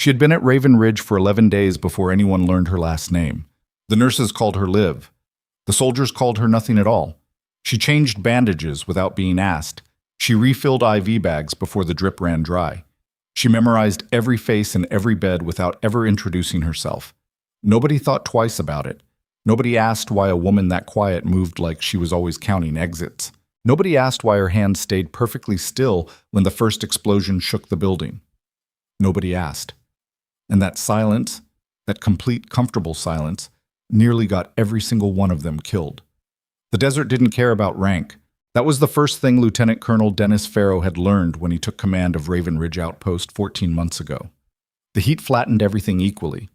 She had been at Raven Ridge for 11 days before anyone learned her last name. The nurses called her Liv. The soldiers called her nothing at all. She changed bandages without being asked. She refilled IV bags before the drip ran dry. She memorized every face in every bed without ever introducing herself. Nobody thought twice about it. Nobody asked why a woman that quiet moved like she was always counting exits. Nobody asked why her hands stayed perfectly still when the first explosion shook the building. Nobody asked. And that silence, that complete, comfortable silence, nearly got every single one of them killed. The desert didn't care about rank. That was the first thing Lieutenant Colonel Dennis Farrow had learned when he took command of Raven Ridge Outpost 14 months ago. The heat flattened everything equally.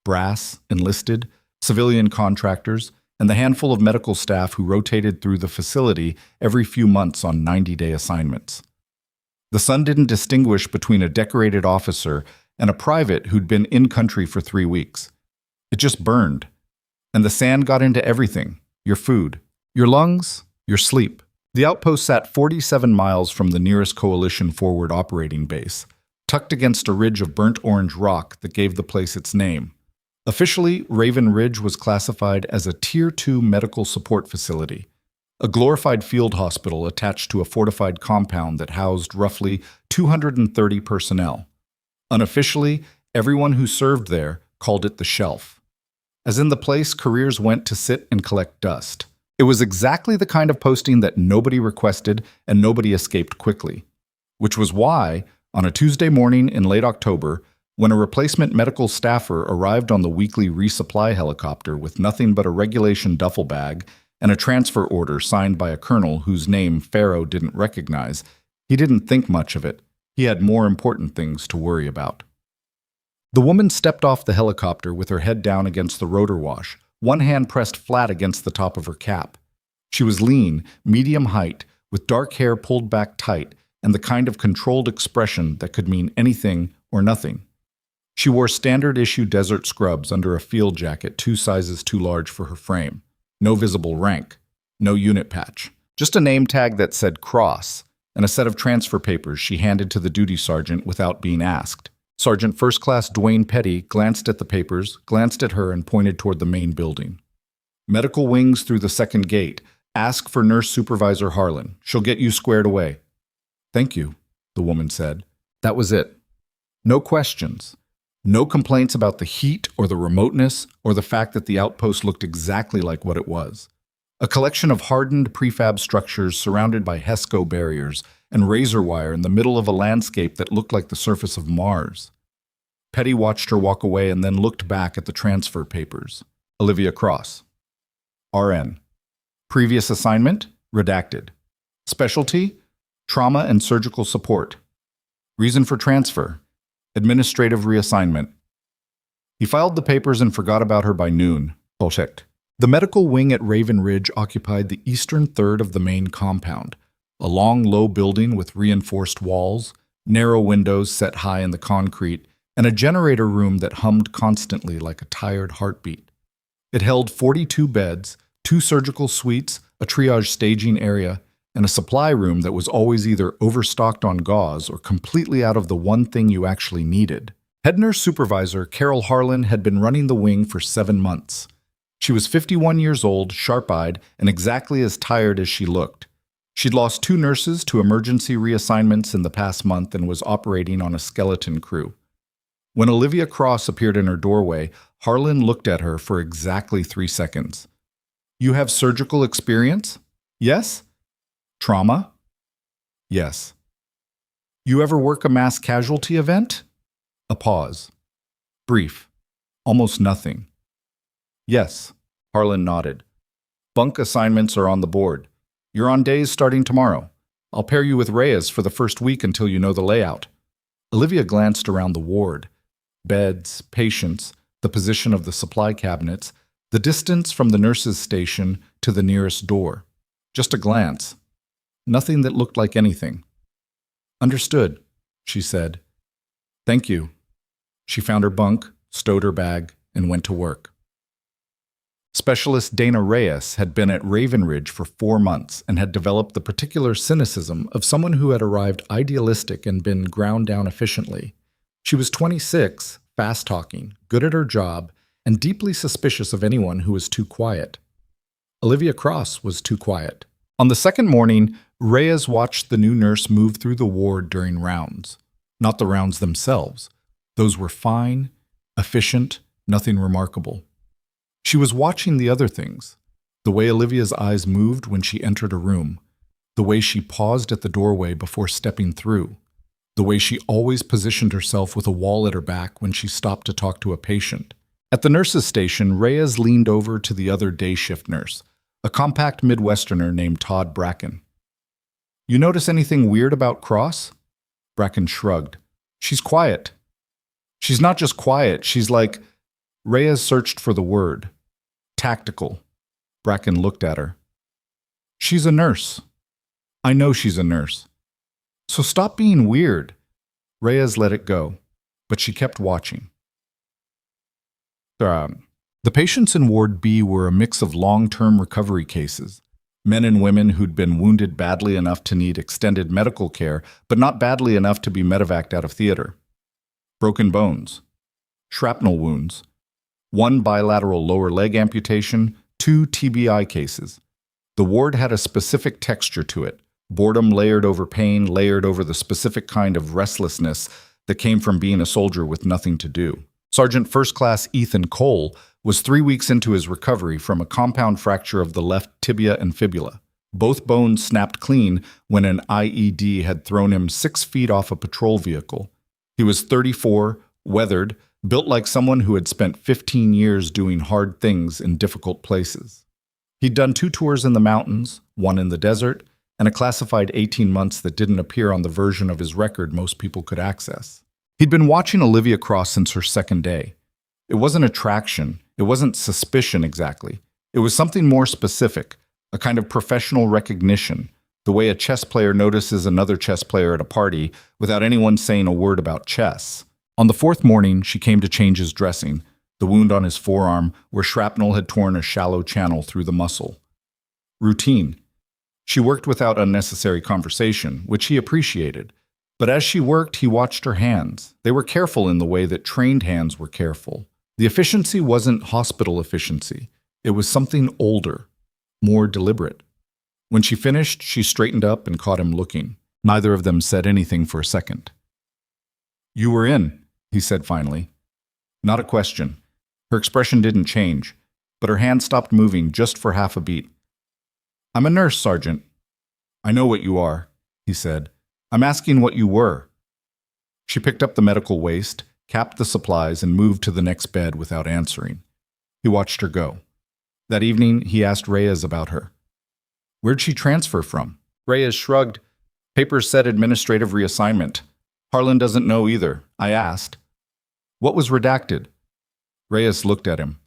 Brass, enlisted, civilian contractors, and the handful of medical staff who rotated through the facility every few months on 90-day assignments. The sun didn't distinguish between a decorated officer and a private who'd been in country for 3 weeks. It just burned. And the sand got into everything: your food, your lungs, your sleep. The outpost sat 47 miles from the nearest coalition forward operating base, tucked against a ridge of burnt orange rock that gave the place its name. Officially, Raven Ridge was classified as a Tier 2 medical support facility, a glorified field hospital attached to a fortified compound that housed roughly 230 personnel. Unofficially, everyone who served there called it the shelf. As in the place careers went to sit and collect dust. It was exactly the kind of posting that nobody requested and nobody escaped quickly. Which was why, on a Tuesday morning in late October, when a replacement medical staffer arrived on the weekly resupply helicopter with nothing but a regulation duffel bag and a transfer order signed by a colonel whose name Farrow didn't recognize, he didn't think much of it. He had more important things to worry about. The woman stepped off the helicopter with her head down against the rotor wash, one hand pressed flat against the top of her cap. She was lean, medium height, with dark hair pulled back tight, and the kind of controlled expression that could mean anything or nothing. She wore standard-issue desert scrubs under a field jacket 2 sizes too large for her frame. No visible rank. No unit patch. Just a name tag that said Cross, and a set of transfer papers she handed to the duty sergeant without being asked. Sergeant First Class Dwayne Petty glanced at the papers, glanced at her, and pointed toward the main building. Medical wings through the second gate. Ask for Nurse Supervisor Harlan. She'll get you squared away. Thank you, the woman said. That was it. No questions. No complaints about the heat or the remoteness or the fact that the outpost looked exactly like what it was. A collection of hardened prefab structures surrounded by HESCO barriers and razor wire in the middle of a landscape that looked like the surface of Mars. Petty watched her walk away and then looked back at the transfer papers. Olivia Cross. RN. Previous assignment? Redacted. Specialty? Trauma and surgical support. Reason for transfer? Administrative reassignment. He filed the papers and forgot about her by noon. Bullshit. The medical wing at Raven Ridge occupied the eastern third of the main compound, a long, low building with reinforced walls, narrow windows set high in the concrete, and a generator room that hummed constantly like a tired heartbeat. It held 42 beds, 2 surgical suites, a triage staging area, and a supply room that was always either overstocked on gauze or completely out of the one thing you actually needed. Head nurse supervisor Carol Harlan had been running the wing for 7 months. She was 51 years old, sharp-eyed, and exactly as tired as she looked. She'd lost 2 nurses to emergency reassignments in the past month and was operating on a skeleton crew. When Olivia Cross appeared in her doorway, Harlan looked at her for exactly 3 seconds. You have surgical experience? Yes? Trauma? Yes. You ever work a mass casualty event? A pause. Brief. Almost nothing. Yes, Harlan nodded. Bunk assignments are on the board. You're on days starting tomorrow. I'll pair you with Reyes for the first week until you know the layout. Olivia glanced around the ward. Beds, patients, the position of the supply cabinets, the distance from the nurse's station to the nearest door. Just a glance. Nothing that looked like anything. Understood, she said. Thank you. She found her bunk, stowed her bag, and went to work. Specialist Dana Reyes had been at Raven Ridge for 4 months and had developed the particular cynicism of someone who had arrived idealistic and been ground down efficiently. She was 26, fast-talking, good at her job, and deeply suspicious of anyone who was too quiet. Olivia Cross was too quiet. On the second morning, Reyes watched the new nurse move through the ward during rounds. Not the rounds themselves. Those were fine, efficient, nothing remarkable. She was watching the other things. The way Olivia's eyes moved when she entered a room. The way she paused at the doorway before stepping through. The way she always positioned herself with a wall at her back when she stopped to talk to a patient. At the nurse's station, Reyes leaned over to the other day shift nurse, a compact Midwesterner named Todd Bracken. "You notice anything weird about Cross?" Bracken shrugged. "She's quiet." "She's not just quiet, she's like—" Reyes searched for the word. "Tactical." Bracken looked at her. "She's a nurse." "I know she's a nurse." "So stop being weird." Reyes let it go, but she kept watching. The patients in Ward B were a mix of long-term recovery cases, men and women who'd been wounded badly enough to need extended medical care, but not badly enough to be medevaced out of theater. Broken bones, shrapnel wounds, 1 bilateral lower leg amputation, 2 TBI cases. The ward had a specific texture to it, boredom layered over pain, layered over the specific kind of restlessness that came from being a soldier with nothing to do. Sergeant First Class Ethan Cole was 3 weeks into his recovery from a compound fracture of the left tibia and fibula. Both bones snapped clean when an IED had thrown him 6 feet off a patrol vehicle. He was 34, weathered, built like someone who had spent 15 years doing hard things in difficult places. He'd done 2 tours in the mountains, 1 in the desert, and a classified 18 months that didn't appear on the version of his record most people could access. He'd been watching Olivia Cross since her second day. It wasn't attraction, it wasn't suspicion exactly. It was something more specific, a kind of professional recognition, the way a chess player notices another chess player at a party without anyone saying a word about chess. On the 4th morning, she came to change his dressing, the wound on his forearm where shrapnel had torn a shallow channel through the muscle. Routine. She worked without unnecessary conversation, which he appreciated. But as she worked, he watched her hands. They were careful in the way that trained hands were careful. The efficiency wasn't hospital efficiency. It was something older, more deliberate. When she finished, she straightened up and caught him looking. Neither of them said anything for a second. "You were in," he said finally. Not a question. Her expression didn't change, but her hand stopped moving just for half a beat. "I'm a nurse, Sergeant." "I know what you are," he said. "I'm asking what you were." She picked up the medical waste, capped the supplies, and moved to the next bed without answering. He watched her go. That evening, he asked Reyes about her. "Where'd she transfer from?" Reyes shrugged. "Papers said administrative reassignment. Harlan doesn't know either. I asked." "What was redacted?" Reyes looked at him.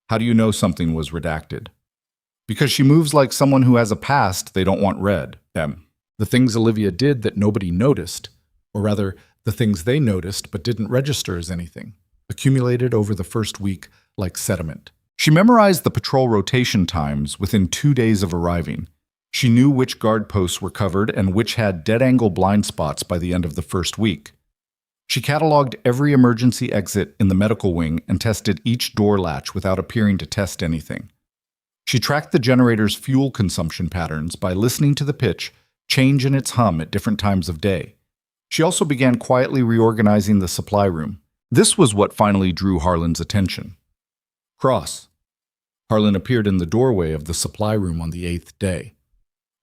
"How do you know something was redacted?" "Because she moves like someone who has a past they don't want read." The things Olivia did that nobody noticed, or rather, the things they noticed but didn't register as anything, accumulated over the first week like sediment. She memorized the patrol rotation times within 2 days of arriving. She knew which guard posts were covered and which had dead-angle blind spots by the end of the first week. She cataloged every emergency exit in the medical wing and tested each door latch without appearing to test anything. She tracked the generator's fuel consumption patterns by listening to the pitch change in its hum at different times of day. She also began quietly reorganizing the supply room. This was what finally drew Harlan's attention. "Cross." Harlan appeared in the doorway of the supply room on the 8th day.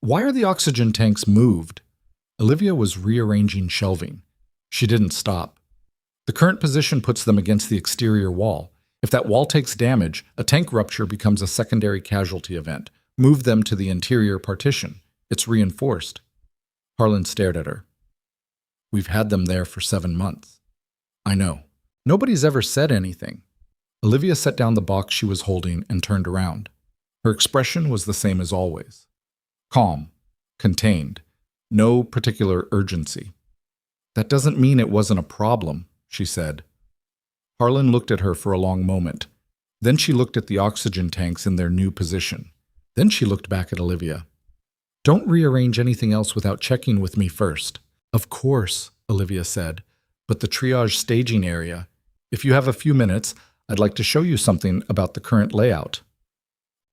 "Why are the oxygen tanks moved?" Olivia was rearranging shelving. She didn't stop. "The current position puts them against the exterior wall. If that wall takes damage, a tank rupture becomes a secondary casualty event. Move them to the interior partition. It's reinforced." Harlan stared at her. "We've had them there for 7 months." "I know. Nobody's ever said anything." Olivia set down the box she was holding and turned around. Her expression was the same as always. Calm, contained, no particular urgency. "That doesn't mean it wasn't a problem," she said. Harlan looked at her for a long moment. Then she looked at the oxygen tanks in their new position. Then she looked back at Olivia. "Don't rearrange anything else without checking with me first." "Of course," Olivia said. But the triage staging area. If you have a few minutes, I'd like to show you something about the current layout.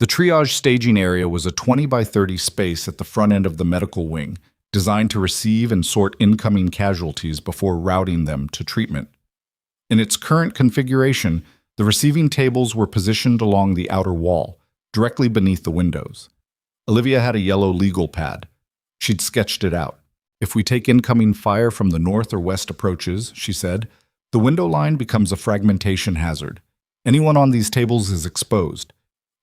The triage staging area was a 20 by 30 space at the front end of the medical wing, designed to receive and sort incoming casualties before routing them to treatment. In its current configuration, the receiving tables were positioned along the outer wall, directly beneath the windows. Olivia had a yellow legal pad. She'd sketched it out. If we take incoming fire from the north or west approaches, she said, the window line becomes a fragmentation hazard. Anyone on these tables is exposed.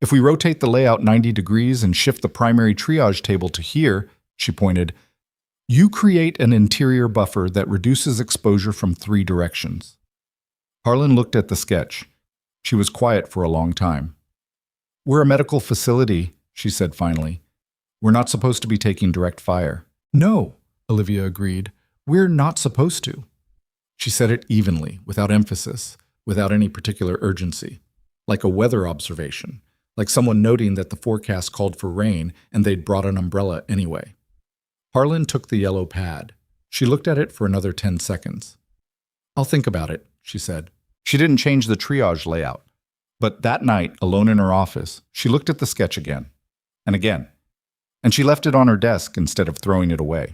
If we rotate the layout 90 degrees and shift the primary triage table to here, she pointed, you create an interior buffer that reduces exposure from 3 directions. Harlan looked at the sketch. She was quiet for a long time. We're a medical facility, she said finally. We're not supposed to be taking direct fire. No, Olivia agreed. We're not supposed to. She said it evenly, without emphasis, without any particular urgency, like a weather observation, like someone noting that the forecast called for rain and they'd brought an umbrella anyway. Harlan took the yellow pad. She looked at it for another 10 seconds. I'll think about it, she said. She didn't change the triage layout. But that night, alone in her office, she looked at the sketch again, and she left it on her desk instead of throwing it away.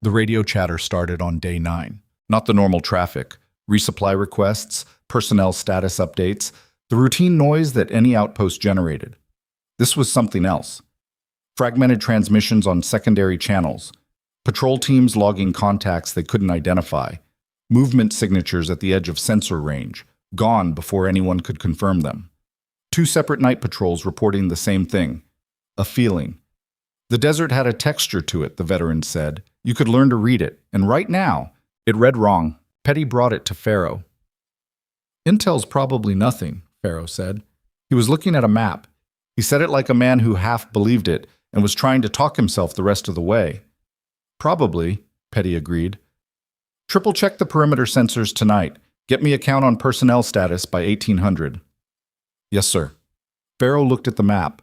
The radio chatter started on day 9. Not the normal traffic, resupply requests, personnel status updates, the routine noise that any outpost generated. This was something else. Fragmented transmissions on secondary channels, patrol teams logging contacts they couldn't identify, movement signatures at the edge of sensor range, gone before anyone could confirm them. 2 separate night patrols reporting the same thing, a feeling. The desert had a texture to it, the veteran said. You could learn to read it, and right now, it read wrong. Petty brought it to Pharaoh. Intel's probably nothing, Pharaoh said. He was looking at a map. He said it like a man who half believed it and was trying to talk himself the rest of the way. Probably, Petty agreed. Triple-check the perimeter sensors tonight. Get me a count on personnel status by 1800. Yes, sir. Pharaoh looked at the map.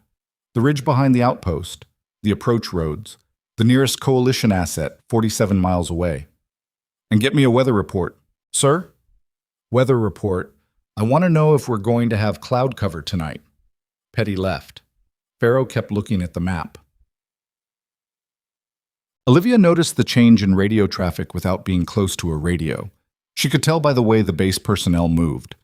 The ridge behind the outpost, the approach roads, the nearest coalition asset 47 miles away. And get me a weather report. Sir? Weather report. I want to know if we're going to have cloud cover tonight. Petty left. Pharaoh kept looking at the map. Olivia noticed the change in radio traffic without being close to a radio. She could tell by the way the base personnel moved.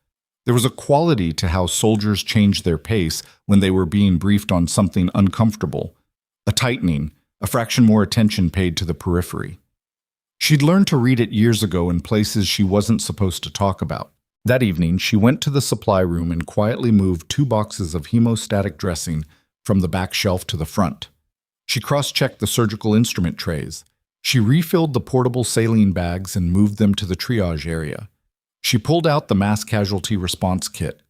There was a quality to how soldiers changed their pace when they were being briefed on something uncomfortable, a tightening, a fraction more attention paid to the periphery. She'd learned to read it years ago in places she wasn't supposed to talk about. That evening, she went to the supply room and quietly moved 2 boxes of hemostatic dressing from the back shelf to the front. She cross-checked the surgical instrument trays. She refilled the portable saline bags and moved them to the triage area. She pulled out the mass casualty response kit,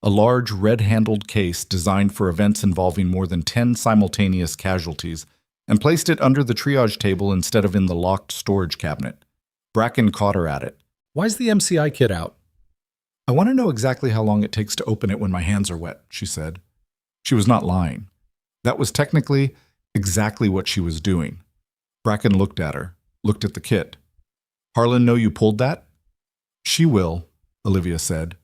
a large red-handled case designed for events involving more than 10 simultaneous casualties, and placed it under the triage table instead of in the locked storage cabinet. Bracken caught her at it. Why's the MCI kit out? I want to know exactly how long it takes to open it when my hands are wet, she said. She was not lying. That was technically exactly what she was doing. Bracken looked at her, looked at the kit. Harlan know you pulled that? She will, Olivia said.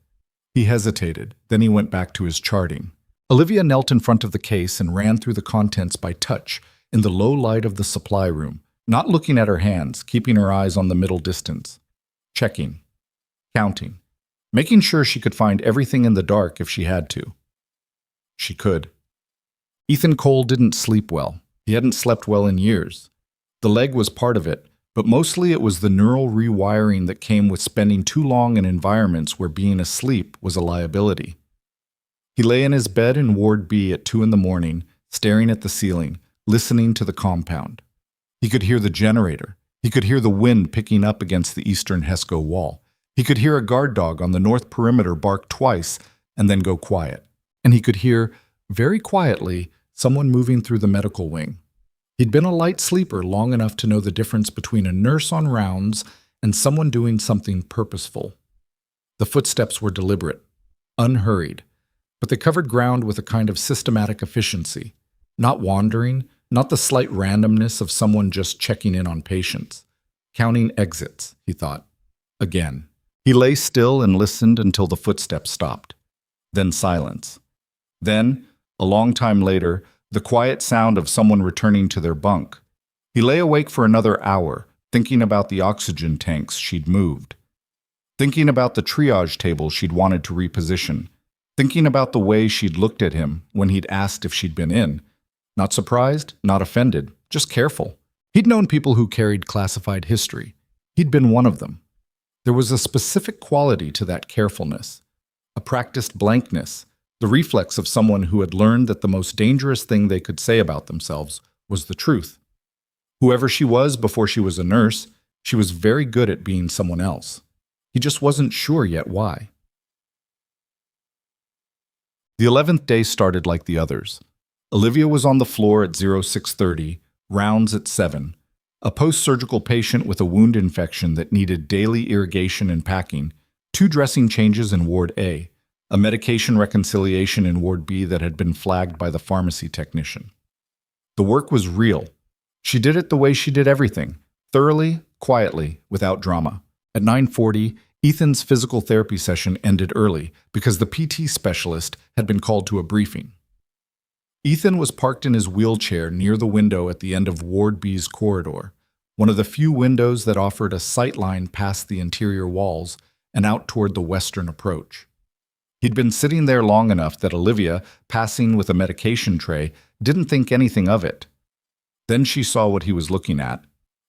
He hesitated, then he went back to his charting. Olivia knelt in front of the case and ran through the contents by touch in the low light of the supply room, not looking at her hands, keeping her eyes on the middle distance. Checking. Counting. Making sure she could find everything in the dark if she had to. She could. Ethan Cole didn't sleep well. He hadn't slept well in years. The leg was part of it, but mostly it was the neural rewiring that came with spending too long in environments where being asleep was a liability. He lay in his bed in Ward B at 2 in the morning, staring at the ceiling, listening to the compound. He could hear the generator. He could hear the wind picking up against the eastern HESCO wall. He could hear a guard dog on the north perimeter bark twice and then go quiet. And he could hear, very quietly, someone moving through the medical wing. He'd been a light sleeper long enough to know the difference between a nurse on rounds and someone doing something purposeful. The footsteps were deliberate, unhurried, but they covered ground with a kind of systematic efficiency, not wandering, not the slight randomness of someone just checking in on patients. Counting exits, he thought. Again. He lay still and listened until the footsteps stopped. Then silence. Then, a long time later, the quiet sound of someone returning to their bunk. He lay awake for another hour, thinking about the oxygen tanks she'd moved. Thinking about the triage table she'd wanted to reposition. Thinking about the way she'd looked at him when he'd asked if she'd been in. Not surprised, not offended, just careful. He'd known people who carried classified history. He'd been one of them. There was a specific quality to that carefulness, a practiced blankness, the reflex of someone who had learned that the most dangerous thing they could say about themselves was the truth. Whoever she was before she was a nurse, she was very good at being someone else. He just wasn't sure yet why. The 11th day started like the others. Olivia was on the floor at 0630, rounds at 7. A post-surgical patient with a wound infection that needed daily irrigation and packing, 2 dressing changes in Ward A, a medication reconciliation in Ward B that had been flagged by the pharmacy technician. The work was real. She did it the way she did everything, thoroughly, quietly, without drama. At 9:40, Ethan's physical therapy session ended early because the PT specialist had been called to a briefing. Ethan was parked in his wheelchair near the window at the end of Ward B's corridor, one of the few windows that offered a sightline past the interior walls and out toward the western approach. He'd been sitting there long enough that Olivia, passing with a medication tray, didn't think anything of it. Then she saw what he was looking at.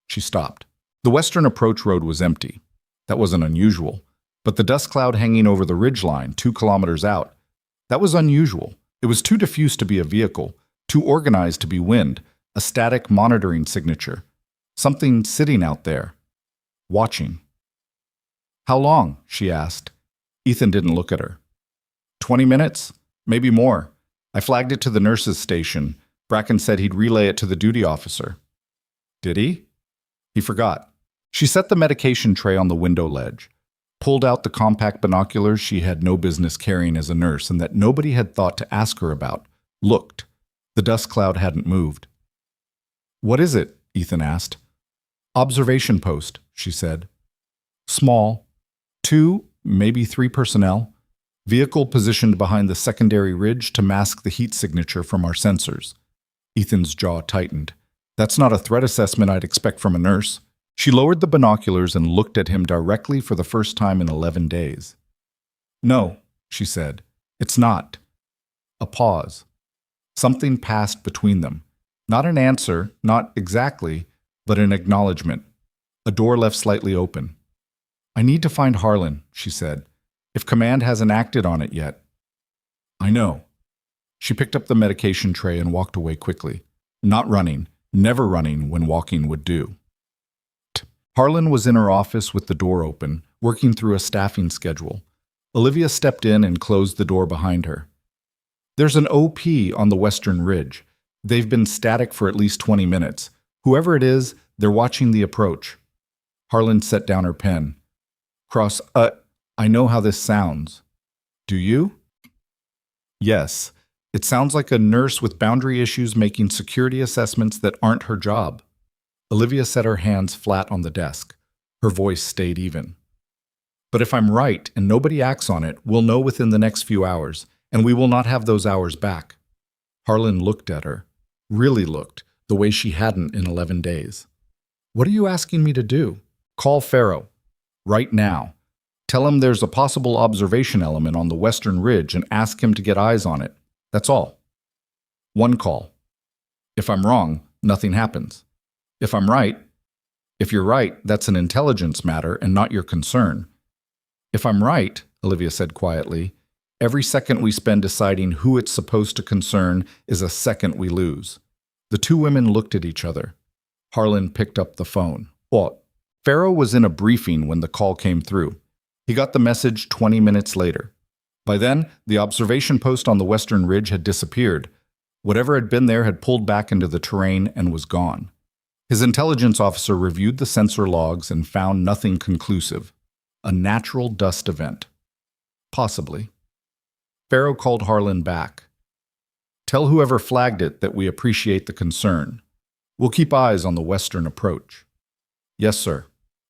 She stopped. The western approach road was empty. That wasn't unusual. But the dust cloud hanging over the ridgeline 2 kilometers out, that was unusual. It was too diffuse to be a vehicle, too organized to be wind, a static monitoring signature. Something sitting out there, watching. "How long?" she asked. Ethan didn't look at her. 20 minutes? Maybe more. I flagged it to the nurse's station. Bracken said he'd relay it to the duty officer. Did he? He forgot. She set the medication tray on the window ledge, pulled out the compact binoculars she had no business carrying as a nurse and that nobody had thought to ask her about, looked. The dust cloud hadn't moved. "What is it?" Ethan asked. "Observation post," she said. "Small. 2, maybe 3 personnel. Vehicle positioned behind the secondary ridge to mask the heat signature from our sensors." Ethan's jaw tightened. "That's not a threat assessment I'd expect from a nurse." She lowered the binoculars and looked at him directly for the first time in 11 days. "No," she said. "It's not." A pause. Something passed between them. Not an answer, not exactly, but an acknowledgement. A door left slightly open. "I need to find Harlan," she said. "If command hasn't acted on it yet." "I know." She picked up the medication tray and walked away quickly. Not running, never running when walking would do. Harlan was in her office with the door open, working through a staffing schedule. Olivia stepped in and closed the door behind her. "There's an OP on the western ridge. They've been static for at least 20 minutes. Whoever it is, they're watching the approach." Harlan set down her pen. "Cross, I know how this sounds." "Do you?" "Yes. It sounds like a nurse with boundary issues making security assessments that aren't her job." Olivia set her hands flat on the desk. Her voice stayed even. "But if I'm right and nobody acts on it, we'll know within the next few hours, and we will not have those hours back." Harlan looked at her, really looked, the way she hadn't in 11 days. "What are you asking me to do?" "Call Farrow. Right now. Tell him there's a possible observation element on the western ridge and ask him to get eyes on it. That's all. 1 call. If I'm wrong, nothing happens. If I'm right, if you're right, that's an intelligence matter and not your concern. If I'm right," Olivia said quietly, "every second we spend deciding who it's supposed to concern is a second we lose." The 2 women looked at each other. Harlan picked up the phone. "What?" Farrow was in a briefing when the call came through. He got the message 20 minutes later. By then, the observation post on the western ridge had disappeared. Whatever had been there had pulled back into the terrain and was gone. His intelligence officer reviewed the sensor logs and found nothing conclusive. A natural dust event. Possibly. Farrow called Harlan back. "Tell whoever flagged it that we appreciate the concern. We'll keep eyes on the western approach." "Yes, sir,"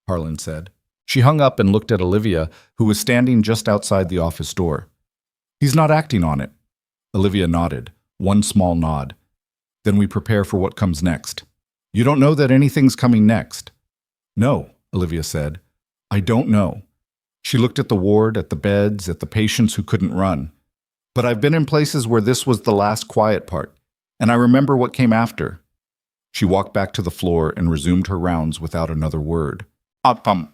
Harlan said. She hung up and looked at Olivia, who was standing just outside the office door. "He's not acting on it." Olivia nodded, one small nod. "Then we prepare for what comes next." "You don't know that anything's coming next." "No," Olivia said. "I don't know." She looked at the ward, at the beds, at the patients who couldn't run. "But I've been in places where this was the last quiet part, and I remember what came after." She walked back to the floor and resumed her rounds without another word. Pum.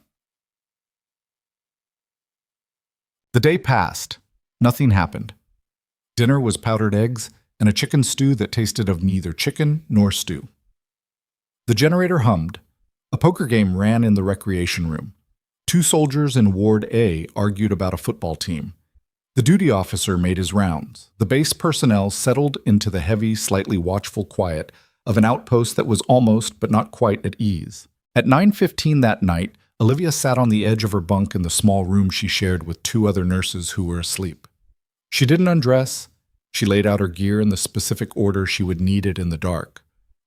The day passed. Nothing happened. Dinner was powdered eggs and a chicken stew that tasted of neither chicken nor stew. The generator hummed. A poker game ran in the recreation room. Two soldiers in Ward A argued about a football team. The duty officer made his rounds. The base personnel settled into the heavy, slightly watchful quiet of an outpost that was almost, but not quite, at ease. At 9:15 that night, Olivia sat on the edge of her bunk in the small room she shared with two other nurses who were asleep. She didn't undress. She laid out her gear in the specific order she would need it in the dark,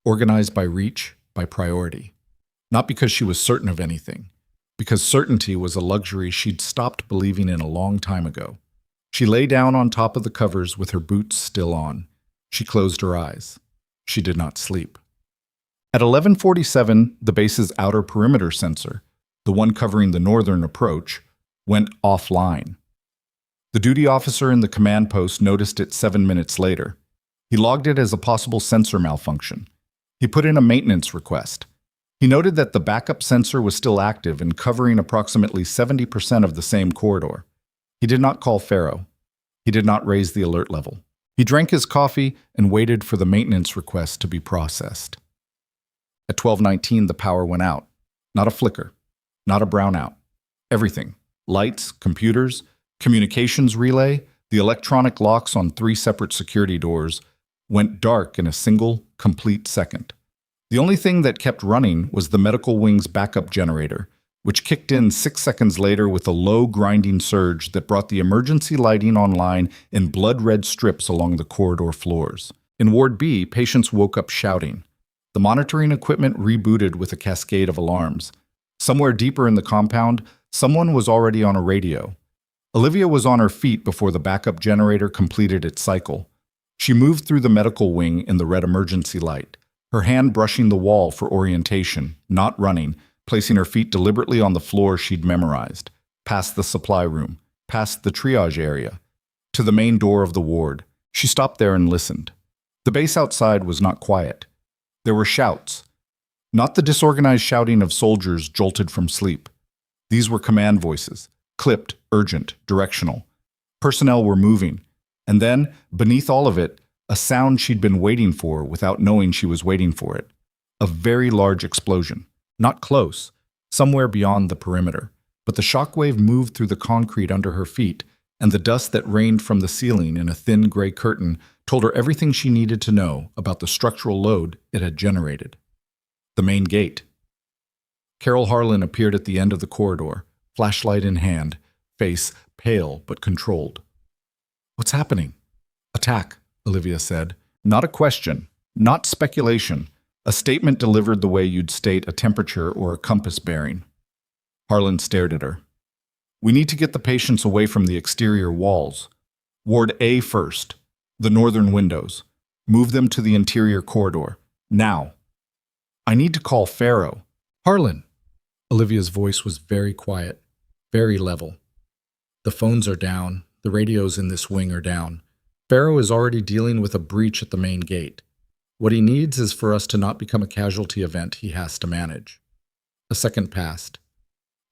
organized by reach, by priority. Not because she was certain of anything, because certainty was a luxury she'd stopped believing in a long time ago. She lay down on top of the covers with her boots still on. She closed her eyes. She did not sleep. At 11:47, the base's outer perimeter sensor, the one covering the northern approach, went offline. The duty officer in the command post noticed it 7 minutes later. He logged it as a possible sensor malfunction. He put in a maintenance request. He noted that the backup sensor was still active and covering approximately 70% of the same corridor. He did not call Pharaoh. He did not raise the alert level. He drank his coffee and waited for the maintenance request to be processed. At 12:19, the power went out. Not a flicker. Not a brownout. Everything. Lights, computers, communications relay, the electronic locks on 3 separate security doors went dark in a single, complete second. The only thing that kept running was the medical wing's backup generator, which kicked in 6 seconds later with a low, grinding surge that brought the emergency lighting online in blood-red strips along the corridor floors. In Ward B, patients woke up shouting. The monitoring equipment rebooted with a cascade of alarms. Somewhere deeper in the compound, someone was already on a radio. Olivia was on her feet before the backup generator completed its cycle. She moved through the medical wing in the red emergency light, her hand brushing the wall for orientation, not running, placing her feet deliberately on the floor she'd memorized, past the supply room, past the triage area, to the main door of the ward. She stopped there and listened. The base outside was not quiet. There were shouts. Not the disorganized shouting of soldiers jolted from sleep. These were command voices, clipped, urgent, directional. Personnel were moving. And then, beneath all of it, a sound she'd been waiting for without knowing she was waiting for it. A very large explosion. Not close, somewhere beyond the perimeter. But the shockwave moved through the concrete under her feet, and the dust that rained from the ceiling in a thin gray curtain told her everything she needed to know about the structural load it had generated. The main gate. Carol Harlan appeared at the end of the corridor, flashlight in hand, face pale but controlled. "What's happening?" "Attack," Olivia said. Not a question, not speculation. A statement delivered the way you'd state a temperature or a compass bearing. Harlan stared at her. "We need to get the patients away from the exterior walls. Ward A first, the northern windows. Move them to the interior corridor. Now." "I need to call Pharaoh." "Harlan." Olivia's voice was very quiet, very level. "The phones are down. The radios in this wing are down. Pharaoh is already dealing with a breach at the main gate. What he needs is for us to not become a casualty event he has to manage." A second passed.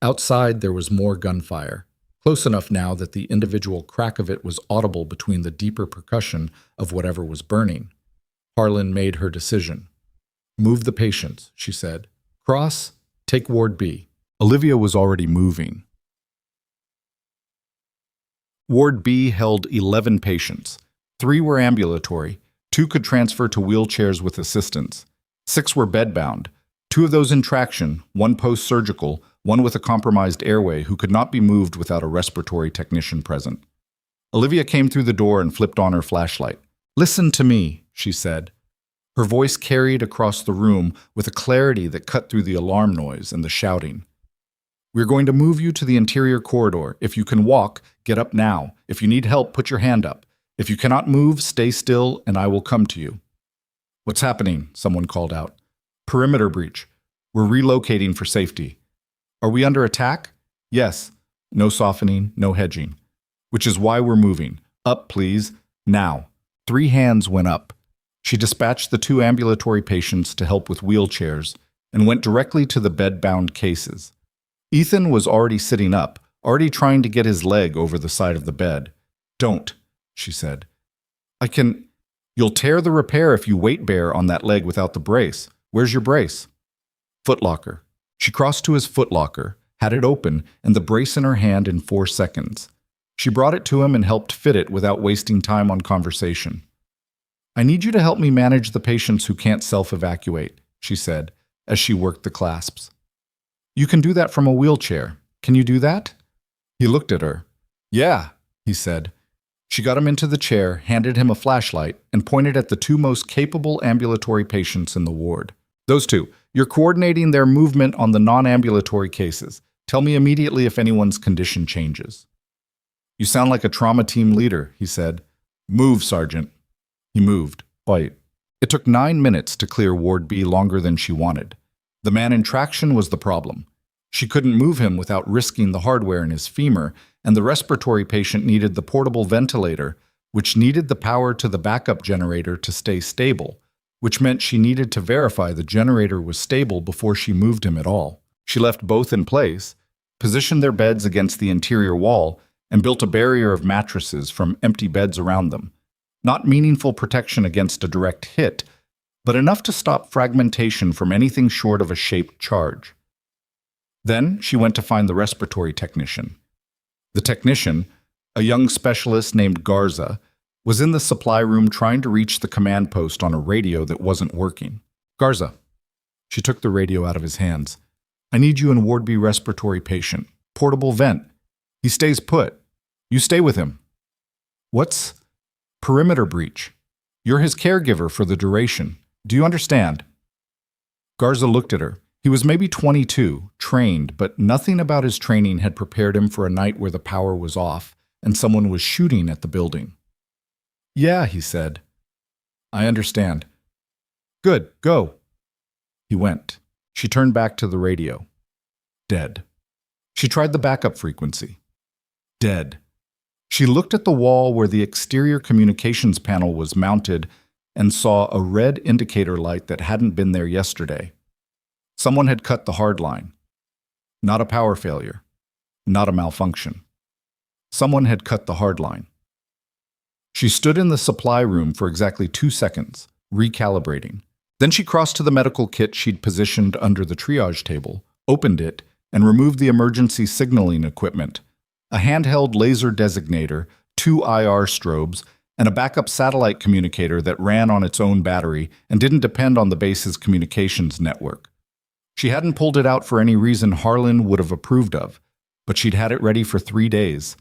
Outside there was more gunfire, close enough now that the individual crack of it was audible between the deeper percussion of whatever was burning. Harlan made her decision. "Move the patients," she said. "Cross, take Ward B." Olivia was already moving. Ward B held 11 patients. 3 were ambulatory. 2 could transfer to wheelchairs with assistance. 6 were bedbound. 2 of those in traction, 1 post-surgical, 1 with a compromised airway who could not be moved without a respiratory technician present. Olivia came through the door and flipped on her flashlight. "Listen to me," she said. Her voice carried across the room with a clarity that cut through the alarm noise and the shouting. We're going to move you to the interior corridor. If you can walk, get up now. If you need help, put your hand up. If you cannot move, stay still, and I will come to you." "What's happening?" someone called out. "Perimeter breach. We're relocating for safety." "Are we under attack?" "Yes." No softening, no hedging. "Which is why we're moving. Up, please. Now." 3 hands went up. She dispatched the 2 ambulatory patients to help with wheelchairs and went directly to the bed-bound cases. Ethan was already sitting up, already trying to get his leg over the side of the bed. "Don't," she said. "You'll tear the repair if you weight bear on that leg without the brace. Where's your brace?" "Footlocker." She crossed to his footlocker, had it open, and the brace in her hand in 4 seconds. She brought it to him and helped fit it without wasting time on conversation. "I need you to help me manage the patients who can't self-evacuate," she said, as she worked the clasps. "You can do that from a wheelchair. Can you do that?" He looked at her. "Yeah," he said. She got him into the chair, handed him a flashlight, and pointed at the 2 most capable ambulatory patients in the ward. "Those 2. You're coordinating their movement on the non-ambulatory cases. Tell me immediately if anyone's condition changes." "You sound like a trauma team leader," he said. "Move, Sergeant." He moved. White. It took 9 minutes to clear Ward B, longer than she wanted. The man in traction was the problem. She couldn't move him without risking the hardware in his femur, and the respiratory patient needed the portable ventilator, which needed the power to the backup generator to stay stable, which meant she needed to verify the generator was stable before she moved him at all. She left both in place, positioned their beds against the interior wall, and built a barrier of mattresses from empty beds around them. Not meaningful protection against a direct hit, but enough to stop fragmentation from anything short of a shaped charge. Then she went to find the respiratory technician. The technician, a young specialist named Garza, was in the supply room trying to reach the command post on a radio that wasn't working. "Garza." She took the radio out of his hands. "I need you in Ward B respiratory patient. Portable vent. He stays put. You stay with him." "What's perimeter breach? You're his caregiver for the duration. Do you understand?" Garza looked at her. He was maybe 22, trained, but nothing about his training had prepared him for a night where the power was off and someone was shooting at the building. "Yeah," he said. "I understand." "Good, go." He went. She turned back to the radio. Dead. She tried the backup frequency. Dead. She looked at the wall where the exterior communications panel was mounted and saw a red indicator light that hadn't been there yesterday. Someone had cut the hard line. Not a power failure. Not a malfunction. Someone had cut the hard line. She stood in the supply room for exactly 2 seconds, recalibrating. Then she crossed to the medical kit she'd positioned under the triage table, opened it, and removed the emergency signaling equipment, a handheld laser designator, 2 IR strobes, and a backup satellite communicator that ran on its own battery and didn't depend on the base's communications network. She hadn't pulled it out for any reason Harlan would have approved of, but she'd had it ready for 3 days.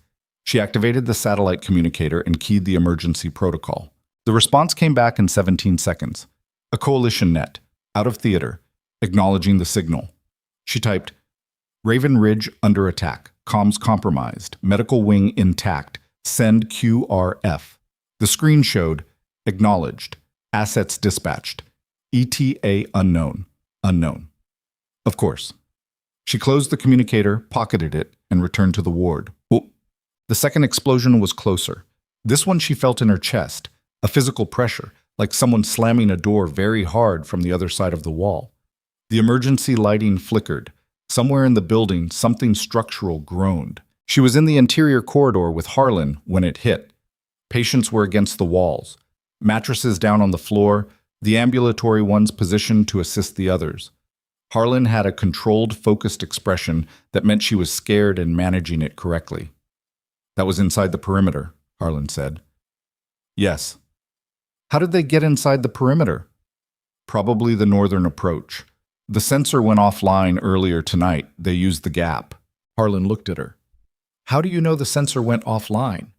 She activated the satellite communicator and keyed the emergency protocol. The response came back in 17 seconds. A coalition net, out of theater, acknowledging the signal. She typed, "Raven Ridge under attack, comms compromised, medical wing intact, send QRF." The screen showed, acknowledged, assets dispatched, ETA unknown, unknown. Of course. She closed the communicator, pocketed it, and returned to the ward. The second explosion was closer. This one she felt in her chest, a physical pressure, like someone slamming a door very hard from the other side of the wall. The emergency lighting flickered. Somewhere in the building, something structural groaned. She was in the interior corridor with Harlan when it hit. Patients were against the walls, mattresses down on the floor, the ambulatory ones positioned to assist the others. Harlan had a controlled, focused expression that meant she was scared and managing it correctly. "That was inside the perimeter," Harlan said. "Yes." "How did they get inside the perimeter?" "Probably the northern approach. The sensor went offline earlier tonight. They used the gap." Harlan looked at her. "How do you know the sensor went offline?"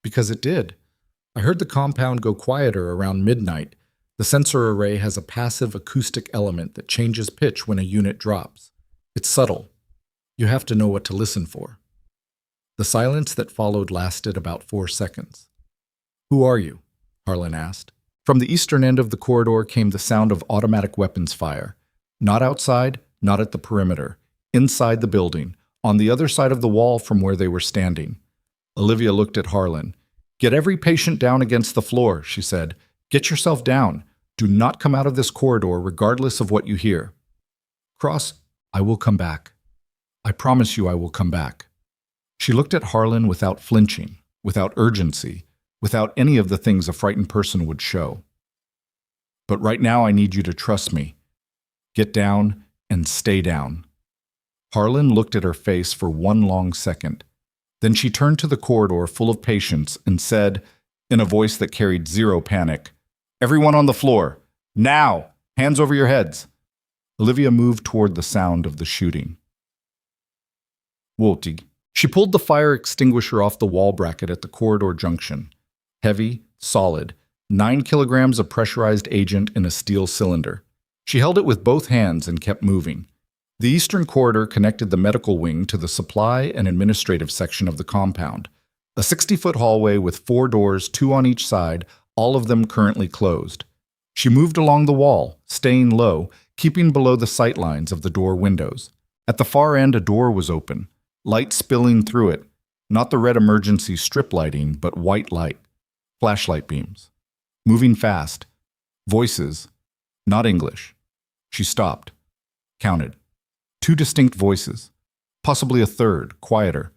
"Because it did. I heard the compound go quieter around midnight. The sensor array has a passive acoustic element that changes pitch when a unit drops. It's subtle." You have to know what to listen for. The silence that followed lasted about 4 seconds. Who are you? Harlan asked. From the eastern end of the corridor came the sound of automatic weapons fire. Not outside, not at the perimeter. Inside the building, on the other side of the wall from where they were standing. Olivia looked at Harlan. Get every patient down against the floor, she said. Get yourself down. Do not come out of this corridor regardless of what you hear. Cross, I will come back. I promise you I will come back. She looked at Harlan without flinching, without urgency, without any of the things a frightened person would show. But right now I need you to trust me. Get down and stay down. Harlan looked at her face for one long second. Then she turned to the corridor full of patients and said, in a voice that carried zero panic, Everyone on the floor. Now! Hands over your heads. Olivia moved toward the sound of the shooting. Woltig. She pulled the fire extinguisher off the wall bracket at the corridor junction. Heavy, solid, 9 kilograms of pressurized agent in a steel cylinder. She held it with both hands and kept moving. The eastern corridor connected the medical wing to the supply and administrative section of the compound. A 60-foot hallway with 4 doors, 2 on each side, all of them currently closed. She moved along the wall, staying low, keeping below the sight lines of the door windows. At the far end, a door was open, light spilling through it, not the red emergency strip lighting, but white light, flashlight beams. Moving fast. Voices, not English. She stopped, counted. 2 distinct voices, possibly a third, quieter,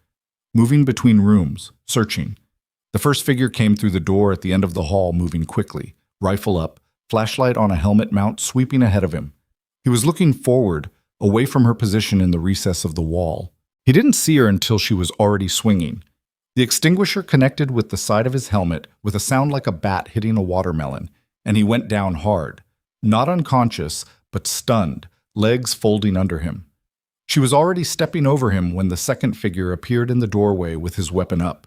moving between rooms, searching. The first figure came through the door at the end of the hall, moving quickly, rifle up, flashlight on a helmet mount sweeping ahead of him. He was looking forward, away from her position in the recess of the wall. He didn't see her until she was already swinging. The extinguisher connected with the side of his helmet with a sound like a bat hitting a watermelon, and he went down hard, not unconscious, but stunned, legs folding under him. She was already stepping over him when the second figure appeared in the doorway with his weapon up.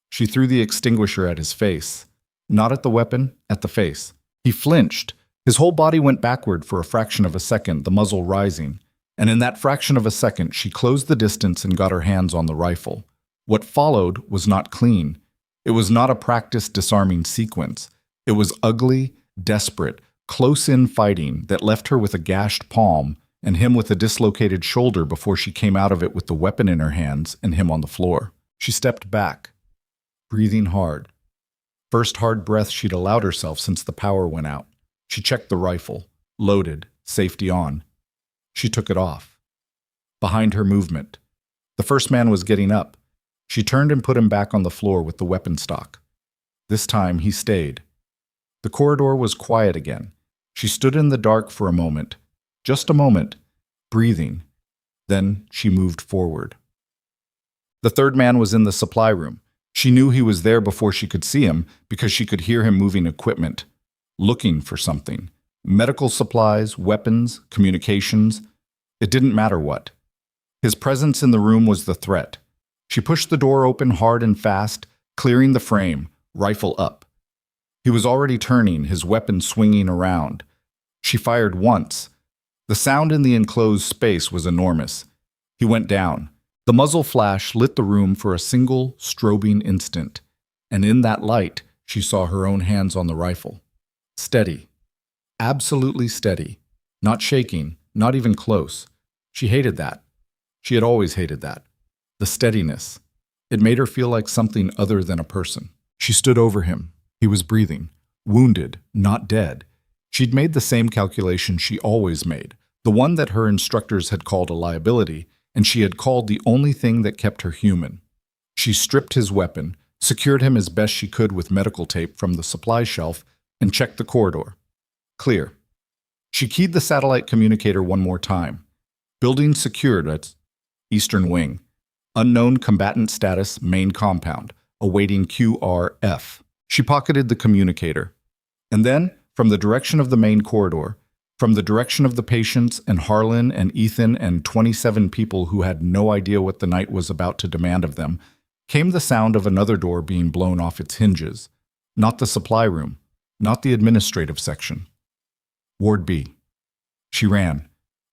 She threw the extinguisher at his face. Not at the weapon, at the face. He flinched. His whole body went backward for a fraction of a second, the muzzle rising. And in that fraction of a second, she closed the distance and got her hands on the rifle. What followed was not clean. It was not a practiced disarming sequence. It was ugly, desperate, close-in fighting that left her with a gashed palm and him with a dislocated shoulder before she came out of it with the weapon in her hands and him on the floor. She stepped back, breathing hard. First hard breath she'd allowed herself since the power went out. She checked the rifle, loaded, safety on. She took it off. Behind her movement. The first man was getting up. She turned and put him back on the floor with the weapon stock. This time he stayed. The corridor was quiet again. She stood in the dark for a moment. Just a moment, breathing. Then she moved forward. The third man was in the supply room. She knew he was there before she could see him because she could hear him moving equipment, looking for something. Medical supplies, weapons, communications. It didn't matter what. His presence in the room was the threat. She pushed the door open hard and fast, clearing the frame, rifle up. He was already turning, his weapon swinging around. She fired once. The sound in the enclosed space was enormous. He went down. The muzzle flash lit the room for a single, strobing instant, and in that light, she saw her own hands on the rifle. Steady. Absolutely steady. Not shaking, not even close. She hated that. She had always hated that. The steadiness. It made her feel like something other than a person. She stood over him. He was breathing. Wounded, not dead. She'd made the same calculation she always made, the one that her instructors had called a liability, and she had called the only thing that kept her human. She stripped his weapon, secured him as best she could with medical tape from the supply shelf, and checked the corridor. Clear. She keyed the satellite communicator one more time. Building secured at Eastern Wing. Unknown combatant status, main compound, awaiting QRF. She pocketed the communicator. And then, from the direction of the main corridor, from the direction of the patients and Harlan and Ethan and 27 people who had no idea what the night was about to demand of them, came the sound of another door being blown off its hinges. Not the supply room, not the administrative section. Ward B. She ran.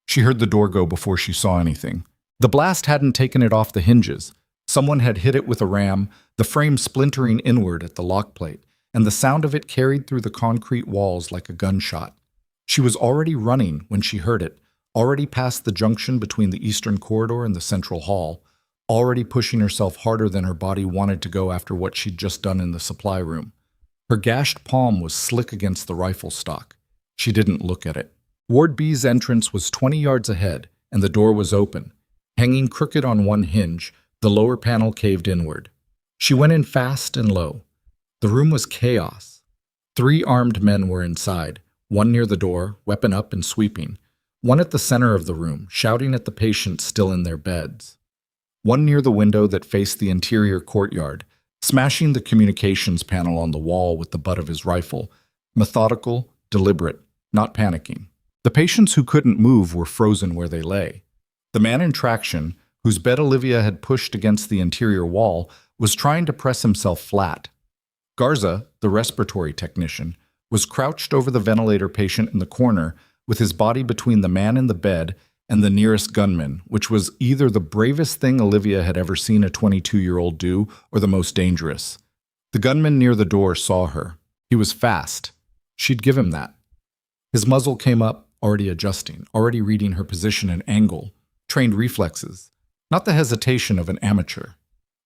She heard the door go before she saw anything. The blast hadn't taken it off the hinges. Someone had hit it with a ram, the frame splintering inward at the lock plate, and the sound of it carried through the concrete walls like a gunshot. She was already running when she heard it, already past the junction between the eastern corridor and the central hall, already pushing herself harder than her body wanted to go after what she'd just done in the supply room. Her gashed palm was slick against the rifle stock. She didn't look at it. Ward B's entrance was 20 yards ahead, and the door was open. Hanging crooked on one hinge, the lower panel caved inward. She went in fast and low. The room was chaos. 3 armed men were inside, one near the door, weapon up and sweeping, one at the center of the room, shouting at the patients still in their beds, one near the window that faced the interior courtyard, smashing the communications panel on the wall with the butt of his rifle, methodical, deliberate, not panicking. The patients who couldn't move were frozen where they lay. The man in traction, whose bed Olivia had pushed against the interior wall, was trying to press himself flat. Garza, the respiratory technician, was crouched over the ventilator patient in the corner with his body between the man in the bed and the nearest gunman, which was either the bravest thing Olivia had ever seen a 22-year-old do or the most dangerous. The gunman near the door saw her. He was fast. She'd give him that. His muzzle came up, already adjusting, already reading her position and angle, trained reflexes, not the hesitation of an amateur.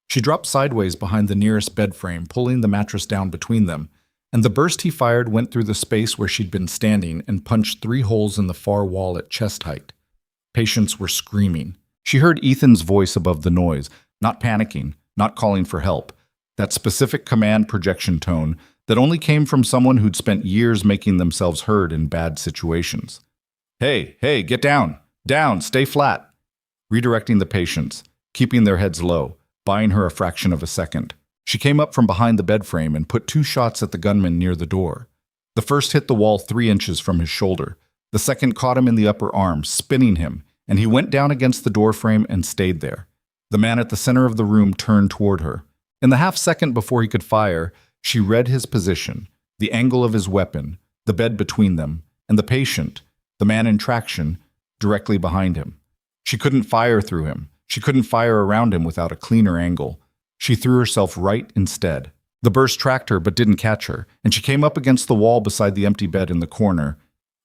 She dropped sideways behind the nearest bed frame, pulling the mattress down between them, and the burst he fired went through the space where she'd been standing and punched 3 holes in the far wall at chest height. Patients were screaming. She heard Ethan's voice above the noise, not panicking, not calling for help, that specific command projection tone that only came from someone who'd spent years making themselves heard in bad situations. Hey, get down! Down, stay flat! Redirecting the patients, keeping their heads low, buying her a fraction of a second. She came up from behind the bed frame and put 2 shots at the gunman near the door. The first hit the wall 3 inches from his shoulder. The second caught him in the upper arm, spinning him, and he went down against the door frame and stayed there. The man at the center of the room turned toward her. In the half second before he could fire, she read his position, the angle of his weapon, the bed between them, and the patient, the man in traction, directly behind him. She couldn't fire through him. She couldn't fire around him without a cleaner angle. She threw herself right instead. The burst tracked her but didn't catch her, and she came up against the wall beside the empty bed in the corner.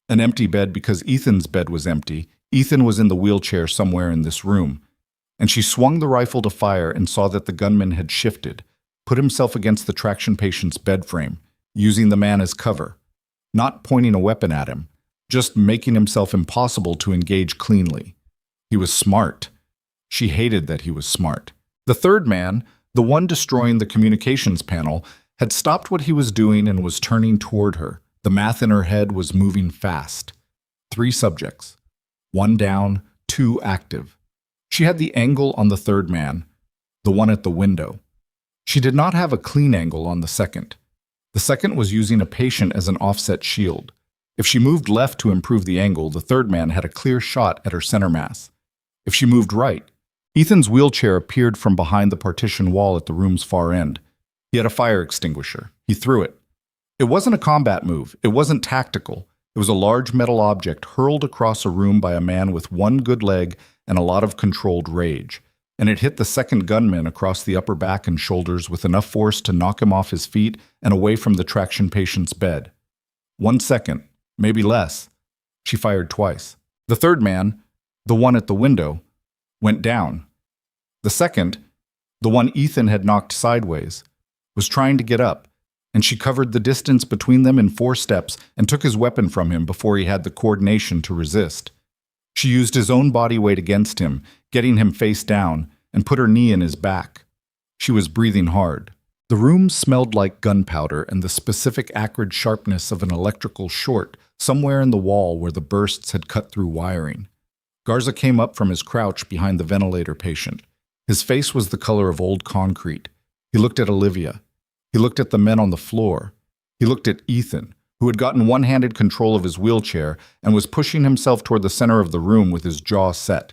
An empty bed because Ethan's bed was empty. Ethan was in the wheelchair somewhere in this room. And she swung the rifle to fire and saw that the gunman had shifted, put himself against the traction patient's bed frame, using the man as cover, not pointing a weapon at him, just making himself impossible to engage cleanly. He was smart. She hated that he was smart. The third man, the one destroying the communications panel, had stopped what he was doing and was turning toward her. The math in her head was moving fast. 3 subjects. 1 down, 2 active. She had the angle on the third man, the one at the window. She did not have a clean angle on the second. The second was using a patient as an offset shield. If she moved left to improve the angle, the third man had a clear shot at her center mass. If she moved right, Ethan's wheelchair appeared from behind the partition wall at the room's far end. He had a fire extinguisher. He threw it. It wasn't a combat move. It wasn't tactical. It was a large metal object hurled across a room by a man with 1 good leg and a lot of controlled rage. And it hit the second gunman across the upper back and shoulders with enough force to knock him off his feet and away from the traction patient's bed. 1 second, maybe less. She fired twice. The third man, the one at the window, went down. The second, the one Ethan had knocked sideways, was trying to get up, and she covered the distance between them in 4 steps and took his weapon from him before he had the coordination to resist. She used his own body weight against him, getting him face down, and put her knee in his back. She was breathing hard. The room smelled like gunpowder and the specific acrid sharpness of an electrical short somewhere in the wall where the bursts had cut through wiring. Garza came up from his crouch behind the ventilator patient. His face was the color of old concrete. He looked at Olivia. He looked at the men on the floor. He looked at Ethan, who had gotten one-handed control of his wheelchair and was pushing himself toward the center of the room with his jaw set.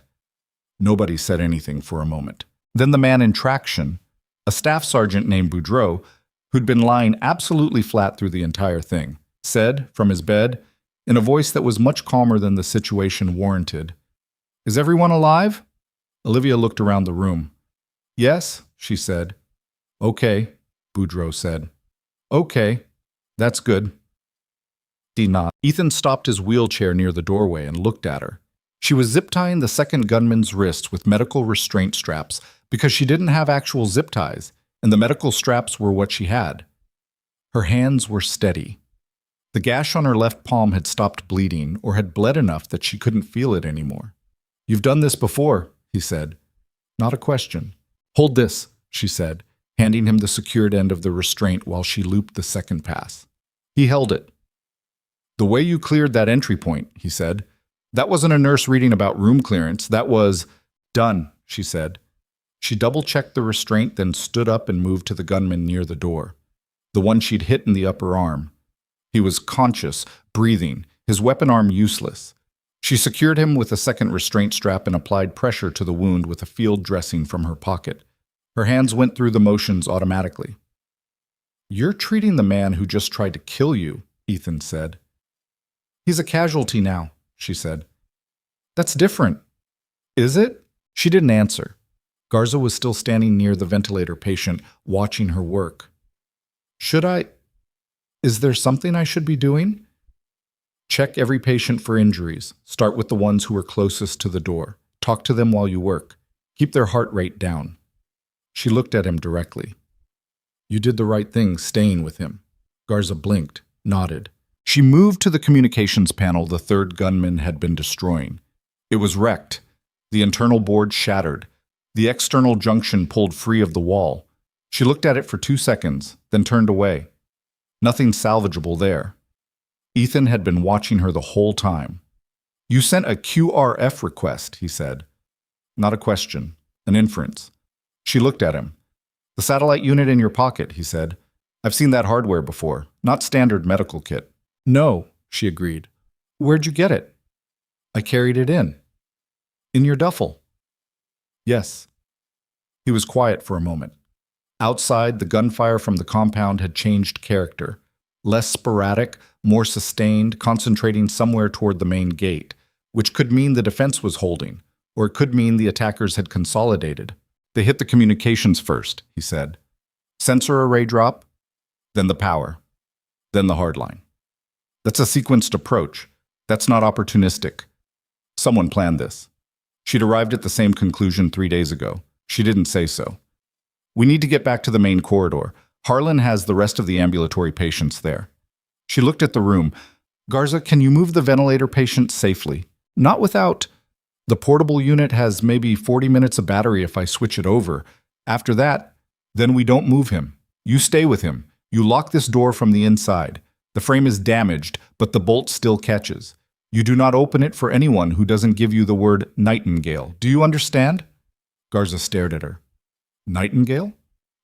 Nobody said anything for a moment. Then the man in traction, a staff sergeant named Boudreau, who'd been lying absolutely flat through the entire thing, said, from his bed, in a voice that was much calmer than the situation warranted, "Is everyone alive?" Olivia looked around the room. Yes, she said. Okay, Boudreaux said. Okay, that's good. Nodded. Ethan stopped his wheelchair near the doorway and looked at her. She was zip-tying the second gunman's wrists with medical restraint straps because she didn't have actual zip ties, and the medical straps were what she had. Her hands were steady. The gash on her left palm had stopped bleeding or had bled enough that she couldn't feel it anymore. You've done this before, he said. Not a question. Hold this, she said, handing him the secured end of the restraint while she looped the second pass. He held it. The way you cleared that entry point, he said. That wasn't a nurse reading about room clearance. That was done, she said. She double-checked the restraint, then stood up and moved to the gunman near the door, the one she'd hit in the upper arm. He was conscious, breathing, his weapon arm useless. She secured him with a second restraint strap and applied pressure to the wound with a field dressing from her pocket. Her hands went through the motions automatically. You're treating the man who just tried to kill you, Ethan said. He's a casualty now, she said. That's different. Is it? She didn't answer. Garza was still standing near the ventilator patient, watching her work. Should I? Is there something I should be doing? Check every patient for injuries. Start with the ones who are closest to the door. Talk to them while you work. Keep their heart rate down. She looked at him directly. You did the right thing staying with him. Garza blinked, nodded. She moved to the communications panel the third gunman had been destroying. It was wrecked. The internal board shattered. The external junction pulled free of the wall. She looked at it for 2 seconds, then turned away. Nothing salvageable there. Ethan had been watching her the whole time. You sent a QRF request, he said. Not a question, an inference. She looked at him. The satellite unit in your pocket, he said. I've seen that hardware before, not standard medical kit. No, she agreed. Where'd you get it? I carried it in. In your duffel? Yes. He was quiet for a moment. Outside, the gunfire from the compound had changed character. Less sporadic, more sustained, concentrating somewhere toward the main gate, which could mean the defense was holding, or it could mean the attackers had consolidated. They hit the communications first, he said. Sensor array drop, then the power, then the hardline. That's a sequenced approach. That's not opportunistic. Someone planned this. She'd arrived at the same conclusion 3 days ago. She didn't say so. We need to get back to the main corridor. Harlan has the rest of the ambulatory patients there. She looked at the room. Garza, can you move the ventilator patient safely? Not without... The portable unit has maybe 40 minutes of battery if I switch it over. After that, then we don't move him. You stay with him. You lock this door from the inside. The frame is damaged, but the bolt still catches. You do not open it for anyone who doesn't give you the word Nightingale. Do you understand? Garza stared at her. Nightingale?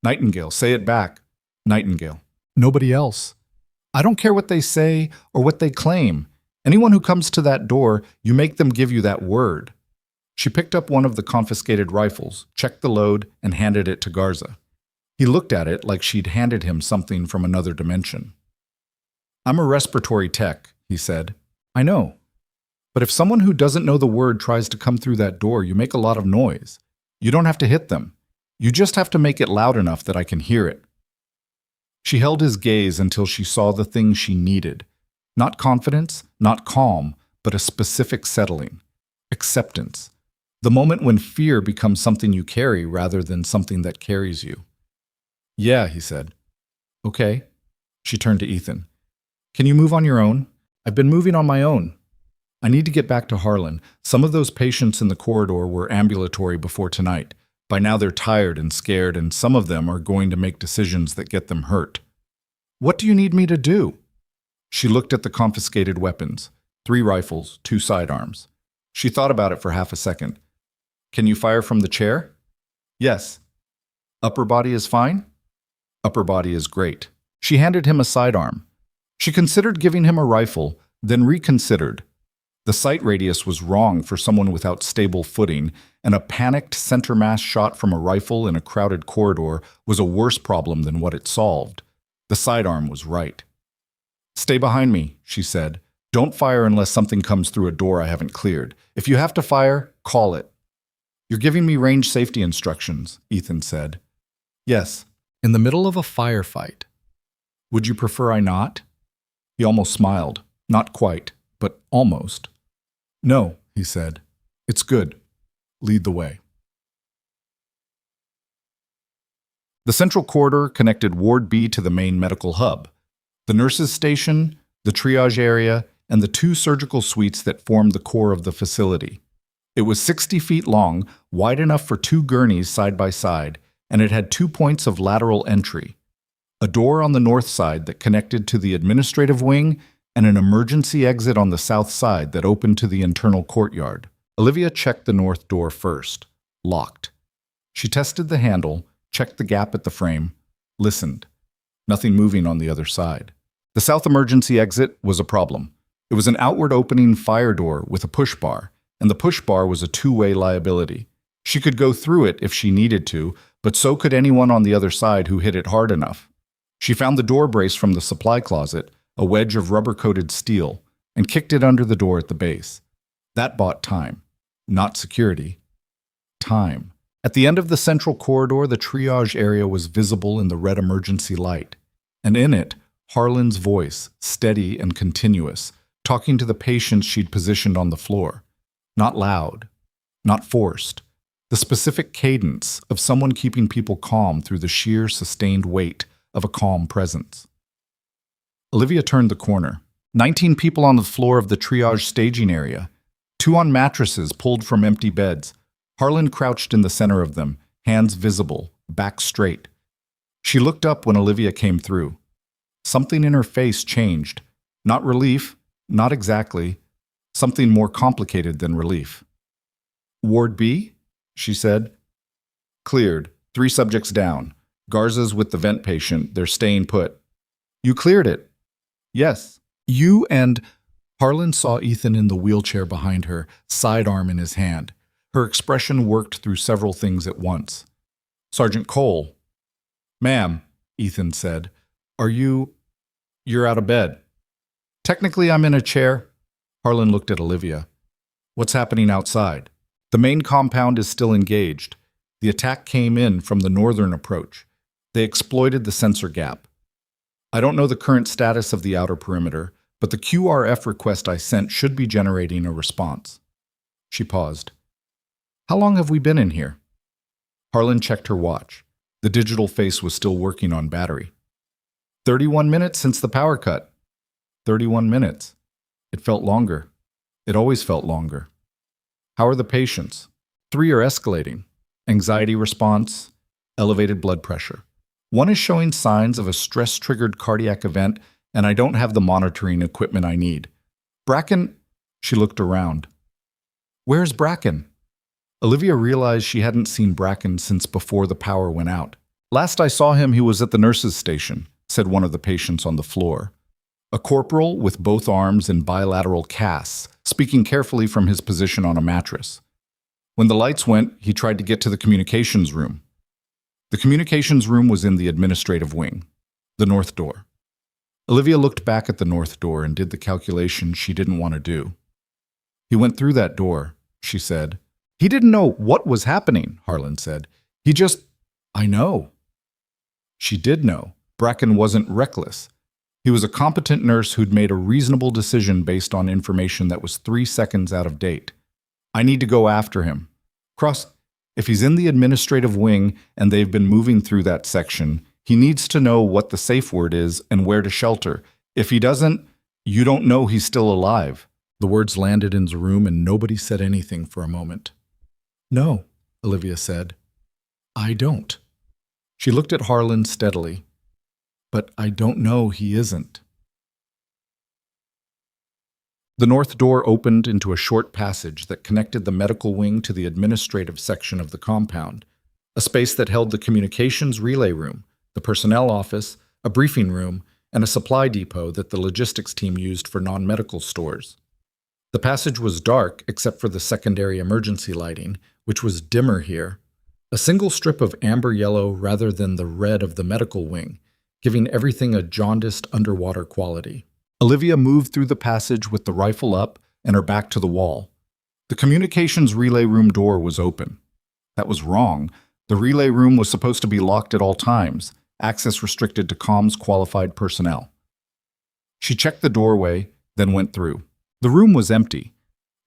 Nightingale. Say it back. Nightingale. Nobody else. I don't care what they say or what they claim. Anyone who comes to that door, you make them give you that word. She picked up one of the confiscated rifles, checked the load, and handed it to Garza. He looked at it like she'd handed him something from another dimension. I'm a respiratory tech, he said. I know. But if someone who doesn't know the word tries to come through that door, you make a lot of noise. You don't have to hit them. You just have to make it loud enough that I can hear it. She held his gaze until she saw the thing she needed. Not confidence, not calm, but a specific settling. Acceptance. The moment when fear becomes something you carry rather than something that carries you. Yeah, he said. Okay. She turned to Ethan. Can you move on your own? I've been moving on my own. I need to get back to Harlan. Some of those patients in the corridor were ambulatory before tonight. By now they're tired and scared, and some of them are going to make decisions that get them hurt. What do you need me to do? She looked at the confiscated weapons. 3 rifles, 2 sidearms. She thought about it for half a second. Can you fire from the chair? Yes. Upper body is fine? Upper body is great. She handed him a sidearm. She considered giving him a rifle, then reconsidered. The sight radius was wrong for someone without stable footing, and a panicked center mass shot from a rifle in a crowded corridor was a worse problem than what it solved. The sidearm was right. Stay behind me, she said. Don't fire unless something comes through a door I haven't cleared. If you have to fire, call it. You're giving me range safety instructions, Ethan said. Yes, in the middle of a firefight. Would you prefer I not? He almost smiled. Not quite, but almost. No, he said. It's good. Lead the way. The central corridor connected Ward B to the main medical hub, the nurses' station, the triage area, and the 2 surgical suites that formed the core of the facility. It was 60 feet long, wide enough for 2 gurneys side by side, and it had 2 points of lateral entry, a door on the north side that connected to the administrative wing and an emergency exit on the south side that opened to the internal courtyard. Olivia checked the north door first. Locked. She tested the handle, checked the gap at the frame, listened. Nothing moving on the other side. The south emergency exit was a problem. It was an outward opening fire door with a push bar, and the push bar was a 2-way liability. She could go through it if she needed to, but so could anyone on the other side who hit it hard enough. She found the door brace from the supply closet, a wedge of rubber-coated steel, and kicked it under the door at the base. That bought time. Not security. Time. At the end of the central corridor, the triage area was visible in the red emergency light, and in it, Harlan's voice, steady and continuous, talking to the patients she'd positioned on the floor. Not loud, not forced. The specific cadence of someone keeping people calm through the sheer, sustained weight of a calm presence. Olivia turned the corner. 19 people on the floor of the triage staging area, 2 on mattresses pulled from empty beds. Harlan crouched in the center of them, hands visible, back straight. She looked up when Olivia came through. Something in her face changed. Not relief, not exactly. Something more complicated than relief. Ward B? She said. Cleared. 3 subjects down. Garza's with the vent patient. They're staying put. You cleared it. Yes. You and... Harlan saw Ethan in the wheelchair behind her, sidearm in his hand. Her expression worked through several things at once. Sergeant Cole. Ma'am, Ethan said. You're out of bed. Technically, I'm in a chair. Harlan looked at Olivia. What's happening outside? The main compound is still engaged. The attack came in from the northern approach. They exploited the sensor gap. I don't know the current status of the outer perimeter, but the QRF request I sent should be generating a response. She paused. How long have we been in here? Harlan checked her watch. The digital face was still working on battery. 31 minutes since the power cut. 31 minutes. It felt longer. It always felt longer. How are the patients? 3 are escalating. Anxiety response, elevated blood pressure. 1 is showing signs of a stress-triggered cardiac event, and I don't have the monitoring equipment I need. Bracken, she looked around. Where's Bracken? Olivia realized she hadn't seen Bracken since before the power went out. Last I saw him, he was at the nurse's station, said one of the patients on the floor. A corporal with both arms in bilateral casts, speaking carefully from his position on a mattress. When the lights went, he tried to get to the communications room. The communications room was in the administrative wing, the north door. Olivia looked back at the north door and did the calculation she didn't want to do. He went through that door, she said. He didn't know what was happening, Harlan said. He just, I know. She did know. Bracken wasn't reckless. He was a competent nurse who'd made a reasonable decision based on information that was 3 seconds out of date. I need to go after him. Cross, if he's in the administrative wing and they've been moving through that section, he needs to know what the safe word is and where to shelter. If he doesn't, you don't know he's still alive. The words landed in the room and nobody said anything for a moment. No, Olivia said. I don't. She looked at Harlan steadily. But I don't know he isn't. The north door opened into a short passage that connected the medical wing to the administrative section of the compound, a space that held the communications relay room, the personnel office, a briefing room, and a supply depot that the logistics team used for non-medical stores. The passage was dark except for the secondary emergency lighting, which was dimmer here, a single strip of amber yellow rather than the red of the medical wing, giving everything a jaundiced underwater quality. Olivia moved through the passage with the rifle up and her back to the wall. The communications relay room door was open. That was wrong. The relay room was supposed to be locked at all times, access restricted to comms qualified personnel. She checked the doorway, then went through. The room was empty,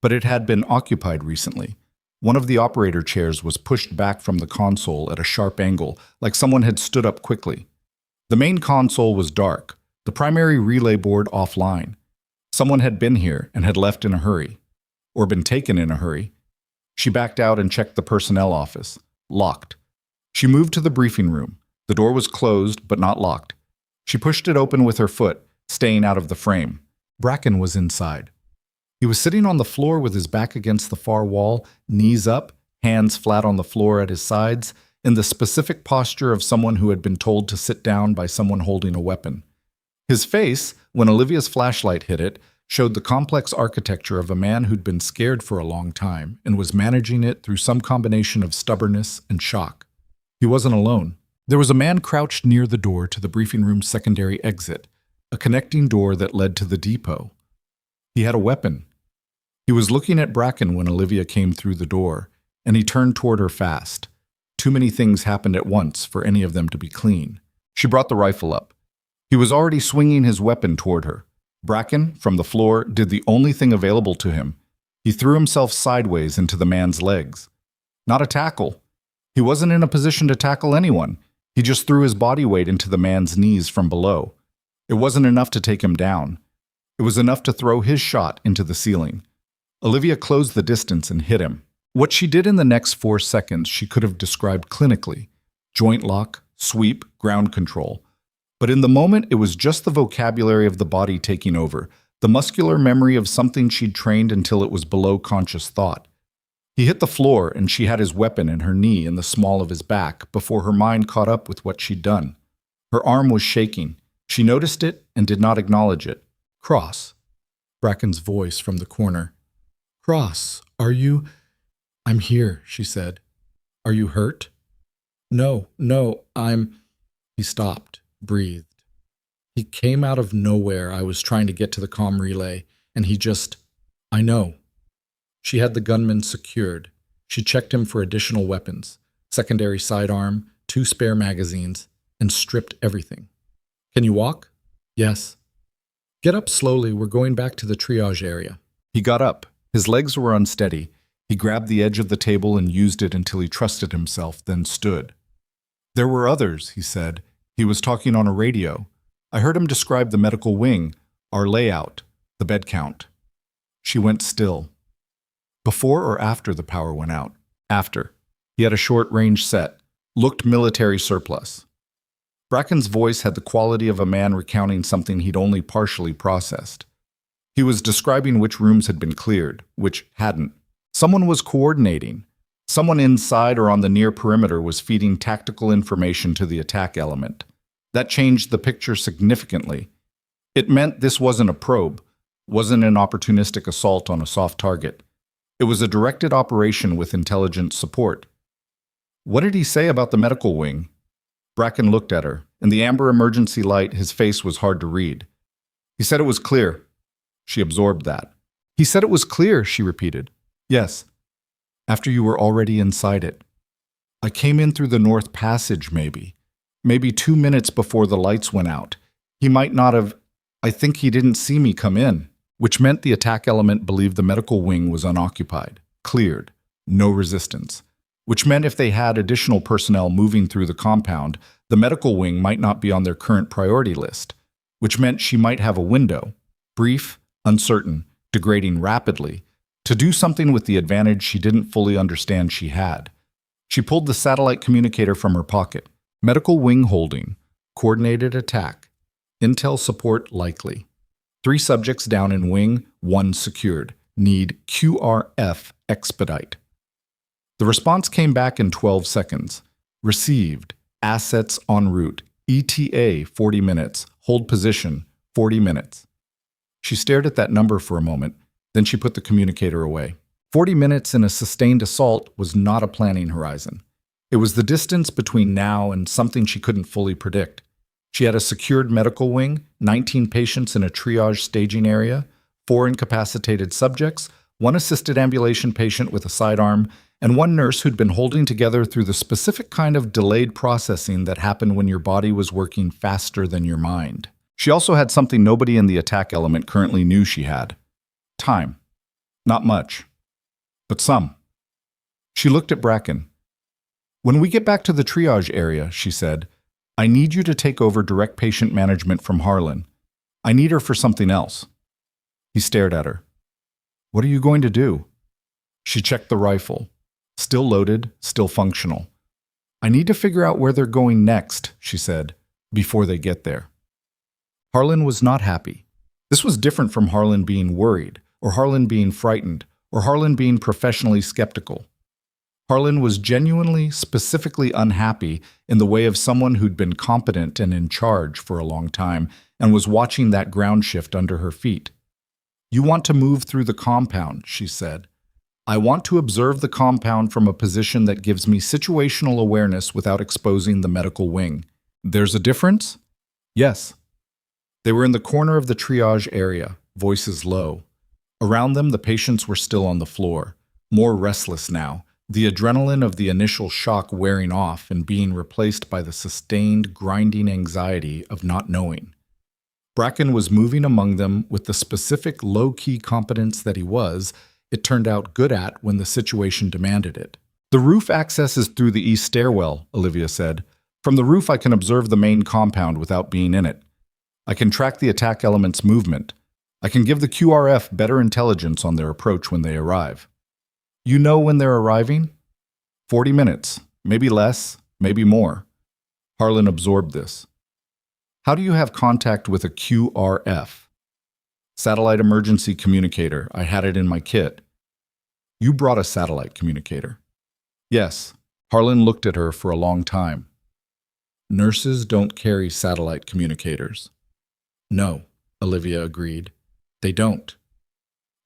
but it had been occupied recently. One of the operator chairs was pushed back from the console at a sharp angle, like someone had stood up quickly. The main console was dark, the primary relay board offline. Someone had been here and had left in a hurry, or been taken in a hurry. She backed out and checked the personnel office. Locked. She moved to the briefing room. The door was closed, but not locked. She pushed it open with her foot, staying out of the frame. Bracken was inside. He was sitting on the floor with his back against the far wall, knees up, hands flat on the floor at his sides, in the specific posture of someone who had been told to sit down by someone holding a weapon. His face, when Olivia's flashlight hit it, showed the complex architecture of a man who'd been scared for a long time and was managing it through some combination of stubbornness and shock. He wasn't alone. There was a man crouched near the door to the briefing room's secondary exit, a connecting door that led to the depot. He had a weapon. He was looking at Bracken when Olivia came through the door, and he turned toward her fast. Too many things happened at once for any of them to be clean. She brought the rifle up. He was already swinging his weapon toward her. Bracken, from the floor, did the only thing available to him. He threw himself sideways into the man's legs. Not a tackle. He wasn't in a position to tackle anyone. He just threw his body weight into the man's knees from below. It wasn't enough to take him down. It was enough to throw his shot into the ceiling. Olivia closed the distance and hit him. What she did in the next 4 seconds she could have described clinically. Joint lock, sweep, ground control. But in the moment, it was just the vocabulary of the body taking over, the muscular memory of something she'd trained until it was below conscious thought. He hit the floor, and she had his weapon in her knee in the small of his back before her mind caught up with what she'd done. Her arm was shaking. She noticed it and did not acknowledge it. Cross. Bracken's voice from the corner. Cross, are you... I'm here, she said. Are you hurt? No, I'm... He stopped, breathed. He came out of nowhere. I was trying to get to the comm relay, and he just... I know. She had the gunman secured. She checked him for additional weapons, secondary sidearm, 2 spare magazines, and stripped everything. Can you walk? Yes. Get up slowly. We're going back to the triage area. He got up. His legs were unsteady. He grabbed the edge of the table and used it until he trusted himself, then stood. There were others, he said. He was talking on a radio. I heard him describe the medical wing, our layout, the bed count. She went still. Before or after the power went out? After. He had a short-range set, looked military surplus. Bracken's voice had the quality of a man recounting something he'd only partially processed. He was describing which rooms had been cleared, which hadn't. Someone was coordinating. Someone inside or on the near perimeter was feeding tactical information to the attack element. That changed the picture significantly. It meant this wasn't a probe, wasn't an opportunistic assault on a soft target. It was a directed operation with intelligence support. What did he say about the medical wing? Bracken looked at her. In the amber emergency light, his face was hard to read. He said it was clear. She absorbed that. He said it was clear, she repeated. Yes. After you were already inside it. I came in through the north passage, maybe. Maybe 2 minutes before the lights went out. He might not have... I think he didn't see me come in, which meant the attack element believed the medical wing was unoccupied, cleared, no resistance, which meant if they had additional personnel moving through the compound, the medical wing might not be on their current priority list, which meant she might have a window, brief, uncertain, degrading rapidly, to do something with the advantage she didn't fully understand she had. She pulled the satellite communicator from her pocket. Medical wing holding. Coordinated attack. Intel support likely. 3 subjects down in wing, 1 secured. Need QRF expedite. The response came back in 12 seconds. Received. Assets en route. ETA 40 minutes. Hold position 40 minutes. She stared at that number for a moment, then she put the communicator away. 40 minutes in a sustained assault was not a planning horizon. It was the distance between now and something she couldn't fully predict. She had a secured medical wing, 19 patients in a triage staging area, 4 incapacitated subjects, one assisted ambulation patient with a sidearm, and one nurse who'd been holding together through the specific kind of delayed processing that happened when your body was working faster than your mind. She also had something nobody in the attack element currently knew she had. Time. Not much, but some. She looked at Bracken. "When we get back to the triage area," she said, "I need you to take over direct patient management from Harlan. I need her for something else." He stared at her. "What are you going to do?" She checked the rifle. Still loaded, still functional. "I need to figure out where they're going next," she said, "before they get there." Harlan was not happy. This was different from Harlan being worried, or Harlan being frightened, or Harlan being professionally skeptical. Harlan was genuinely, specifically unhappy in the way of someone who'd been competent and in charge for a long time and was watching that ground shift under her feet. "You want to move through the compound," she said. "I want to observe the compound from a position that gives me situational awareness without exposing the medical wing. There's a difference?" "Yes." They were in the corner of the triage area, voices low. Around them, the patients were still on the floor, more restless now, the adrenaline of the initial shock wearing off and being replaced by the sustained, grinding anxiety of not knowing. Bracken was moving among them with the specific low-key competence that he was, it turned out, good at when the situation demanded it. "The roof access is through the east stairwell," Olivia said. "From the roof I can observe the main compound without being in it. I can track the attack element's movement. I can give the QRF better intelligence on their approach when they arrive." "You know when they're arriving?" 40 minutes, maybe less, maybe more. Harlan absorbed this. "How do you have contact with a QRF?" "Satellite emergency communicator. I had it in my kit." "You brought a satellite communicator?" "Yes." Harlan looked at her for a long time. "Nurses don't carry satellite communicators." "No," Olivia agreed. "They don't."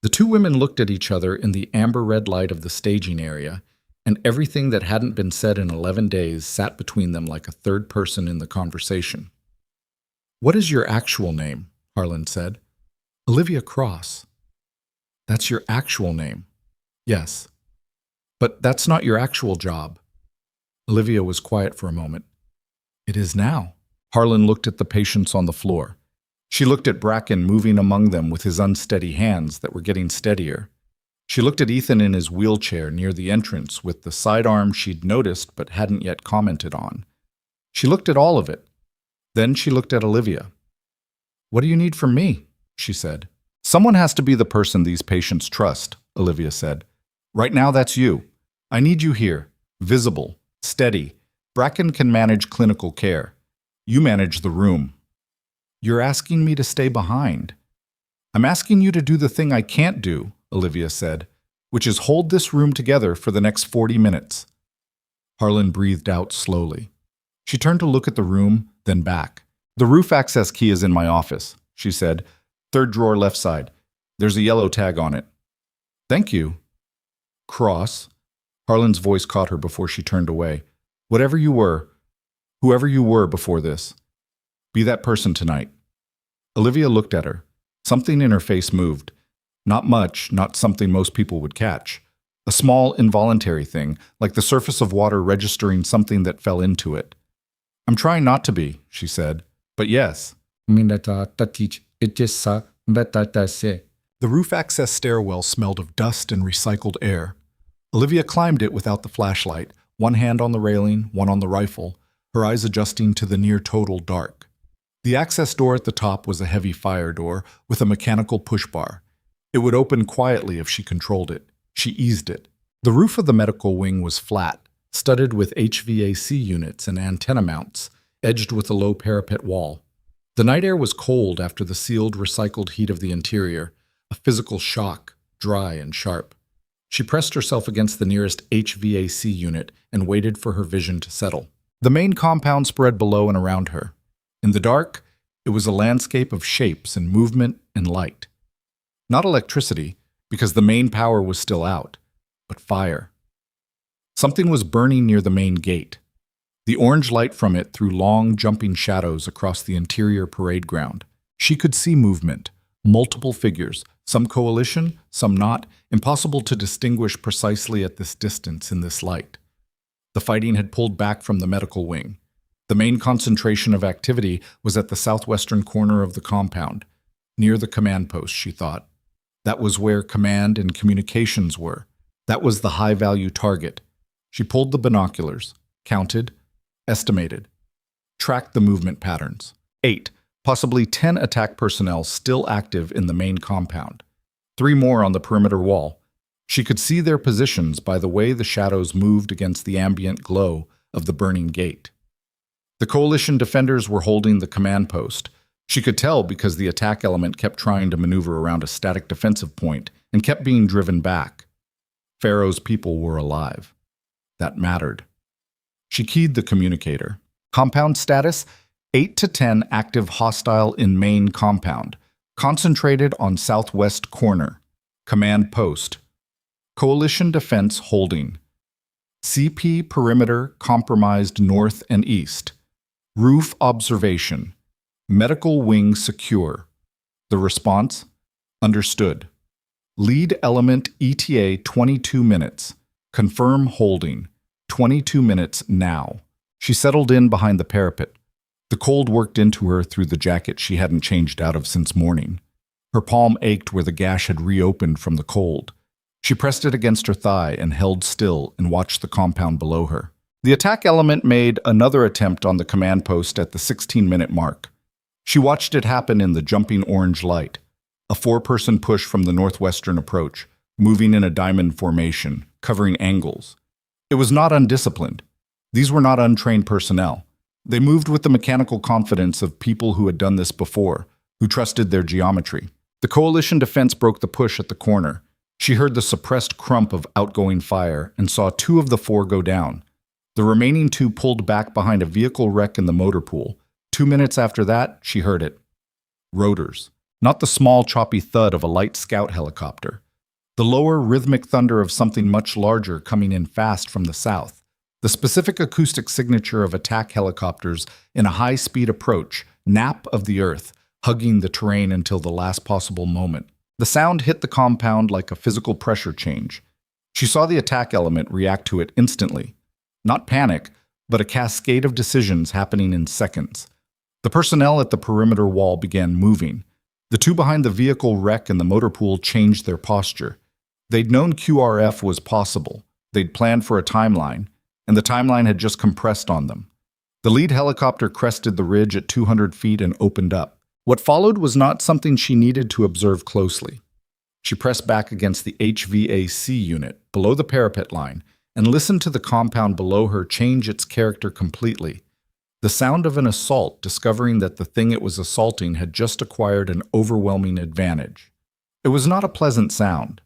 The two women looked at each other in the amber-red light of the staging area, and everything that hadn't been said in 11 days sat between them like a third person in the conversation. "What is your actual name?" Harlan said. "Olivia Cross." "That's your actual name?" "Yes." "But that's not your actual job." Olivia was quiet for a moment. "It is now." Harlan looked at the patients on the floor. She looked at Bracken moving among them with his unsteady hands that were getting steadier. She looked at Ethan in his wheelchair near the entrance with the sidearm she'd noticed but hadn't yet commented on. She looked at all of it. Then she looked at Olivia. "What do you need from me?" she said. "Someone has to be the person these patients trust," Olivia said. "Right now that's you. I need you here, visible, steady. Bracken can manage clinical care. You manage the room." "You're asking me to stay behind." "I'm asking you to do the thing I can't do," Olivia said, "which is hold this room together for the next 40 minutes. Harlan breathed out slowly. She turned to look at the room, then back. "The roof access key is in my office," she said. "Third drawer left side. There's a yellow tag on it." "Thank you." "Cross." Harlan's voice caught her before she turned away. "Whatever you were, whoever you were before this, be that person tonight." Olivia looked at her. Something in her face moved. Not much, not something most people would catch. A small, involuntary thing, like the surface of water registering something that fell into it. "I'm trying not to be," she said, "but yes." The roof access stairwell smelled of dust and recycled air. Olivia climbed it without the flashlight, one hand on the railing, one on the rifle, her eyes adjusting to the near-total dark. The access door at the top was a heavy fire door with a mechanical push bar. It would open quietly if she controlled it. She eased it. The roof of the medical wing was flat, studded with HVAC units and antenna mounts, edged with a low parapet wall. The night air was cold after the sealed, recycled heat of the interior, a physical shock, dry and sharp. She pressed herself against the nearest HVAC unit and waited for her vision to settle. The main compound spread below and around her. In the dark, it was a landscape of shapes and movement and light. Not electricity, because the main power was still out, but fire. Something was burning near the main gate. The orange light from it threw long, jumping shadows across the interior parade ground. She could see movement, Multiple figures, some coalition, some not, impossible to distinguish precisely at this distance in this light. The fighting had pulled back from the medical wing. The main concentration of activity was at the southwestern corner of the compound, near the command post, she thought. That was where command and communications were. That was the high-value target. She pulled the binoculars, counted, estimated, tracked the movement patterns. 8, possibly 10 attack personnel still active in the main compound. 3 more on the perimeter wall. She could see their positions by the way the shadows moved against the ambient glow of the burning gate. The coalition defenders were holding the command post. She could tell because the attack element kept trying to maneuver around a static defensive point and kept being driven back. Pharaoh's people were alive. That mattered. She keyed the communicator. Compound status: 8 to 10 active hostile in main compound. Concentrated on southwest corner. Command post. Coalition defense holding. CP perimeter compromised north and east. Roof observation. Medical wing secure. The response? Understood. Lead element ETA 22 minutes. Confirm holding. 22 minutes now. She settled in behind the parapet. The cold worked into her through the jacket she hadn't changed out of since morning. Her palm ached where the gash had reopened from the cold. She pressed it against her thigh and held still and watched the compound below her. The attack element made another attempt on the command post at the 16-minute mark. She watched it happen in the jumping orange light. A 4-person push from the northwestern approach, moving in a diamond formation, covering angles. It was not undisciplined. These were not untrained personnel. They moved with the mechanical confidence of people who had done this before, who trusted their geometry. The coalition defense broke the push at the corner. She heard the suppressed crump of outgoing fire and saw 2 of the 4 go down. The remaining 2 pulled back behind a vehicle wreck in the motor pool. 2 minutes after that, she heard it. Rotors. Not the small, choppy thud of a light scout helicopter. The lower, rhythmic thunder of something much larger coming in fast from the south. The specific acoustic signature of attack helicopters in a high-speed approach, nap of the earth, hugging the terrain until the last possible moment. The sound hit the compound like a physical pressure change. She saw the attack element react to it instantly. Not panic, but a cascade of decisions happening in seconds. The personnel at the perimeter wall began moving. The 2 behind the vehicle wreck and the motor pool changed their posture. They'd known QRF was possible. They'd planned for a timeline, and the timeline had just compressed on them. The lead helicopter crested the ridge at 200 feet and opened up. What followed was not something she needed to observe closely. She pressed back against the HVAC unit below the parapet line and listened to the compound below her change its character completely. The sound of an assault, discovering that the thing it was assaulting had just acquired an overwhelming advantage. It was not a pleasant sound.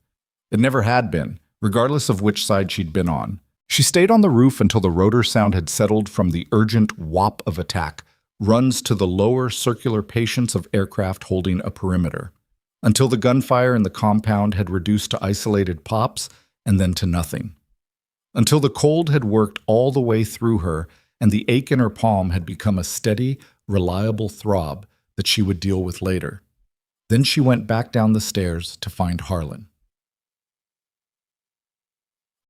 It never had been, regardless of which side she'd been on. She stayed on the roof until the rotor sound had settled from the urgent whop of attack, runs to the lower circular patience of aircraft holding a perimeter, until the gunfire in the compound had reduced to isolated pops and then to nothing. Until the cold had worked all the way through her and the ache in her palm had become a steady, reliable throb that she would deal with later. Then she went back down the stairs to find Harlan.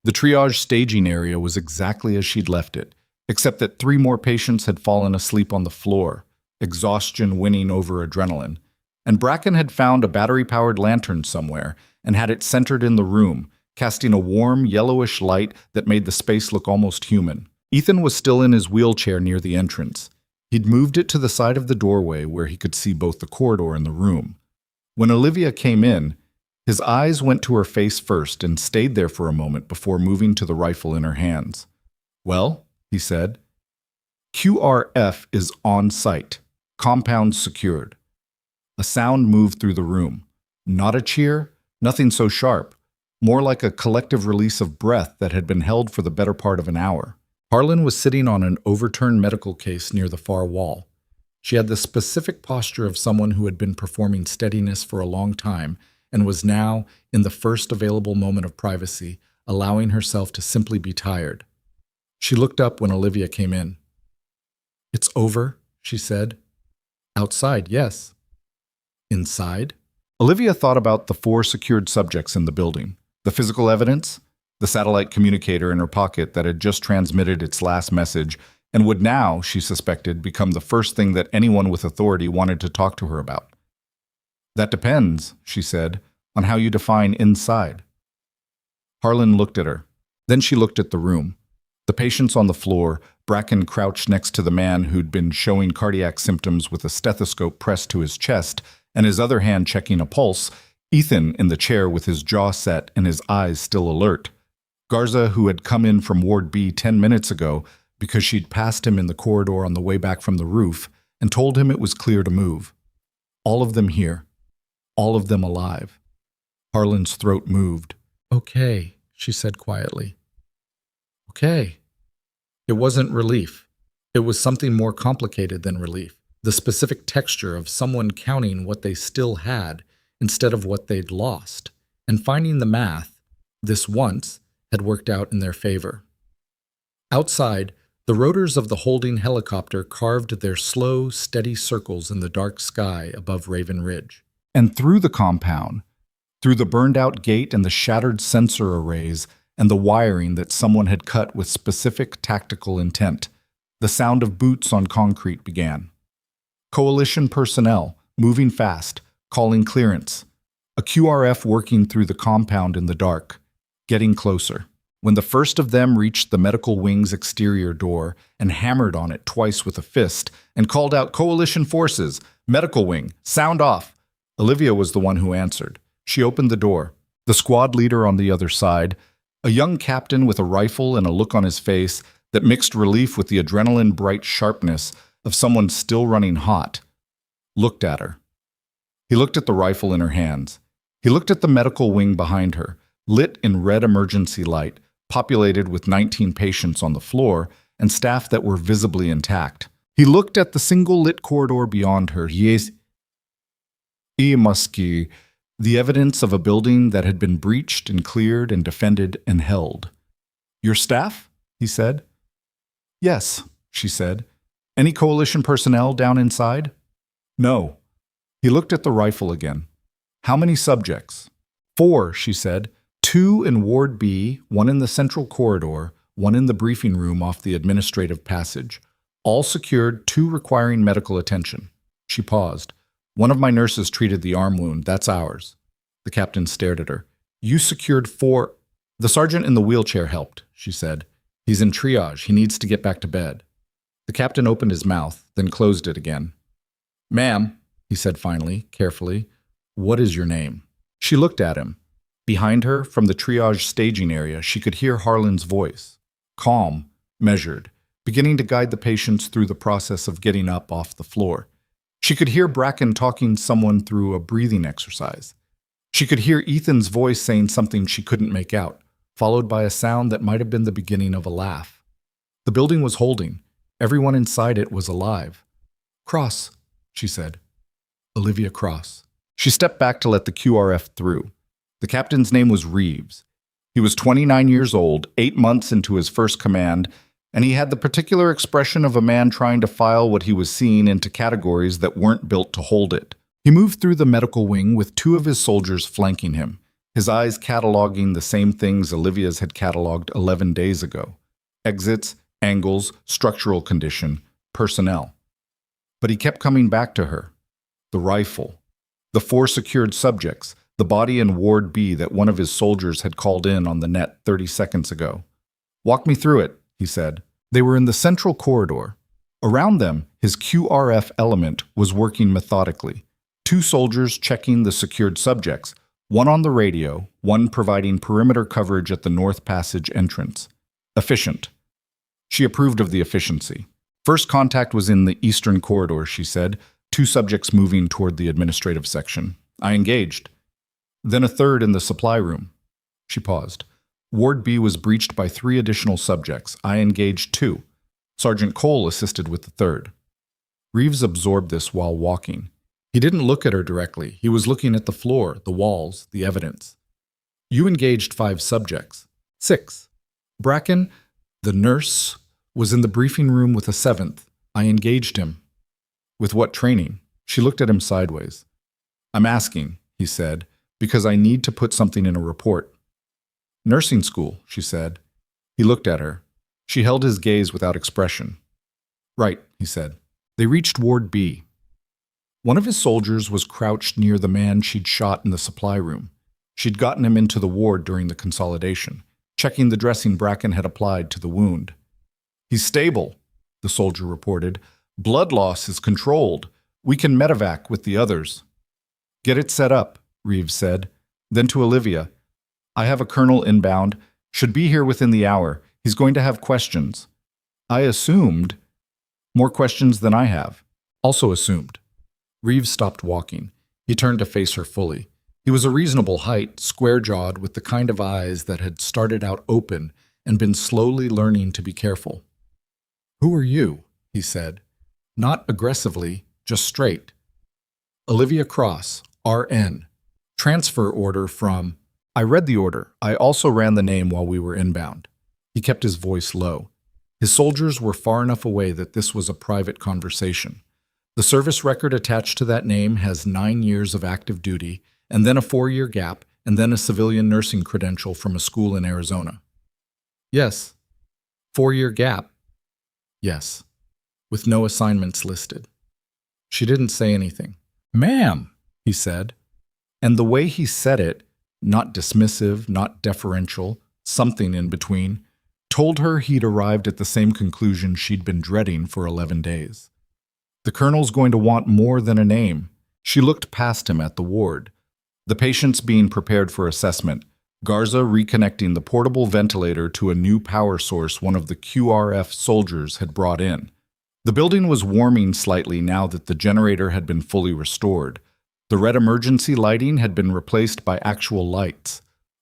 The triage staging area was exactly as she'd left it, except that 3 more patients had fallen asleep on the floor, exhaustion winning over adrenaline, and Bracken had found a battery-powered lantern somewhere and had it centered in the room, casting a warm, yellowish light that made the space look almost human. Ethan was still in his wheelchair near the entrance. He'd moved it to the side of the doorway where he could see both the corridor and the room. When Olivia came in, his eyes went to her face first and stayed there for a moment before moving to the rifle in her hands. "Well," he said, "QRF is on site. Compound secured." A sound moved through the room. Not a cheer, nothing so sharp, more like a collective release of breath that had been held for the better part of an hour. Harlan was sitting on an overturned medical case near the far wall. She had the specific posture of someone who had been performing steadiness for a long time and was now, in the first available moment of privacy, allowing herself to simply be tired. She looked up when Olivia came in. "It's over," she said. "Outside, yes." "Inside?" Olivia thought about the 4 secured subjects in the building, the physical evidence, the satellite communicator in her pocket that had just transmitted its last message and would now, she suspected, become the first thing that anyone with authority wanted to talk to her about. That depends, she said, on how you define inside. Harlan looked at her. Then she looked at the room. The patients on the floor, Bracken crouched next to the man who'd been showing cardiac symptoms with a stethoscope pressed to his chest and his other hand checking a pulse, Ethan in the chair with his jaw set and his eyes still alert. Garza, who had come in from Ward B 10 minutes ago because she'd passed him in the corridor on the way back from the roof and told him it was clear to move. All of them here. All of them alive. Harlan's throat moved. "Okay," she said quietly. "Okay." It wasn't relief. It was something more complicated than relief. The specific texture of someone counting what they still had instead of what they'd lost, and finding the math, this once, had worked out in their favor. Outside, the rotors of the holding helicopter carved their slow, steady circles in the dark sky above Raven Ridge. And through the compound, through the burned-out gate and the shattered sensor arrays and the wiring that someone had cut with specific tactical intent, the sound of boots on concrete began. Coalition personnel, moving fast, calling clearance. A QRF working through the compound in the dark, getting closer. When the first of them reached the medical wing's exterior door and hammered on it twice with a fist and called out Coalition forces, medical wing, sound off, Olivia was the one who answered. She opened the door. The squad leader on the other side, a young captain with a rifle and a look on his face that mixed relief with the adrenaline-bright sharpness of someone still running hot, looked at her. He looked at the rifle in her hands. He looked at the medical wing behind her, lit in red emergency light, populated with 19 patients on the floor and staff that were visibly intact. He looked at the single lit corridor beyond her. Yes, Muski, the evidence of a building that had been breached and cleared and defended and held. "Your staff?" he said. "Yes," she said. "Any coalition personnel down inside?" "No." He looked at the rifle again. "How many subjects?" "4," she said. 2 in Ward B, 1 in the central corridor, 1 in the briefing room off the administrative passage. All secured, 2 requiring medical attention. She paused. "One of my nurses treated the arm wound. That's ours." The captain stared at her. "You secured 4. The sergeant in the wheelchair helped," she said. "He's in triage. He needs to get back to bed." The captain opened his mouth, then closed it again. "Ma'am," he said finally, carefully, "what is your name?" She looked at him. Behind her, from the triage staging area, she could hear Harlan's voice. Calm, measured, beginning to guide the patients through the process of getting up off the floor. She could hear Bracken talking someone through a breathing exercise. She could hear Ethan's voice saying something she couldn't make out, followed by a sound that might have been the beginning of a laugh. The building was holding. Everyone inside it was alive. "Cross," she said. "Olivia Cross." She stepped back to let the QRF through. The captain's name was Reeves. He was 29 years old, 8 months into his first command, and he had the particular expression of a man trying to file what he was seeing into categories that weren't built to hold it. He moved through the medical wing with 2 of his soldiers flanking him, his eyes cataloging the same things Olivia's had cataloged 11 days ago. Exits, angles, structural condition, personnel. But he kept coming back to her. The rifle. The 4 secured subjects, the body in Ward B that one of his soldiers had called in on the net 30 seconds ago. "Walk me through it," he said. They were in the central corridor. Around them, his QRF element was working methodically. 2 soldiers checking the secured subjects, 1 on the radio, 1 providing perimeter coverage at the North Passage entrance. Efficient. She approved of the efficiency. First contact was in the eastern corridor, she said, 2 subjects moving toward the administrative section. I engaged. Then a third in the supply room. She paused. Ward B was breached by 3 additional subjects. I engaged 2. Sergeant Cole assisted with the third. Reeves absorbed this while walking. He didn't look at her directly. He was looking at the floor, the walls, the evidence. You engaged 5 subjects. 6. Bracken, the nurse, was in the briefing room with a 7th. I engaged him. With what training? She looked at him sideways. I'm asking, he said, because I need to put something in a report. Nursing school, she said. He looked at her. She held his gaze without expression. Right, he said. They reached Ward B. One of his soldiers was crouched near the man she'd shot in the supply room. She'd gotten him into the ward during the consolidation, checking the dressing Bracken had applied to the wound. He's stable, the soldier reported. Blood loss is controlled. We can medevac with the others. Get it set up, Reeves said. Then to Olivia. I have a colonel inbound. Should be here within the hour. He's going to have questions. I assumed. More questions than I have. Also assumed. Reeves stopped walking. He turned to face her fully. He was a reasonable height, square-jawed, with the kind of eyes that had started out open and been slowly learning to be careful. Who are you? He said. Not aggressively, just straight. Olivia Cross, RN. Transfer order from... I read the order. I also ran the name while we were inbound. He kept his voice low. His soldiers were far enough away that this was a private conversation. The service record attached to that name has 9 years of active duty, and then a 4-year gap, and then a civilian nursing credential from a school in Arizona. Yes. 4-year gap. Yes. With no assignments listed. She didn't say anything. Ma'am, he said. And the way he said it, not dismissive, not deferential, something in between, told her he'd arrived at the same conclusion she'd been dreading for 11 days. The colonel's going to want more than a name. She looked past him at the ward. The patients being prepared for assessment, Garza reconnecting the portable ventilator to a new power source one of the QRF soldiers had brought in. The building was warming slightly now that the generator had been fully restored. The red emergency lighting had been replaced by actual lights.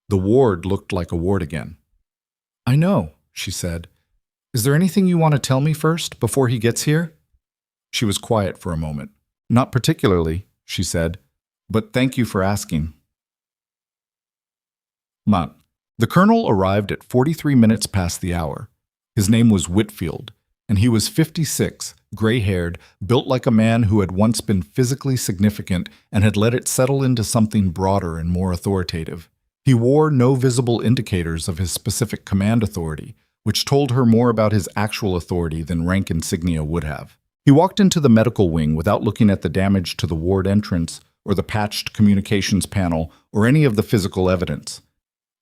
The ward looked like a ward again. I know, she said. Is there anything you want to tell me first, before he gets here? She was quiet for a moment. Not particularly, she said, but thank you for asking. The colonel arrived at 43 minutes past the hour. His name was Whitfield, and he was 56, gray-haired, built like a man who had once been physically significant and had let it settle into something broader and more authoritative. He wore no visible indicators of his specific command authority, which told her more about his actual authority than rank insignia would have. He walked into the medical wing without looking at the damage to the ward entrance or the patched communications panel or any of the physical evidence.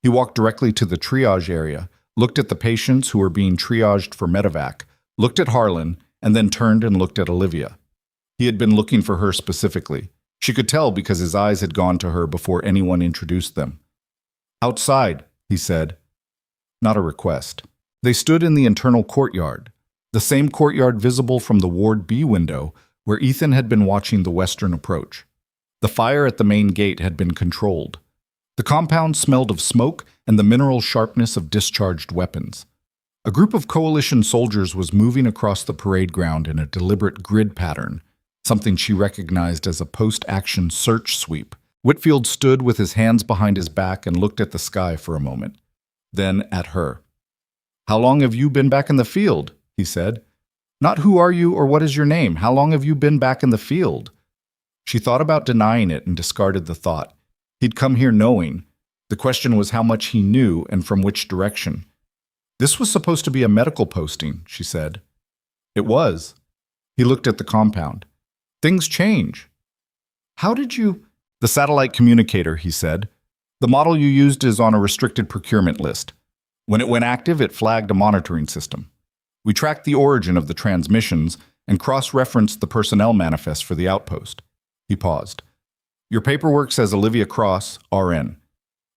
He walked directly to the triage area, looked at the patients who were being triaged for medevac, looked at Harlan, and then turned and looked at Olivia. He had been looking for her specifically. She could tell because his eyes had gone to her before anyone introduced them. Outside, he said. Not a request. They stood in the internal courtyard, the same courtyard visible from the Ward B window where Ethan had been watching the western approach. The fire at the main gate had been controlled. The compound smelled of smoke and the mineral sharpness of discharged weapons. A group of coalition soldiers was moving across the parade ground in a deliberate grid pattern, something she recognized as a post-action search sweep. Whitfield stood with his hands behind his back and looked at the sky for a moment, then at her. How long have you been back in the field? He said. Not who are you or what is your name. How long have you been back in the field? She thought about denying it and discarded the thought. He'd come here knowing. The question was how much he knew and from which direction. This was supposed to be a medical posting, she said. It was. He looked at the compound. Things change. How did you... The satellite communicator, he said. The model you used is on a restricted procurement list. When it went active, it flagged a monitoring system. We tracked the origin of the transmissions and cross-referenced the personnel manifest for the outpost. He paused. Your paperwork says Olivia Cross, RN.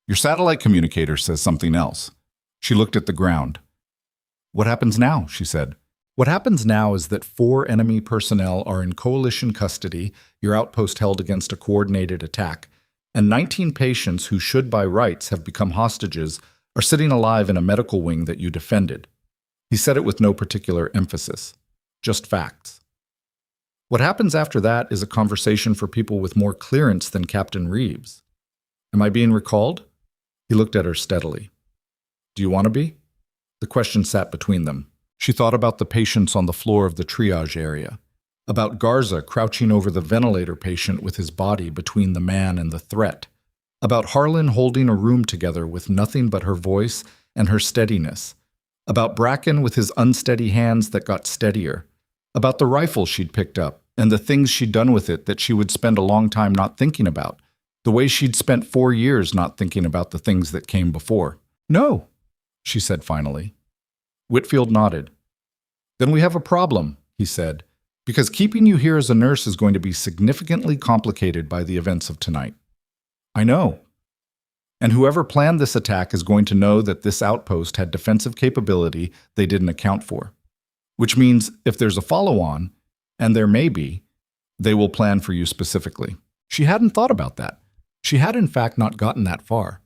Your satellite communicator says something else. She looked at the ground. What happens now? She said. What happens now is that 4 enemy personnel are in coalition custody, your outpost held against a coordinated attack, and 19 patients who should by rights have become hostages are sitting alive in a medical wing that you defended. He said it with no particular emphasis, just facts. What happens after that is a conversation for people with more clearance than Captain Reeves. Am I being recalled? He looked at her steadily. Do you want to be? The question sat between them. She thought about the patients on the floor of the triage area. about Garza crouching over the ventilator patient with his body between the man and the threat, about Harlan holding a room together with nothing but her voice and her steadiness, about Bracken with his unsteady hands that got steadier, about the rifle she'd picked up and the things she'd done with it that she would spend a long time not thinking about, the way she'd spent 4 years not thinking about the things that came before. "No," she said finally. Whitfield nodded. "Then we have a problem," he said, "because keeping you here as a nurse is going to be significantly complicated by the events of tonight." "I know. And whoever planned this attack is going to know that this outpost had defensive capability they didn't account for. Which means if there's a follow-on, and there may be, they will plan for you specifically." She hadn't thought about that. She had in fact not gotten that far.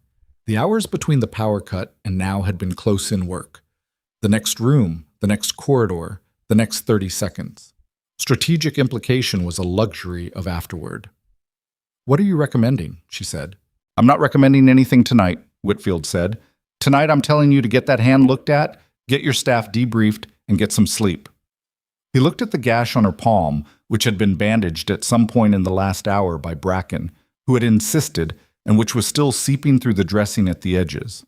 The hours between the power cut and now had been close-in work. The next room, the next corridor, the next 30 seconds. Strategic implication was a luxury of afterward. "What are you recommending?" she said. "I'm not recommending anything tonight," Whitfield said. "Tonight I'm telling you to get that hand looked at, get your staff debriefed, and get some sleep." He looked at the gash on her palm, which had been bandaged at some point in the last hour by Bracken, who had insisted, and which was still seeping through the dressing at the edges.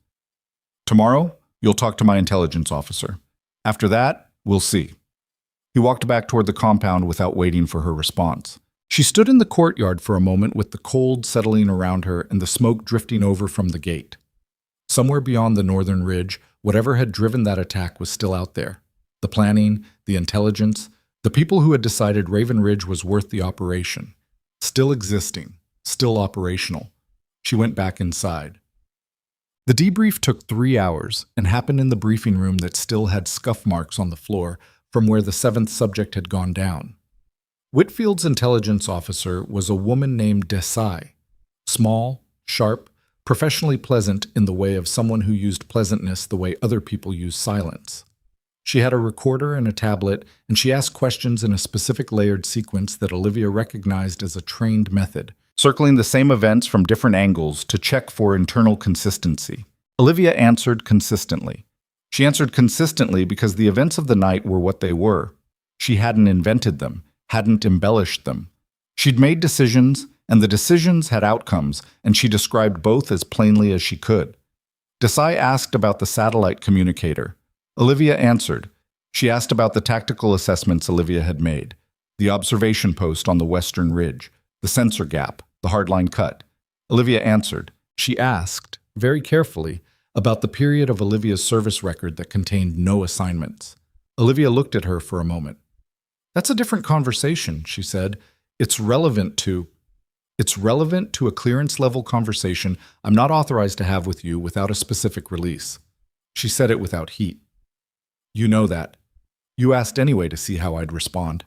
"Tomorrow, you'll talk to my intelligence officer. After that, we'll see." He walked back toward the compound without waiting for her response. She stood in the courtyard for a moment with the cold settling around her and the smoke drifting over from the gate. Somewhere beyond the northern ridge, whatever had driven that attack was still out there. The planning, the intelligence, the people who had decided Raven Ridge was worth the operation. Still existing, still operational. She went back inside. The debrief took 3 hours and happened in the briefing room that still had scuff marks on the floor from where the 7th subject had gone down. Whitfield's intelligence officer was a woman named Desai, small, sharp, professionally pleasant in the way of someone who used pleasantness the way other people use silence. She had a recorder and a tablet, and she asked questions in a specific layered sequence that Olivia recognized as a trained method, circling the same events from different angles to check for internal consistency. Olivia answered consistently. She answered consistently because the events of the night were what they were. She hadn't invented them, hadn't embellished them. She'd made decisions, and the decisions had outcomes, and she described both as plainly as she could. Desai asked about the satellite communicator. Olivia answered. She asked about the tactical assessments Olivia had made, the observation post on the western ridge, the sensor gap, the hardline cut. Olivia answered. She asked, very carefully, about the period of Olivia's service record that contained no assignments. Olivia looked at her for a moment. "That's a different conversation," she said. It's relevant to a clearance-level conversation I'm not authorized to have with you without a specific release." She said it without heat. "You know that. You asked anyway to see how I'd respond."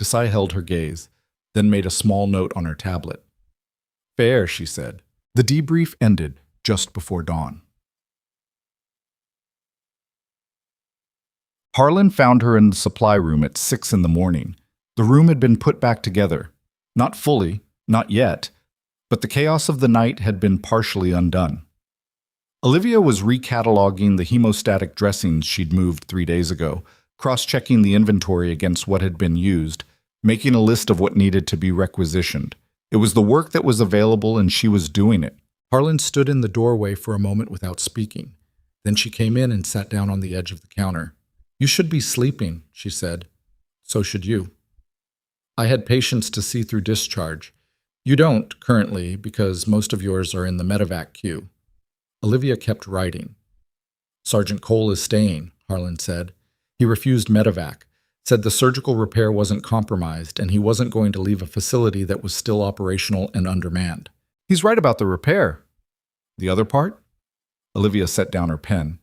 Desai held her gaze, then made a small note on her tablet. "Fair," she said. The debrief ended just before dawn. Harlan found her in the supply room at 6 in the morning. The room had been put back together. Not fully, not yet, but the chaos of the night had been partially undone. Olivia was recataloguing the hemostatic dressings she'd moved 3 days ago, cross-checking the inventory against what had been used, making a list of what needed to be requisitioned. It was the work that was available and she was doing it. Harlan stood in the doorway for a moment without speaking. Then she came in and sat down on the edge of the counter. "You should be sleeping," she said. "So should you. I had patients to see through discharge. You don't, currently, because most of yours are in the medevac queue." Olivia kept writing. "Sergeant Cole is staying," Harlan said. "He refused medevac, said the surgical repair wasn't compromised and he wasn't going to leave a facility that was still operational and undermanned." "He's right about the repair." "The other part?" Olivia set down her pen.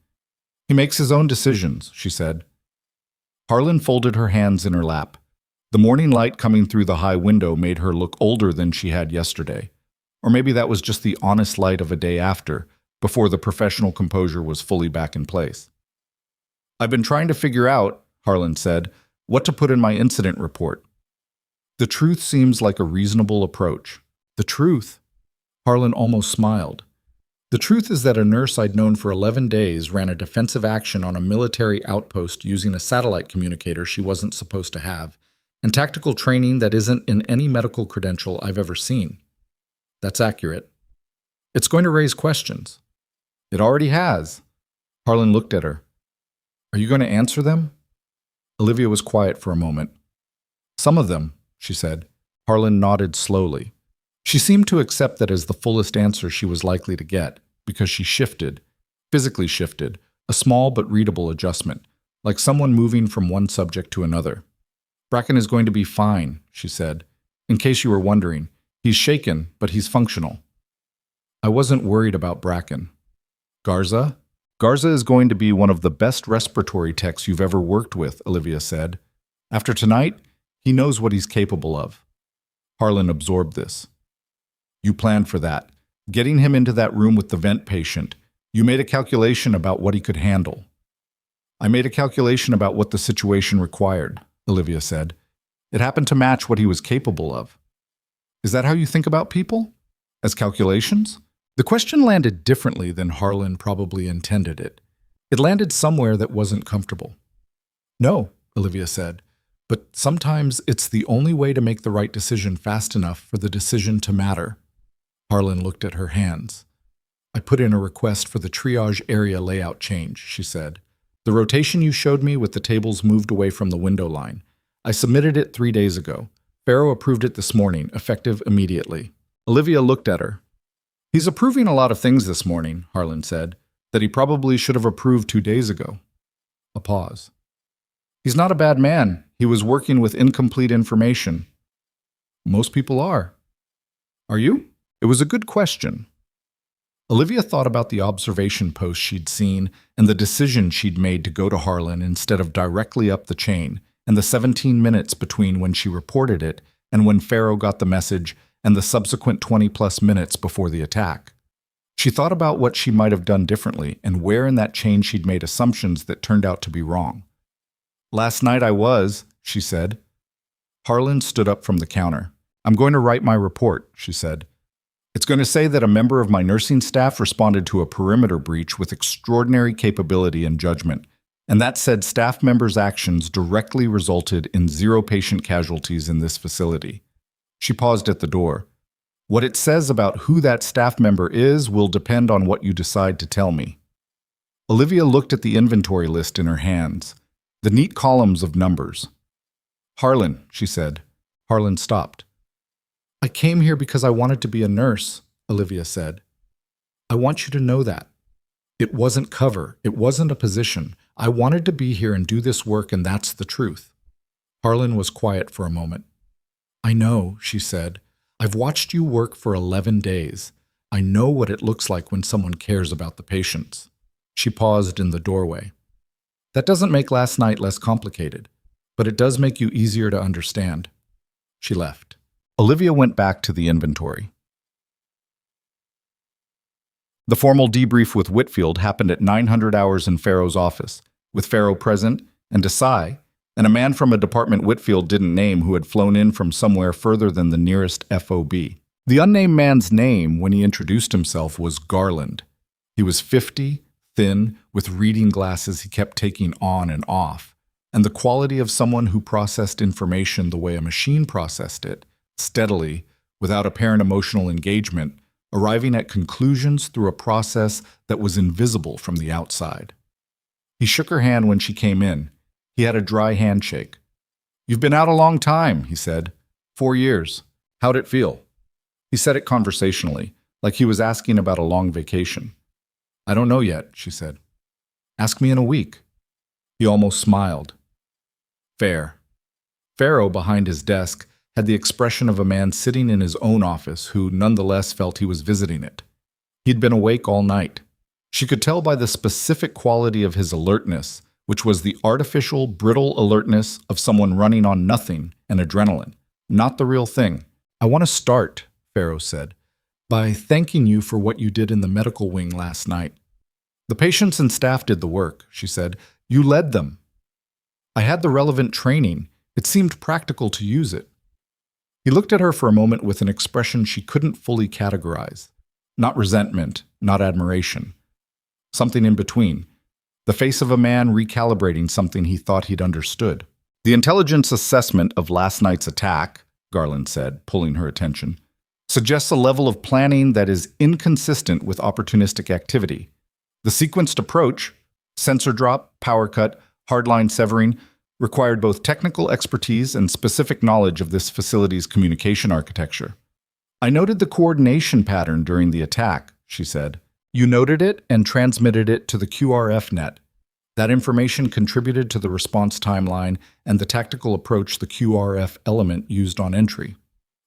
"He makes his own decisions," she said. Harlan folded her hands in her lap. The morning light coming through the high window made her look older than she had yesterday. Or maybe that was just the honest light of a day after, before the professional composure was fully back in place. "I've been trying to figure out," Harlan said, "what to put in my incident report. The truth seems like a reasonable approach." "The truth?" Harlan almost smiled. "The truth is that a nurse I'd known for 11 days ran a defensive action on a military outpost using a satellite communicator she wasn't supposed to have, And tactical training that isn't in any medical credential I've ever seen. That's accurate. It's going to raise questions. It already has. Harlan looked at her. Are you going to answer them? Olivia was quiet for a moment. Some of them, she said. Harlan nodded slowly. She seemed to accept that as the fullest answer she was likely to get, because she shifted, physically shifted, a small but readable adjustment, like someone moving from one subject to another. Bracken is going to be fine, she said. In case you were wondering, he's shaken, but he's functional. I wasn't worried about Bracken. Garza? Garza is going to be one of the best respiratory techs you've ever worked with, Olivia said. After tonight, he knows what he's capable of. Harlan absorbed this. You planned for that. Getting him into that room with the vent patient, you made a calculation about what he could handle. I made a calculation about what the situation required, Olivia said. It happened to match what he was capable of. Is that how you think about people? As calculations? The question landed differently than Harlan probably intended it. It landed somewhere that wasn't comfortable. No, Olivia said, but sometimes it's the only way to make the right decision fast enough for the decision to matter. Harlan looked at her hands. I put in a request for the triage area layout change, she said. The rotation you showed me with the tables moved away from the window line. I submitted it 3 days ago. Farrow approved it this morning, effective immediately. Olivia looked at her. He's approving a lot of things this morning, Harlan said, that he probably should have approved 2 days ago. A pause. He's not a bad man. He was working with incomplete information. Most people are. Are you? It was a good question. Olivia thought about the observation post she'd seen and the decision she'd made to go to Harlan instead of directly up the chain, and the 17 minutes between when she reported it and when Farrow got the message and the subsequent 20-plus minutes before the attack. She thought about what she might have done differently and where in that chain she'd made assumptions that turned out to be wrong. Last night I was, she said. Harlan stood up from the counter. I'm going to write my report, she said. It's going to say that a member of my nursing staff responded to a perimeter breach with extraordinary capability and judgment, and that said staff members' actions directly resulted in 0 patient casualties in this facility. She paused at the door. What it says about who that staff member is will depend on what you decide to tell me. Olivia looked at the inventory list in her hands, the neat columns of numbers. Harlan, she said. Harlan stopped. I came here because I wanted to be a nurse, Olivia said. I want you to know that. It wasn't cover. It wasn't a position. I wanted to be here and do this work, and that's the truth. Harlan was quiet for a moment. I know, she said. I've watched you work for 11 days. I know what it looks like when someone cares about the patients. She paused in the doorway. That doesn't make last night less complicated, but it does make you easier to understand. She left. Olivia went back to the inventory. The formal debrief with Whitfield happened at 900 hours in Farrow's office, with Farrow present and Desai, and a man from a department Whitfield didn't name who had flown in from somewhere further than the nearest FOB. The unnamed man's name, when he introduced himself, was Garland. He was 50, thin, with reading glasses he kept taking on and off, and the quality of someone who processed information the way a machine processed it, steadily, without apparent emotional engagement, arriving at conclusions through a process that was invisible from the outside. He shook her hand when she came in. He had a dry handshake. You've been out a long time, he said. 4 years. How'd it feel? He said it conversationally, like he was asking about a long vacation. I don't know yet, she said. Ask me in a week. He almost smiled. Fair. Farrow, behind his desk, had the expression of a man sitting in his own office who nonetheless felt he was visiting it. He'd been awake all night. She could tell by the specific quality of his alertness, which was the artificial, brittle alertness of someone running on nothing and adrenaline, not the real thing. I want to start, Farrow said, by thanking you for what you did in the medical wing last night. The patients and staff did the work, she said. You led them. I had the relevant training. It seemed practical to use it. He looked at her for a moment with an expression she couldn't fully categorize. Not resentment, not admiration. Something in between. The face of a man recalibrating something he thought he'd understood. The intelligence assessment of last night's attack, Garland said, pulling her attention, suggests a level of planning that is inconsistent with opportunistic activity. The sequenced approach, sensor drop, power cut, hardline severing, required both technical expertise and specific knowledge of this facility's communication architecture. I noted the coordination pattern during the attack, she said. You noted it and transmitted it to the QRF net. That information contributed to the response timeline and the tactical approach the QRF element used on entry.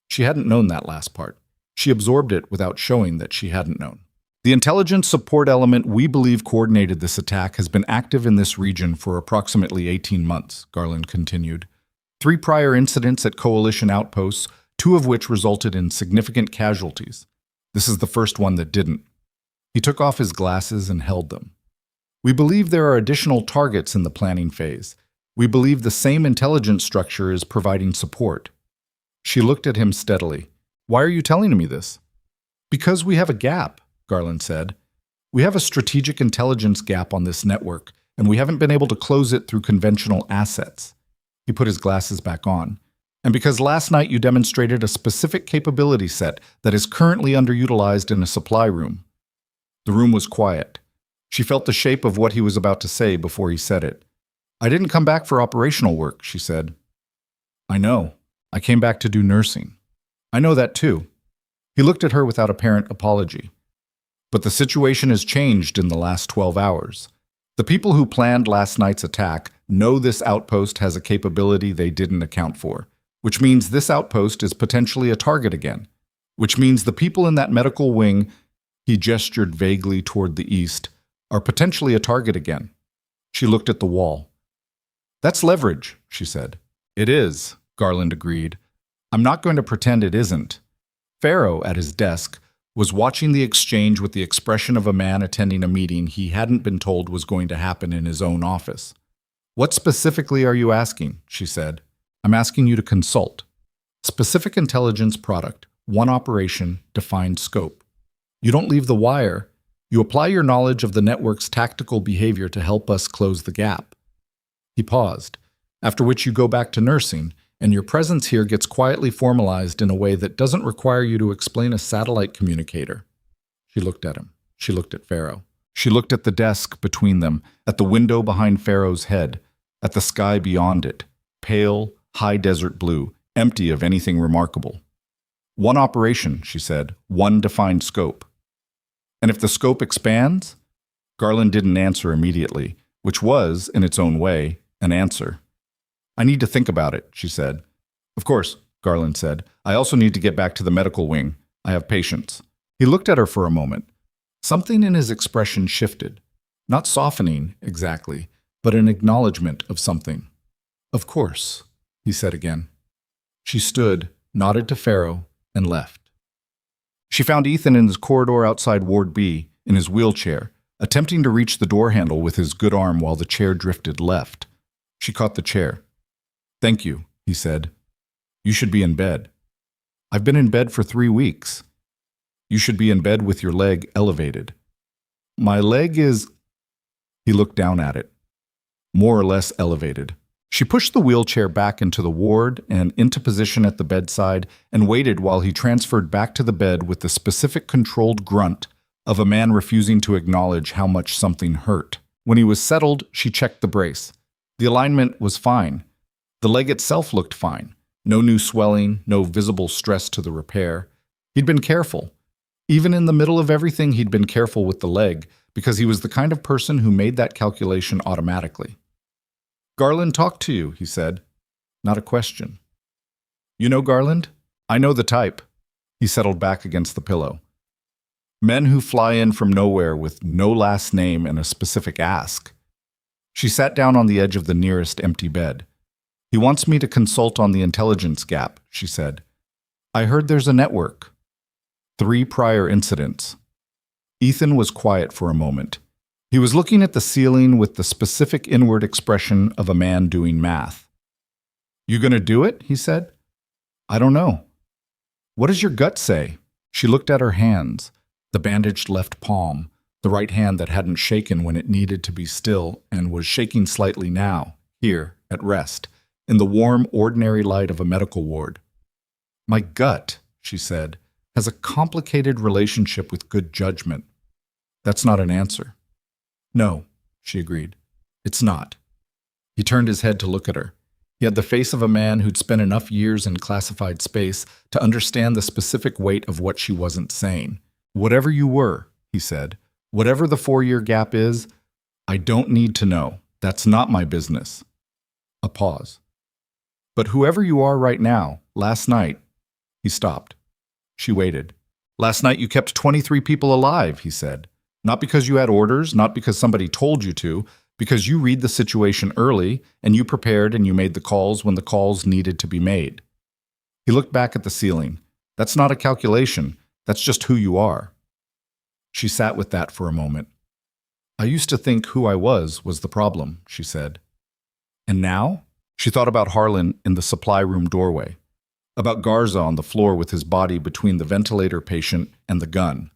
She hadn't known that last part. She absorbed it without showing that she hadn't known. The intelligence support element we believe coordinated this attack has been active in this region for approximately 18 months, Garland continued. 3 prior incidents at coalition outposts, 2 of which resulted in significant casualties. This is the first one that didn't. He took off his glasses and held them. We believe there are additional targets in the planning phase. We believe the same intelligence structure is providing support. She looked at him steadily. Why are you telling me this? Because we have a gap, Garland said. We have a strategic intelligence gap on this network, and we haven't been able to close it through conventional assets. He put his glasses back on. And because last night you demonstrated a specific capability set that is currently underutilized in a supply room. The room was quiet. She felt the shape of what he was about to say before he said it. I didn't come back for operational work, she said. I know. I came back to do nursing. I know that too. He looked at her without apparent apology. But the situation has changed in the last 12 hours. The people who planned last night's attack know this outpost has a capability they didn't account for, which means this outpost is potentially a target again, which means the people in that medical wing, he gestured vaguely toward the east, are potentially a target again. She looked at the wall. That's leverage, she said. It is, Garland agreed. I'm not going to pretend it isn't. Pharaoh, at his desk, was watching the exchange with the expression of a man attending a meeting he hadn't been told was going to happen in his own office. What specifically are you asking? She said. I'm asking you to consult. Specific intelligence product, one operation, defined scope. You don't leave the wire. You apply your knowledge of the network's tactical behavior to help us close the gap. He paused, after which you go back to nursing, and your presence here gets quietly formalized in a way that doesn't require you to explain a satellite communicator. She looked at him. She looked at Pharaoh. She looked at the desk between them, at the window behind Pharaoh's head, at the sky beyond it, pale, high desert blue, empty of anything remarkable. One operation, she said, one defined scope. And if the scope expands? Garland didn't answer immediately, which was, in its own way, an answer. I need to think about it, she said. Of course, Garland said. I also need to get back to the medical wing. I have patients. He looked at her for a moment. Something in his expression shifted. Not softening, exactly, but an acknowledgement of something. Of course, he said again. She stood, nodded to Pharaoh, and left. She found Ethan in his corridor outside Ward B, in his wheelchair, attempting to reach the door handle with his good arm while the chair drifted left. She caught the chair. Thank you, he said. You should be in bed. I've been in bed for 3 weeks. You should be in bed with your leg elevated. My leg is... He looked down at it. More or less elevated. She pushed the wheelchair back into the ward and into position at the bedside and waited while he transferred back to the bed with the specific controlled grunt of a man refusing to acknowledge how much something hurt. When he was settled, she checked the brace. The alignment was fine. The leg itself looked fine. No new swelling, no visible stress to the repair. He'd been careful. Even in the middle of everything, he'd been careful with the leg because he was the kind of person who made that calculation automatically. Garland talked to you, he said. Not a question. You know Garland? I know the type. He settled back against the pillow. Men who fly in from nowhere with no last name and a specific ask. She sat down on the edge of the nearest empty bed. He wants me to consult on the intelligence gap, she said. I heard there's a network. 3 prior incidents. Ethan was quiet for a moment. He was looking at the ceiling with the specific inward expression of a man doing math. You gonna do it? He said. I don't know. What does your gut say? She looked at her hands, the bandaged left palm, the right hand that hadn't shaken when it needed to be still and was shaking slightly now, here, at rest, in the warm, ordinary light of a medical ward. My gut, she said, has a complicated relationship with good judgment. That's not an answer. No, she agreed. It's not. He turned his head to look at her. He had the face of a man who'd spent enough years in classified space to understand the specific weight of what she wasn't saying. Whatever you were, he said, whatever the 4-year gap is, I don't need to know. That's not my business. A pause. But whoever you are right now, last night, he stopped. She waited. Last night you kept 23 people alive, he said. Not because you had orders, not because somebody told you to, because you read the situation early and you prepared and you made the calls when the calls needed to be made. He looked back at the ceiling. That's not a calculation. That's just who you are. She sat with that for a moment. I used to think who I was the problem, she said. And now? She thought about Harlan in the supply room doorway, about Garza on the floor with his body between the ventilator patient and the gun,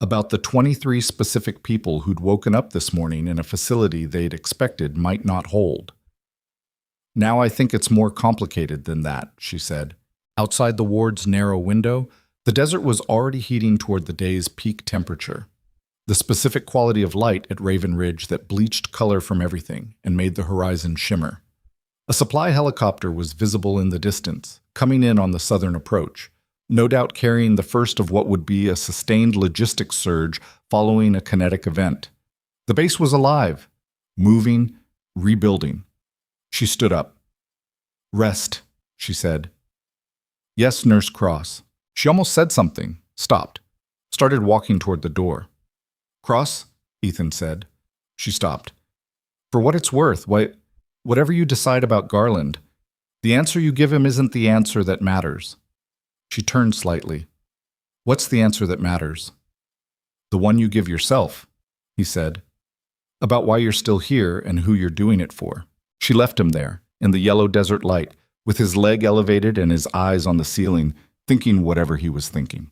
about the 23 specific people who'd woken up this morning in a facility they'd expected might not hold. Now I think it's more complicated than that, she said. Outside the ward's narrow window, the desert was already heating toward the day's peak temperature. The specific quality of light at Raven Ridge that bleached color from everything and made the horizon shimmer. A supply helicopter was visible in the distance, coming in on the southern approach, no doubt carrying the first of what would be a sustained logistics surge following a kinetic event. The base was alive, moving, rebuilding. She stood up. Rest, she said. Yes, Nurse Cross. She almost said something, stopped, started walking toward the door. Cross, Ethan said. She stopped. For what it's worth, whatever you decide about Garland, the answer you give him isn't the answer that matters. She turned slightly. What's the answer that matters? The one you give yourself, he said. About why you're still here and who you're doing it for. She left him there, in the yellow desert light, with his leg elevated and his eyes on the ceiling, thinking whatever he was thinking.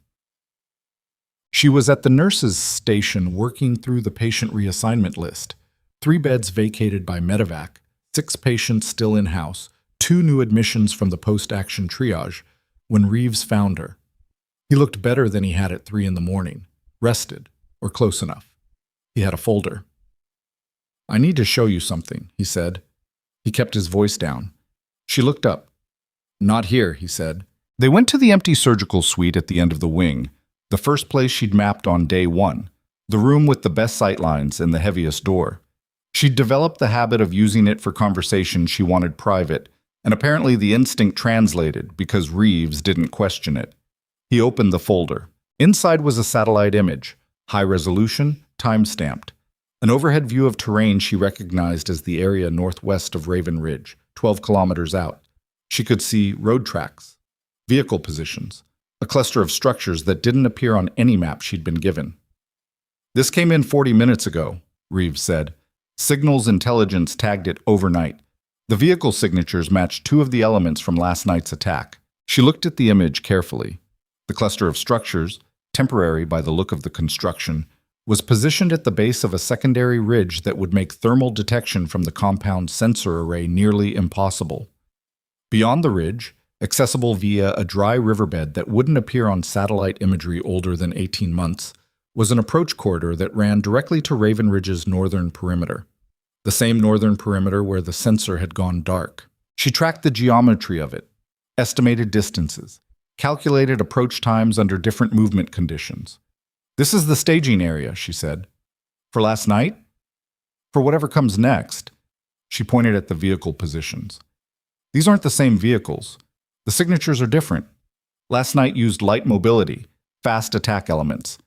She was at the nurse's station working through the patient reassignment list. 3 beds vacated by medevac, 6 patients still in-house, 2 new admissions from the post-action triage, when Reeves found her. He looked better than he had at 3 a.m, rested, or close enough. He had a folder. I need to show you something, he said. He kept his voice down. She looked up. Not here, he said. They went to the empty surgical suite at the end of the wing, the first place she'd mapped on day 1, the room with the best sightlines and the heaviest door. She'd developed the habit of using it for conversations she wanted private, and apparently the instinct translated because Reeves didn't question it. He opened the folder. Inside was a satellite image, high resolution, time-stamped. An overhead view of terrain she recognized as the area northwest of Raven Ridge, 12 kilometers out. She could see road tracks, vehicle positions, a cluster of structures that didn't appear on any map she'd been given. This came in 40 minutes ago, Reeves said. Signals intelligence tagged it overnight. The vehicle signatures matched 2 of the elements from last night's attack. She looked at the image carefully. The cluster of structures, temporary by the look of the construction, was positioned at the base of a secondary ridge that would make thermal detection from the compound sensor array nearly impossible. Beyond the ridge, accessible via a dry riverbed that wouldn't appear on satellite imagery older than 18 months, was an approach corridor that ran directly to Raven Ridge's northern perimeter, the same northern perimeter where the sensor had gone dark. She tracked the geometry of it, estimated distances, calculated approach times under different movement conditions. This is the staging area, she said. For last night? For whatever comes next. She pointed at the vehicle positions. These aren't the same vehicles. The signatures are different. Last night used light mobility, fast attack elements.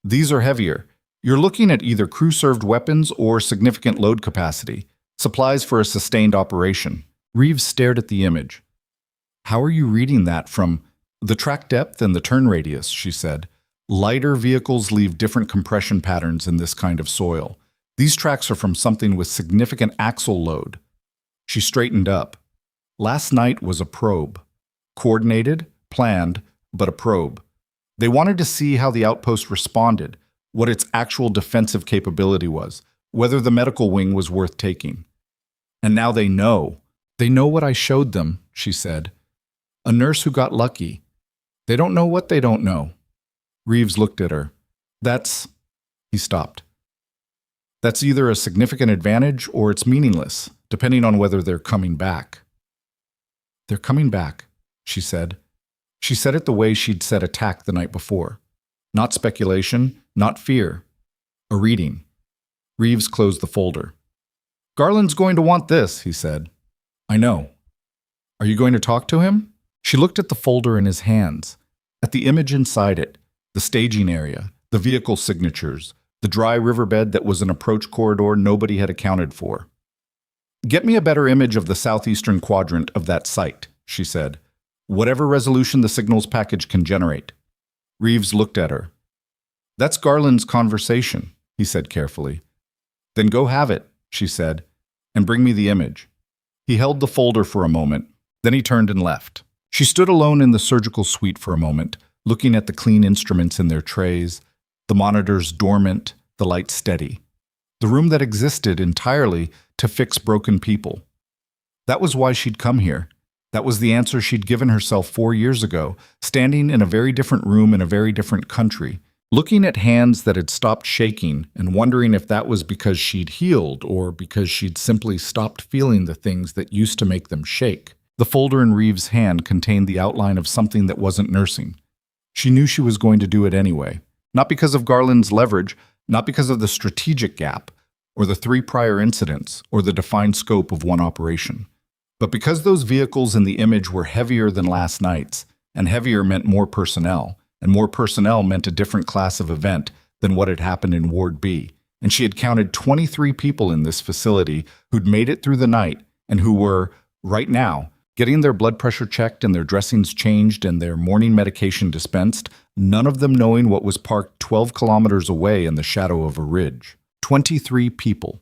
These are heavier. You're looking at either crew-served weapons or significant load capacity, supplies for a sustained operation. Reeves stared at the image. How are you reading that from the track depth and the turn radius, she said. Lighter vehicles leave different compression patterns in this kind of soil. These tracks are from something with significant axle load. She straightened up. Last night was a probe. Coordinated, planned, but a probe. They wanted to see how the outpost responded, what its actual defensive capability was, whether the medical wing was worth taking. And now they know. They know what I showed them, she said. A nurse who got lucky. They don't know what they don't know. Reeves looked at her. He stopped. That's either a significant advantage or it's meaningless, depending on whether they're coming back. They're coming back, she said. She said it the way she'd said attack the night before. Not speculation, not fear. A reading. Reeves closed the folder. Garland's going to want this, he said. I know. Are you going to talk to him? She looked at the folder in his hands, at the image inside it, the staging area, the vehicle signatures, the dry riverbed that was an approach corridor nobody had accounted for. Get me a better image of the southeastern quadrant of that site, she said. Whatever resolution the signals package can generate. Reeves looked at her. That's Garland's conversation, he said carefully. Then go have it, she said, and bring me the image. He held the folder for a moment, then he turned and left. She stood alone in the surgical suite for a moment, looking at the clean instruments in their trays, the monitors dormant, the lights steady. The room that existed entirely to fix broken people. That was why she'd come here. That was the answer she'd given herself 4 years ago, standing in a very different room in a very different country, looking at hands that had stopped shaking and wondering if that was because she'd healed or because she'd simply stopped feeling the things that used to make them shake. The folder in Reeves' hand contained the outline of something that wasn't nursing. She knew she was going to do it anyway, not because of Garland's leverage, not because of the strategic gap, or the 3 prior incidents, or the defined scope of one operation, but because those vehicles in the image were heavier than last night's, and heavier meant more personnel, and more personnel meant a different class of event than what had happened in Ward B, and she had counted 23 people in this facility who'd made it through the night and who were, right now, getting their blood pressure checked and their dressings changed and their morning medication dispensed, none of them knowing what was parked 12 kilometers away in the shadow of a ridge. 23 people.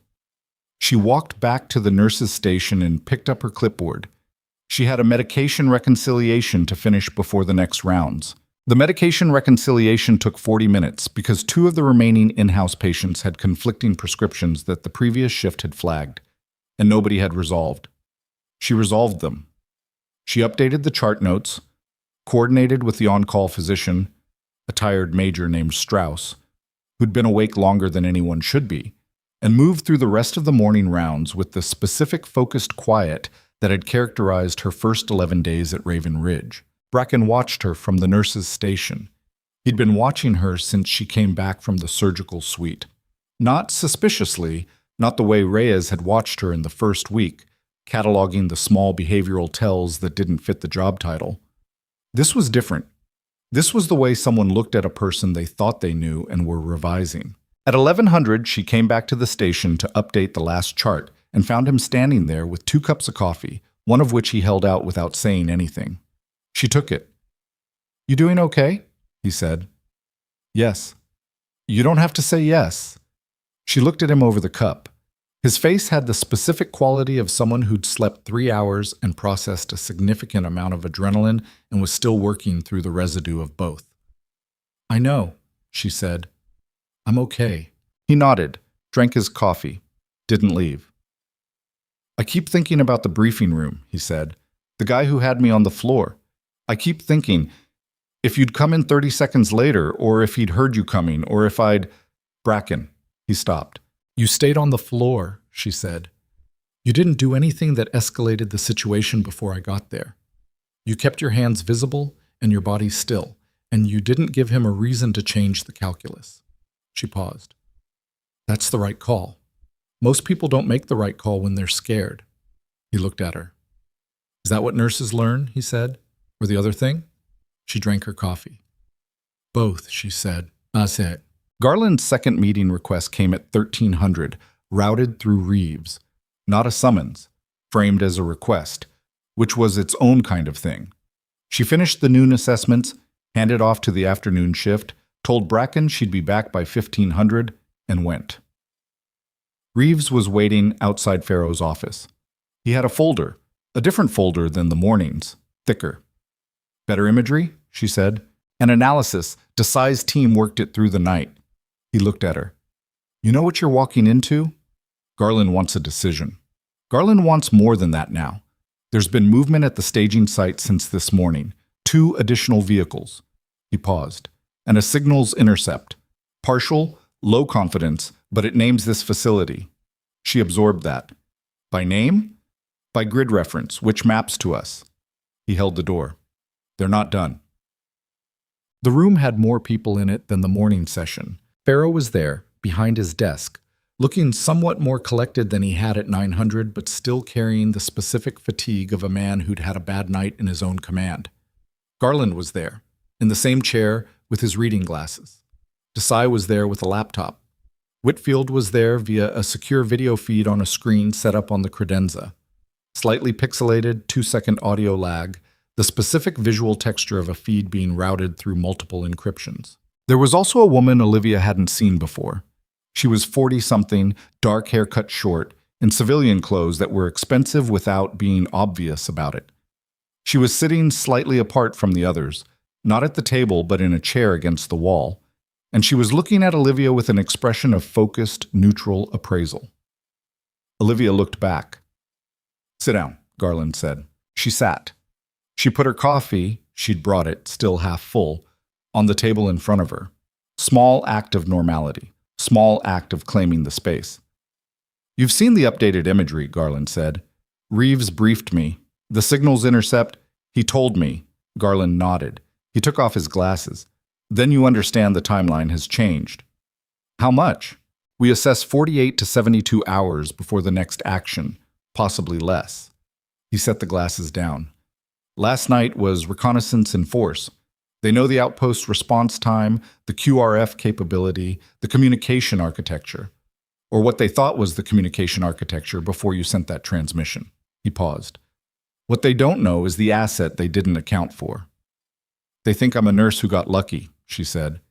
She walked back to the nurse's station and picked up her clipboard. She had a medication reconciliation to finish before the next rounds. The medication reconciliation took 40 minutes because 2 of the remaining in-house patients had conflicting prescriptions that the previous shift had flagged, and nobody had resolved. She resolved them. She updated the chart notes, coordinated with the on-call physician, a tired major named Strauss, who'd been awake longer than anyone should be, and moved through the rest of the morning rounds with the specific focused quiet that had characterized her first 11 days at Raven Ridge. Bracken watched her from the nurse's station. He'd been watching her since she came back from the surgical suite. Not suspiciously, not the way Reyes had watched her in the first week, cataloging the small behavioral tells that didn't fit the job title. This was different. This was the way someone looked at a person they thought they knew and were revising. At 1100, she came back to the station to update the last chart and found him standing there with 2 cups of coffee, one of which he held out without saying anything. She took it. You doing okay? He said. Yes. You don't have to say yes. She looked at him over the cup. His face had the specific quality of someone who'd slept 3 hours and processed a significant amount of adrenaline and was still working through the residue of both. I know, she said. I'm okay. He nodded, drank his coffee, didn't leave. I keep thinking about the briefing room, he said. The guy who had me on the floor. I keep thinking, if you'd come in 30 seconds later, or if he'd heard you coming, or if I'd... Bracken. He stopped. You stayed on the floor, she said. You didn't do anything that escalated the situation before I got there. You kept your hands visible and your body still, and you didn't give him a reason to change the calculus. She paused. That's the right call. Most people don't make the right call when they're scared. He looked at her. Is that what nurses learn? He said. Or the other thing? She drank her coffee. Both, she said. That's it. Garland's second meeting request came at 1300, routed through Reeves. Not a summons, framed as a request, which was its own kind of thing. She finished the noon assessments, handed off to the afternoon shift, told Bracken she'd be back by 1500, and went. Reeves was waiting outside Farrow's office. He had a folder, a different folder than the morning's, thicker. Better imagery, she said. An analysis. Desai's team worked it through the night. He looked at her. You know what you're walking into? Garland wants a decision. Garland wants more than that now. There's been movement at the staging site since this morning. 2 additional vehicles. He paused. And a signals intercept. Partial, low confidence, but it names this facility. She absorbed that. By name? By grid reference, which maps to us. He held the door. They're not done. The room had more people in it than the morning session. Pharaoh was there, behind his desk, looking somewhat more collected than he had at 900, but still carrying the specific fatigue of a man who'd had a bad night in his own command. Garland was there, in the same chair with his reading glasses. Desai was there with a laptop. Whitfield was there via a secure video feed on a screen set up on the credenza. Slightly pixelated, 2-second audio lag, the specific visual texture of a feed being routed through multiple encryptions. There was also a woman Olivia hadn't seen before. She was 40-something, dark hair cut short, in civilian clothes that were expensive without being obvious about it. She was sitting slightly apart from the others, not at the table but in a chair against the wall, and she was looking at Olivia with an expression of focused, neutral appraisal. Olivia looked back. "Sit down," Garland said. She sat. She put her coffee, she'd brought it, still half full, on the table in front of her. Small act of normality. Small act of claiming the space. "You've seen the updated imagery," Garland said. "Reeves briefed me. The signals intercept, he told me." Garland nodded. He took off his glasses. "Then you understand the timeline has changed." "How much?" "We assess 48 to 72 hours before the next action, possibly less." He set the glasses down. "Last night was reconnaissance in force. They know the outpost response time, the QRF capability, the communication architecture. Or what they thought was the communication architecture before you sent that transmission." He paused. "What they don't know is the asset they didn't account for." "They think I'm a nurse who got lucky," she said.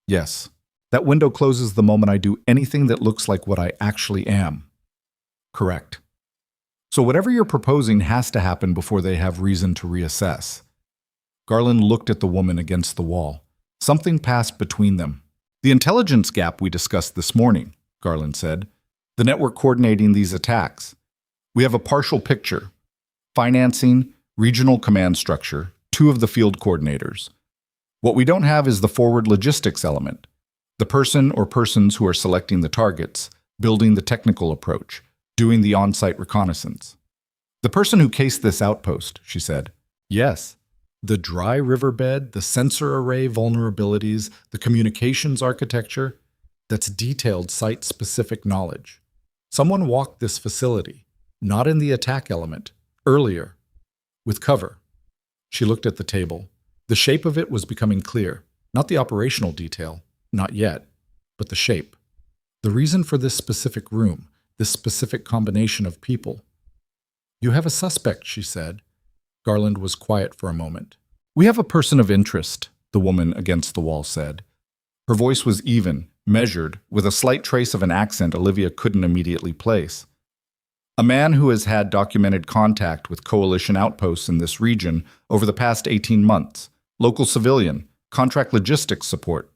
"Yes. That window closes the moment I do anything that looks like what I actually am." "Correct. So whatever you're proposing has to happen before they have reason to reassess." Garland looked at the woman against the wall. Something passed between them. "The intelligence gap we discussed this morning," Garland said. "The network coordinating these attacks. We have a partial picture. Financing, regional command structure, 2 of the field coordinators. What we don't have is the forward logistics element. The person or persons who are selecting the targets, building the technical approach, doing the on-site reconnaissance." "The person who cased this outpost," she said. "Yes. The dry riverbed, the sensor array vulnerabilities, the communications architecture, that's detailed site-specific knowledge. Someone walked this facility, not in the attack element, earlier, with cover." She looked at the table. The shape of it was becoming clear, not the operational detail, not yet, but the shape. The reason for this specific room, this specific combination of people. "You have a suspect," she said. Garland was quiet for a moment. "We have a person of interest," the woman against the wall said. Her voice was even, measured, with a slight trace of an accent Olivia couldn't immediately place. "A man who has had documented contact with coalition outposts in this region over the past 18 months. Local civilian, contract logistics support.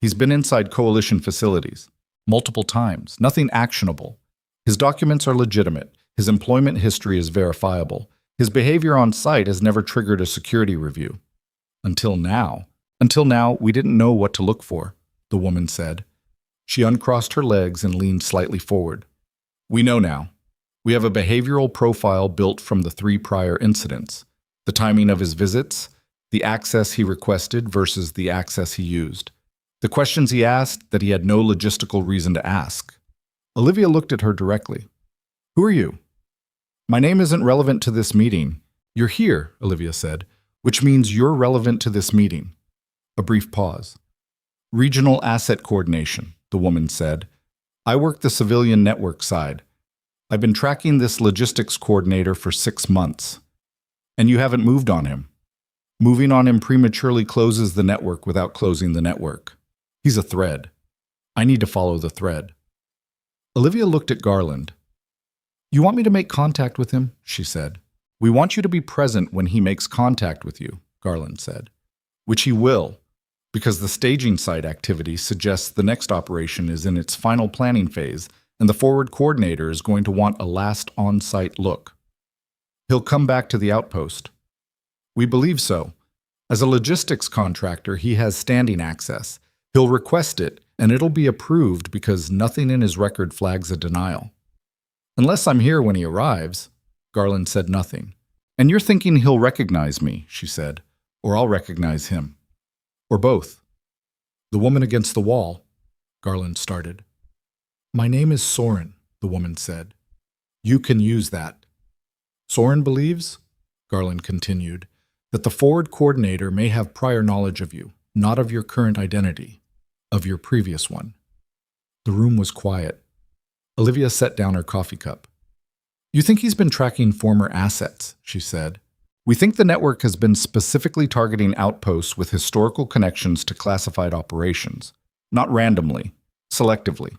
He's been inside coalition facilities. Multiple times, nothing actionable. His documents are legitimate. His employment history is verifiable. His behavior on site has never triggered a security review. Until now. Until now, we didn't know what to look for," the woman said. She uncrossed her legs and leaned slightly forward. "We know now. We have a behavioral profile built from the 3 prior incidents. The timing of his visits, the access he requested versus the access he used. The questions he asked that he had no logistical reason to ask." Olivia looked at her directly. "Who are you?" "My name isn't relevant to this meeting. You're here," Olivia said, "which means you're relevant to this meeting." A brief pause. "Regional asset coordination," the woman said. "I work the civilian network side. I've been tracking this logistics coordinator for 6 months. And you haven't moved on him. Moving on him prematurely closes the network without closing the network. He's a thread. I need to follow the thread." Olivia looked at Garland. "You want me to make contact with him?" she said. "We want you to be present when he makes contact with you," Garland said. "Which he will, because the staging site activity suggests the next operation is in its final planning phase, and the forward coordinator is going to want a last on-site look." He'll come back to the outpost. We believe so. As a logistics contractor, he has standing access. He'll request it, and it'll be approved because nothing in his record flags a denial. Unless I'm here when he arrives. Garland said nothing. And you're thinking he'll recognize me, she said, or I'll recognize him. Or both. The woman against the wall, Garland started. My name is Soren, the woman said. You can use that. Soren believes, Garland continued, that the forward coordinator may have prior knowledge of you, not of your current identity, of your previous one. The room was quiet. Olivia set down her coffee cup. You think he's been tracking former assets, she said. We think the network has been specifically targeting outposts with historical connections to classified operations, not randomly, selectively,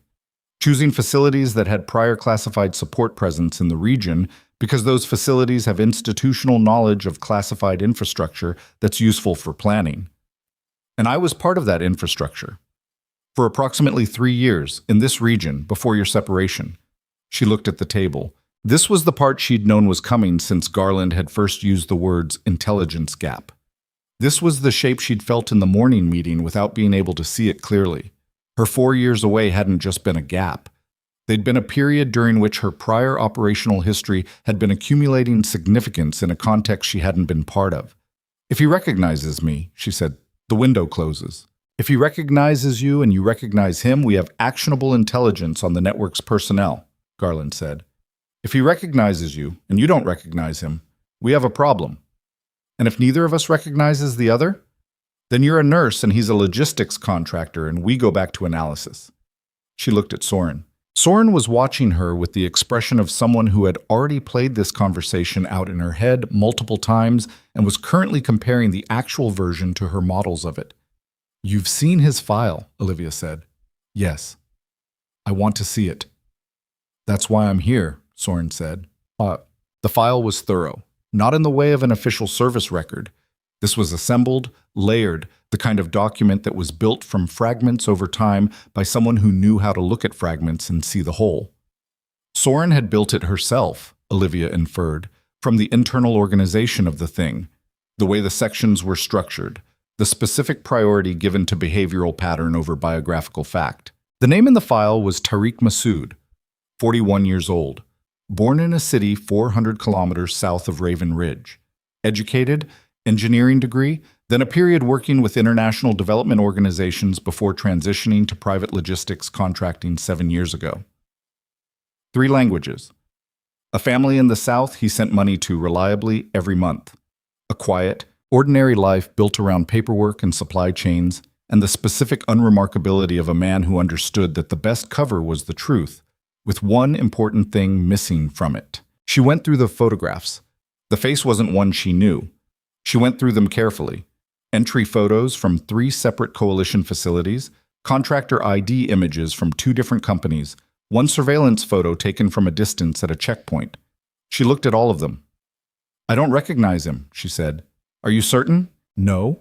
choosing facilities that had prior classified support presence in the region because those facilities have institutional knowledge of classified infrastructure that's useful for planning. And I was part of that infrastructure. For approximately 3 years, in this region, before your separation. She looked at the table. This was the part she'd known was coming since Garland had first used the words intelligence gap. This was the shape she'd felt in the morning meeting without being able to see it clearly. Her 4 years away hadn't just been a gap. They'd been a period during which her prior operational history had been accumulating significance in a context she hadn't been part of. If he recognizes me, she said, the window closes. If he recognizes you and you recognize him, we have actionable intelligence on the network's personnel, Garland said. If he recognizes you and you don't recognize him, we have a problem. And if neither of us recognizes the other, then you're a nurse and he's a logistics contractor and we go back to analysis. She looked at Soren. Soren was watching her with the expression of someone who had already played this conversation out in her head multiple times and was currently comparing the actual version to her models of it. You've seen his file, Olivia said. Yes. I want to see it. That's why I'm here, Soren said. The file was thorough, not in the way of an official service record. This was assembled, layered, the kind of document that was built from fragments over time by someone who knew how to look at fragments and see the whole. Soren had built it herself, Olivia inferred, from the internal organization of the thing, the way the sections were structured, the specific priority given to behavioral pattern over biographical fact. The name in the file was Tariq Massoud, 41 years old, born in a city 400 kilometers south of Raven Ridge, educated, engineering degree, then a period working with international development organizations before transitioning to private logistics contracting 7 years ago. 3 languages. A family in the South he sent money to reliably every month. A quiet, ordinary life built around paperwork and supply chains, and the specific unremarkability of a man who understood that the best cover was the truth, with one important thing missing from it. She went through the photographs. The face wasn't one she knew. She went through them carefully. Entry photos from 3 separate coalition facilities, contractor ID images from 2 different companies, one surveillance photo taken from a distance at a checkpoint. She looked at all of them. I don't recognize him, she said. Are you certain? No.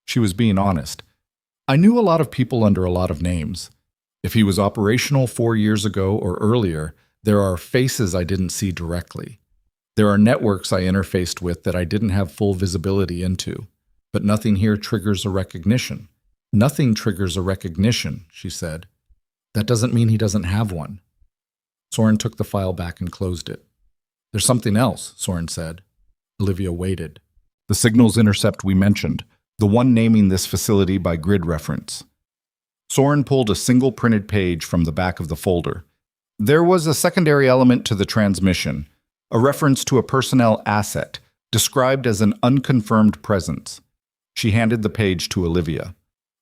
She was being honest. I knew a lot of people under a lot of names. If he was operational 4 years ago or earlier, there are faces I didn't see directly. There are networks I interfaced with that I didn't have full visibility into. But nothing here triggers a recognition. Nothing triggers a recognition, she said. That doesn't mean he doesn't have one. Soren took the file back and closed it. There's something else, Soren said. Olivia waited. The signals intercept we mentioned, the one naming this facility by grid reference. Soren pulled a single printed page from the back of the folder. There was a secondary element to the transmission, a reference to a personnel asset, described as an unconfirmed presence. She handed the page to Olivia.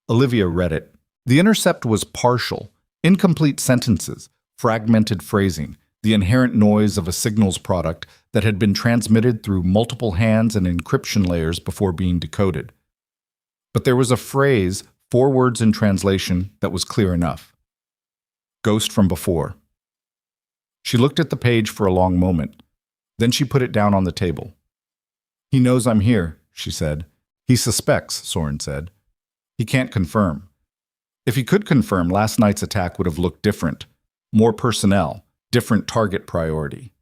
Olivia read it. The intercept was partial, incomplete sentences, fragmented phrasing, the inherent noise of a signals product that had been transmitted through multiple hands and encryption layers before being decoded. But there was a phrase, 4 words in translation, that was clear enough. Ghost from before. She looked at the page for a long moment. Then she put it down on the table. He knows I'm here, she said. He suspects, Soren said. He can't confirm. If he could confirm, last night's attack would have looked different. More personnel, different target priority.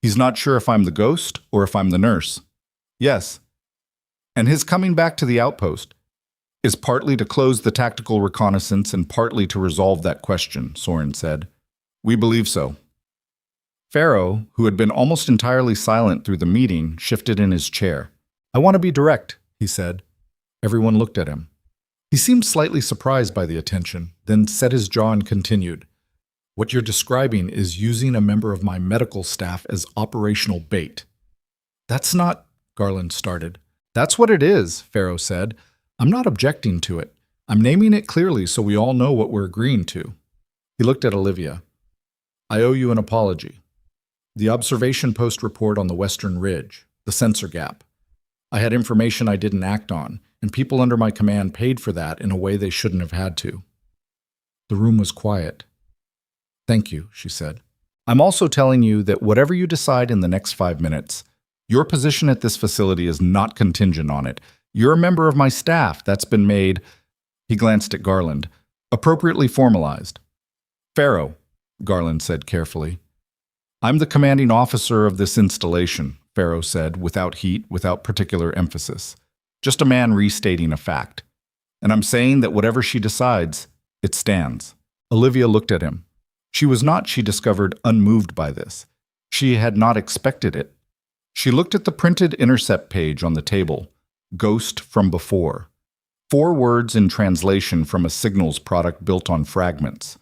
He's not sure if I'm the ghost or if I'm the nurse. Yes. And his coming back to the outpost is partly to close the tactical reconnaissance and partly to resolve that question, Soren said. We believe so. Pharaoh, who had been almost entirely silent through the meeting, shifted in his chair. I want to be direct, he said. Everyone looked at him. He seemed slightly surprised by the attention, then set his jaw and continued. What you're describing is using a member of my medical staff as operational bait. That's not, Garland started. That's what it is, Pharaoh said. I'm not objecting to it. I'm naming it clearly so we all know what we're agreeing to. He looked at Olivia. I owe you an apology. The observation post report on the Western Ridge, the sensor gap. I had information I didn't act on, and people under my command paid for that in a way they shouldn't have had to. The room was quiet. Thank you, she said. I'm also telling you that whatever you decide in the next 5 minutes, your position at this facility is not contingent on it. You're a member of my staff. That's been made, he glanced at Garland, appropriately formalized. Pharaoh, Garland said carefully. I'm the commanding officer of this installation, Pharaoh said, without heat, without particular emphasis. Just a man restating a fact. And I'm saying that whatever she decides, it stands. Olivia looked at him. She was not, she discovered, unmoved by this. She had not expected it. She looked at the printed intercept page on the table. Ghost from before. 4 words in translation from a signals product built on fragments.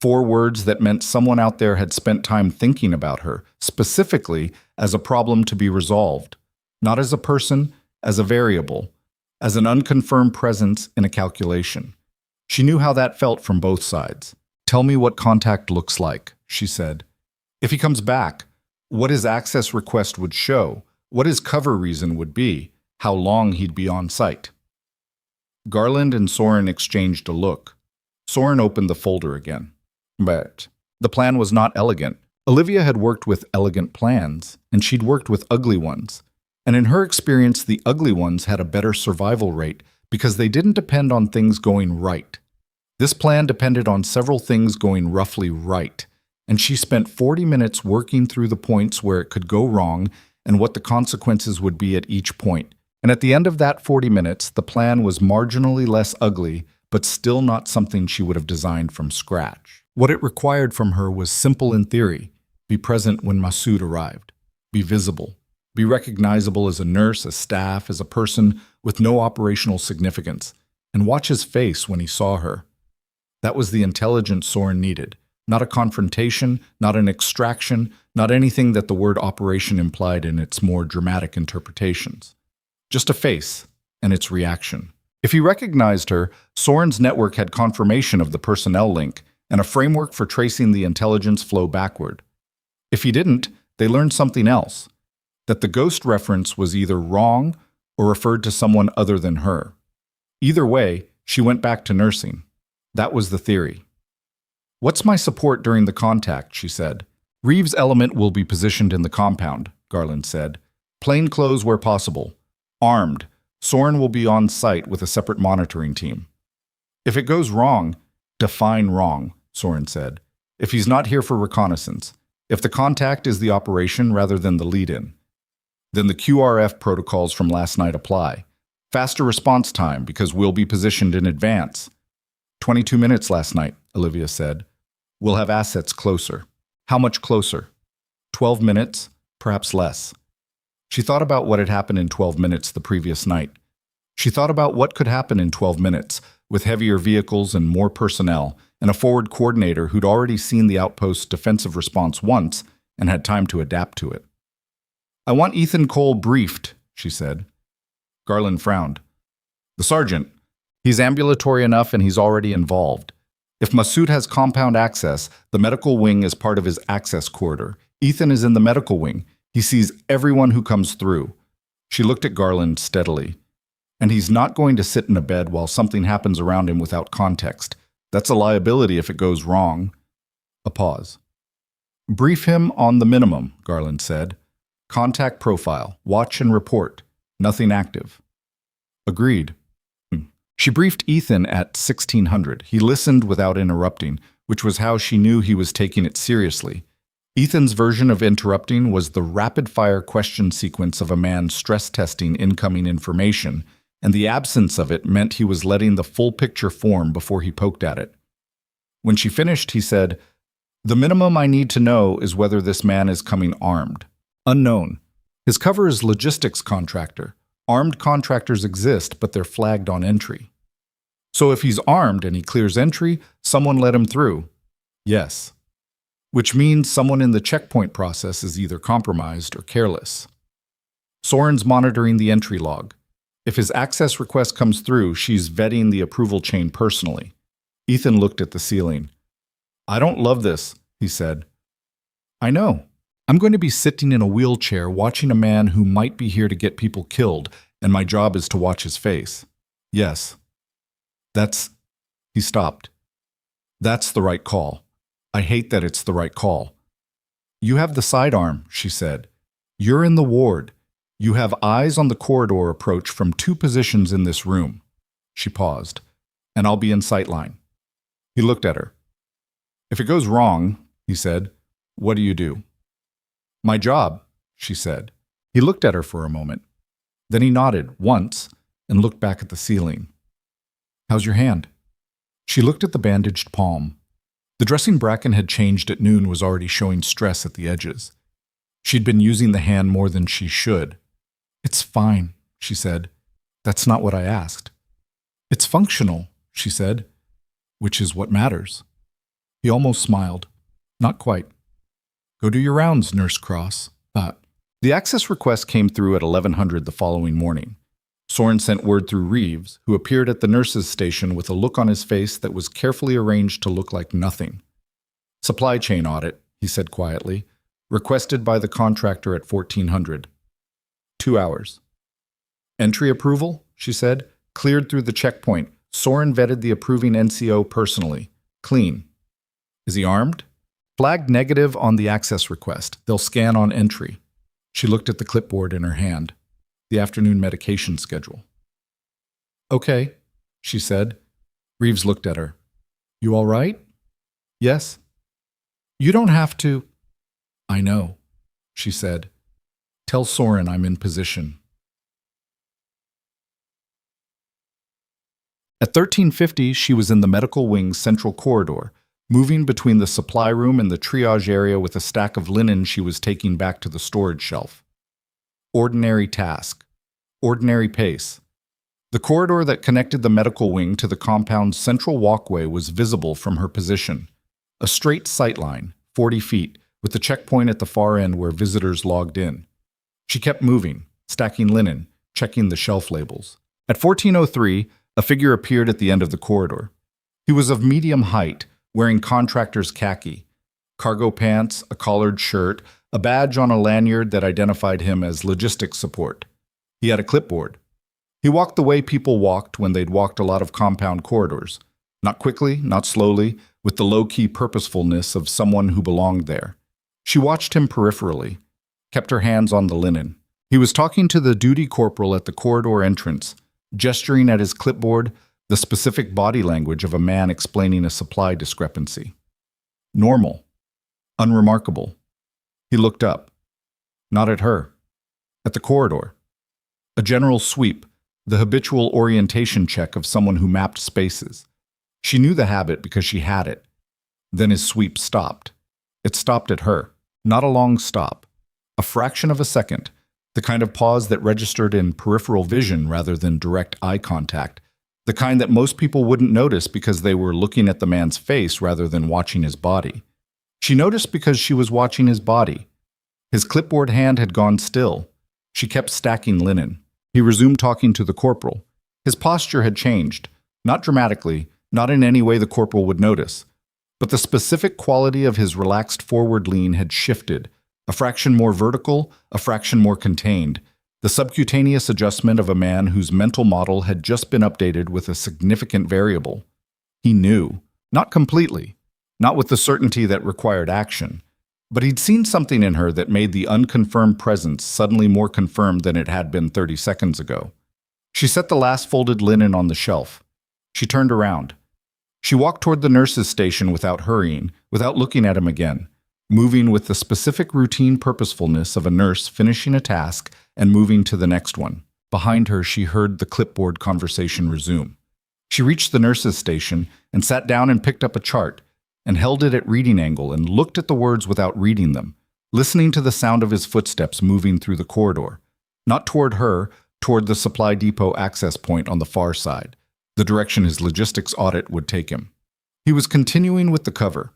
4 words that meant someone out there had spent time thinking about her, specifically as a problem to be resolved. Not as a person, as a variable, as an unconfirmed presence in a calculation. She knew how that felt from both sides. Tell me what contact looks like, she said. If he comes back, what his access request would show, what his cover reason would be, how long he'd be on site. Garland and Soren exchanged a look. Soren opened the folder again. But the plan was not elegant. Olivia had worked with elegant plans, and she'd worked with ugly ones. And in her experience, the ugly ones had a better survival rate because they didn't depend on things going right. This plan depended on several things going roughly right, and she spent 40 minutes working through the points where it could go wrong and what the consequences would be at each point. And at the end of that 40 minutes, the plan was marginally less ugly, but still not something she would have designed from scratch. What it required from her was simple in theory. Be present when Masood arrived. Be visible. Be recognizable as a nurse, a staff, as a person with no operational significance. And watch his face when he saw her. That was the intelligence Soren needed. Not a confrontation, not an extraction, not anything that the word operation implied in its more dramatic interpretations. Just a face and its reaction. If he recognized her, Soren's network had confirmation of the personnel link and a framework for tracing the intelligence flow backward. If he didn't, they learned something else, that the ghost reference was either wrong or referred to someone other than her. Either way, she went back to nursing. That was the theory. What's my support during the contact, she said. Reeves' element will be positioned in the compound, Garland said. Plain clothes where possible. Armed. Soren will be on site with a separate monitoring team. If it goes wrong, define wrong, Soren said. If he's not here for reconnaissance, if the contact is the operation rather than the lead-in, then the QRF protocols from last night apply. Faster response time because we'll be positioned in advance. 22 minutes last night, Olivia said. We'll have assets closer. How much closer? 12 minutes, perhaps less. She thought about what had happened in 12 minutes the previous night. She thought about what could happen in 12 minutes, with heavier vehicles and more personnel, and a forward coordinator who'd already seen the outpost's defensive response once and had time to adapt to it. I want Ethan Cole briefed, she said. Garland frowned. The sergeant. He's ambulatory enough and he's already involved. If Masood has compound access, the medical wing is part of his access corridor. Ethan is in the medical wing. He sees everyone who comes through. She looked at Garland steadily. And he's not going to sit in a bed while something happens around him without context. That's a liability if it goes wrong. A pause. Brief him on the minimum, Garland said. Contact profile, watch and report. Nothing active. Agreed. She briefed Ethan at 1600. He listened without interrupting, which was how she knew he was taking it seriously. Ethan's version of interrupting was the rapid-fire question sequence of a man stress-testing incoming information, and the absence of it meant he was letting the full picture form before he poked at it. When she finished, he said, "The minimum I need to know is whether this man is coming armed. Unknown. His cover is logistics contractor. Armed contractors exist, but they're flagged on entry. So if he's armed and he clears entry, someone let him through. Yes. Which means someone in the checkpoint process is either compromised or careless. Soren's monitoring the entry log. If his access request comes through, she's vetting the approval chain personally." Ethan looked at the ceiling. "I don't love this," he said. "I know. I'm going to be sitting in a wheelchair watching a man who might be here to get people killed, and my job is to watch his face. Yes. That's..." He stopped. "That's the right call. I hate that it's the right call. You have the sidearm," she said. "You're in the ward. You have eyes on the corridor approach from 2 positions in this room." She paused. "And I'll be in sightline." He looked at her. "If it goes wrong," he said, "what do you do?" "My job," she said. He looked at her for a moment. Then he nodded once and looked back at the ceiling. "How's your hand?" She looked at the bandaged palm. The dressing bracken had changed at noon, was already showing stress at the edges. She'd been using the hand more than she should. "It's fine," she said. "That's not what I asked." "It's functional," she said. "Which is what matters." He almost smiled. "Not quite." "Go do your rounds, Nurse Cross." The access request came through at 1100 the following morning. Soren sent word through Reeves, who appeared at the nurse's station with a look on his face that was carefully arranged to look like nothing. "Supply chain audit," he said quietly, "requested by the contractor at 1400. 2 hours. "Entry approval," she said, "cleared through the checkpoint. Soren vetted the approving NCO personally. Clean." "Is he armed?" "Flagged negative on the access request. They'll scan on entry." She looked at the clipboard in her hand. The afternoon medication schedule. "Okay," she said. Reeves looked at her. "You all right?" "Yes." "You don't have to." "I know," she said. "Tell Soren I'm in position." At 1350, she was in the medical wing's central corridor, moving between the supply room and the triage area with a stack of linen she was taking back to the storage shelf. Ordinary task. Ordinary pace. The corridor that connected the medical wing to the compound's central walkway was visible from her position. A straight sight line, 40 feet, with the checkpoint at the far end where visitors logged in. She kept moving, stacking linen, checking the shelf labels. At 1403, a figure appeared at the end of the corridor. He was of medium height, wearing contractor's khaki, cargo pants, a collared shirt, a badge on a lanyard that identified him as logistics support. He had a clipboard. He walked the way people walked when they'd walked a lot of compound corridors. Not quickly, not slowly, with the low-key purposefulness of someone who belonged there. She watched him peripherally, kept her hands on the linen. He was talking to the duty corporal at the corridor entrance, gesturing at his clipboard, the specific body language of a man explaining a supply discrepancy. Normal. Unremarkable. He looked up. Not at her. At the corridor. A general sweep, the habitual orientation check of someone who mapped spaces. She knew the habit because she had it. Then his sweep stopped. It stopped at her. Not a long stop. A fraction of a second. The kind of pause that registered in peripheral vision rather than direct eye contact. The kind that most people wouldn't notice because they were looking at the man's face rather than watching his body. She noticed because she was watching his body. His clipboard hand had gone still. She kept stacking linen. He resumed talking to the corporal. His posture had changed. Not dramatically, not in any way the corporal would notice. But the specific quality of his relaxed forward lean had shifted. A fraction more vertical, a fraction more contained. The subcutaneous adjustment of a man whose mental model had just been updated with a significant variable. He knew. Not completely. Not with the certainty that required action. But he'd seen something in her that made the unconfirmed presence suddenly more confirmed than it had been 30 seconds ago. She set the last folded linen on the shelf. She turned around. She walked toward the nurse's station without hurrying, without looking at him again. moving with the specific routine purposefulness of a nurse finishing a task and moving to the next one. Behind her, she heard the clipboard conversation resume. She reached the nurse's station and sat down and picked up a chart and held it at reading angle and looked at the words without reading them, listening to the sound of his footsteps moving through the corridor. Not toward her, toward the supply depot access point on the far side, the direction his logistics audit would take him. He was continuing with the cover,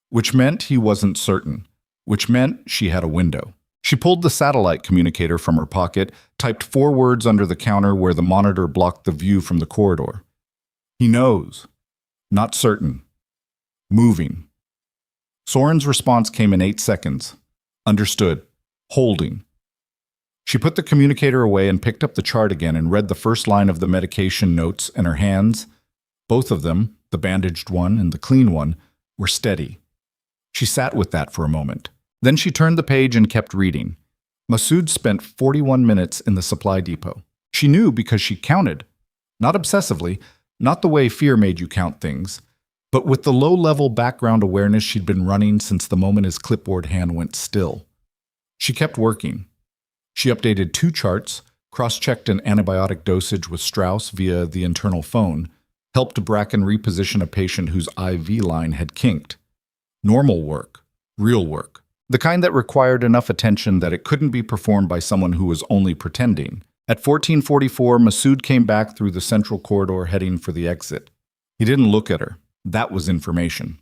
which meant he wasn't certain, which meant she had a window. She pulled the satellite communicator from her pocket, typed 4 words under the counter where the monitor blocked the view from the corridor. He knows. Not certain. Moving. Soren's response came in 8 seconds. Understood. Holding. She put the communicator away and picked up the chart again and read the first line of the medication notes, and her hands, both of them, the bandaged one and the clean one, were steady. She sat with that for a moment. Then she turned the page and kept reading. Masood spent 41 minutes in the supply depot. She knew because she counted. Not obsessively, not the way fear made you count things, but with the low-level background awareness she'd been running since the moment his clipboard hand went still. She kept working. She updated 2 charts, cross-checked an antibiotic dosage with Strauss via the internal phone, helped Bracken reposition a patient whose IV line had kinked. Normal work. Real work. The kind that required enough attention that it couldn't be performed by someone who was only pretending. At 14:44, Masood came back through the central corridor heading for the exit. He didn't look at her. That was information.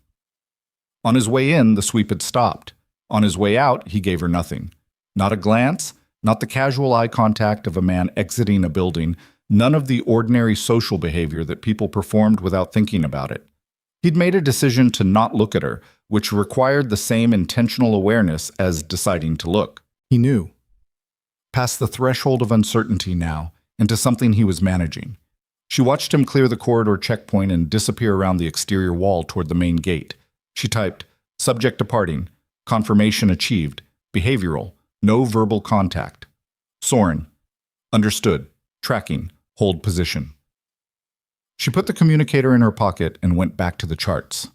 On his way in, the sweep had stopped. On his way out, he gave her nothing. Not a glance, not the casual eye contact of a man exiting a building, none of the ordinary social behavior that people performed without thinking about it. He'd made a decision to not look at her, which required the same intentional awareness as deciding to look. He knew. Past the threshold of uncertainty now, into something he was managing. She watched him clear the corridor checkpoint and disappear around the exterior wall toward the main gate. She typed, subject departing, confirmation achieved, behavioral, no verbal contact. Soren, understood, tracking, hold position. She put the communicator in her pocket and went back to the charts.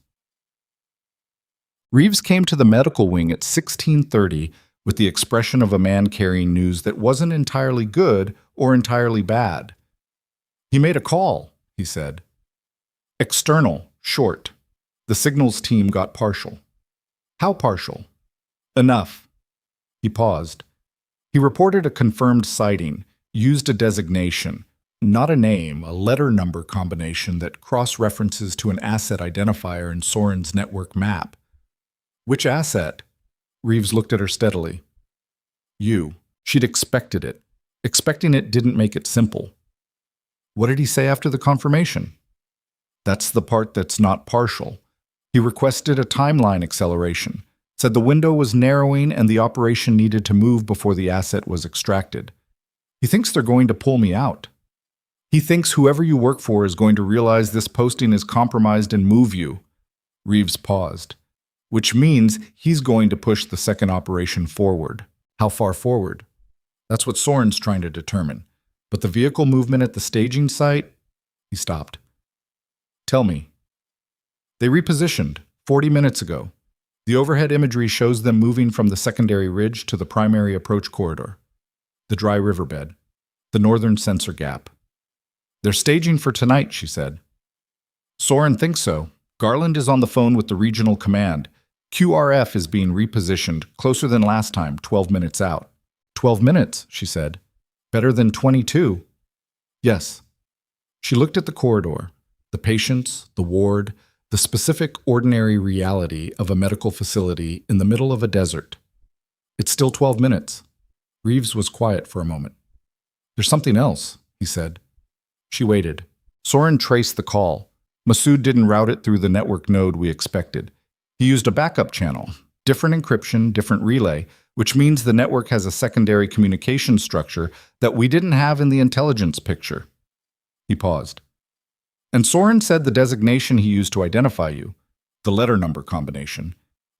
Reeves came to the medical wing at 16:30 with the expression of a man carrying news that wasn't entirely good or entirely bad. He made a call, he said. External, short. The signals team got partial. How partial? Enough. He paused. He reported a confirmed sighting, used a designation, not a name, a letter number combination that cross-references to an asset identifier in Soren's network map. Which asset? Reeves looked at her steadily. You. She'd expected it. Expecting it didn't make it simple. What did he say after the confirmation? That's the part that's not partial. He requested a timeline acceleration, said the window was narrowing and the operation needed to move before the asset was extracted. He thinks they're going to pull me out. He thinks whoever you work for is going to realize this posting is compromised and move you. Reeves paused. Which means he's going to push the second operation forward. How far forward? That's what Soren's trying to determine. But the vehicle movement at the staging site? He stopped. Tell me. They repositioned 40 minutes ago. The overhead imagery shows them moving from the secondary ridge to the primary approach corridor. The dry riverbed. The northern sensor gap. They're staging for tonight, she said. Soren thinks so. Garland is on the phone with the regional command. QRF is being repositioned, closer than last time, 12 minutes out. 12 minutes, she said. Better than 22. Yes. She looked at the corridor, the patients, the ward, the specific ordinary reality of a medical facility in the middle of a desert. It's still 12 minutes. Reeves was quiet for a moment. There's something else, he said. She waited. Soren traced the call. Masood didn't route it through the network node we expected. He used a backup channel, different encryption, different relay, which means the network has a secondary communication structure that we didn't have in the intelligence picture. He paused. And Soren said the designation he used to identify you, the letter number combination,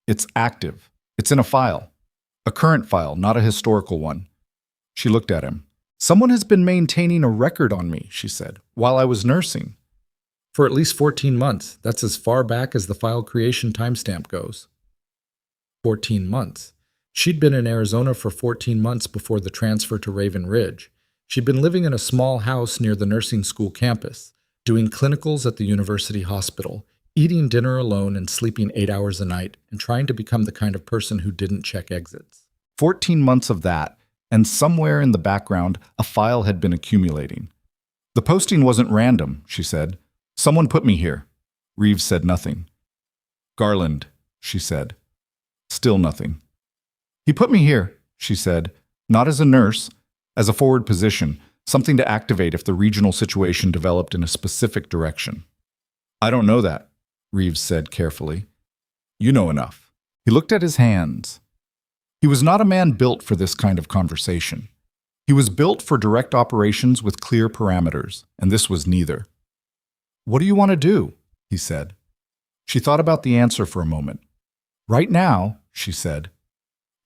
it's active. It's in a file. A current file, not a historical one. She looked at him. Someone has been maintaining a record on me, she said, while I was nursing. For at least 14 months. That's as far back as the file creation timestamp goes. 14 months. She'd been in Arizona for 14 months before the transfer to Raven Ridge. She'd been living in a small house near the nursing school campus, doing clinicals at the university hospital, eating dinner alone and sleeping 8 hours a night, and trying to become the kind of person who didn't check exits. 14 months of that, and somewhere in the background, a file had been accumulating. The posting wasn't random, she said. Someone put me here. Reeves said nothing. Garland, she said. Still nothing. He put me here, she said, not as a nurse, as a forward position, something to activate if the regional situation developed in a specific direction. I don't know that, Reeves said carefully. You know enough. He looked at his hands. He was not a man built for this kind of conversation. He was built for direct operations with clear parameters, and this was neither. What do you want to do? He said. She thought about the answer for a moment. Right now, she said,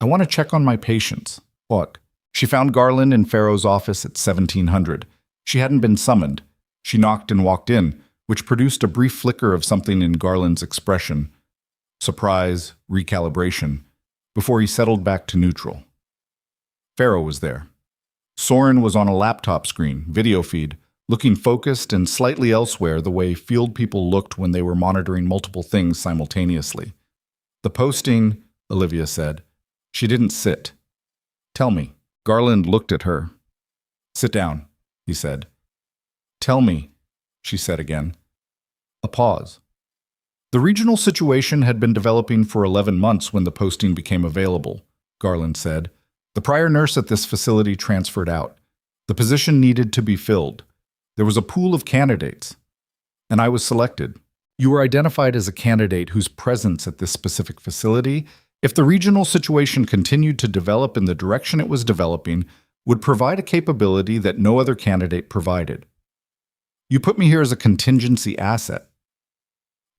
I want to check on my patients. What? She found Garland in Farrow's office at 1700. She hadn't been summoned. She knocked and walked in, which produced a brief flicker of something in Garland's expression. Surprise, recalibration, before he settled back to neutral. Farrow was there. Soren was on a laptop screen, video feed, looking focused and slightly elsewhere the way field people looked when they were monitoring multiple things simultaneously. The posting, Olivia said. She didn't sit. Tell me. Garland looked at her. Sit down, he said. Tell me, she said again. A pause. The regional situation had been developing for 11 months when the posting became available, Garland said. The prior nurse at this facility transferred out. The position needed to be filled. There was a pool of candidates, and I was selected. You were identified as a candidate whose presence at this specific facility, if the regional situation continued to develop in the direction it was developing, would provide a capability that no other candidate provided. You put me here as a contingency asset.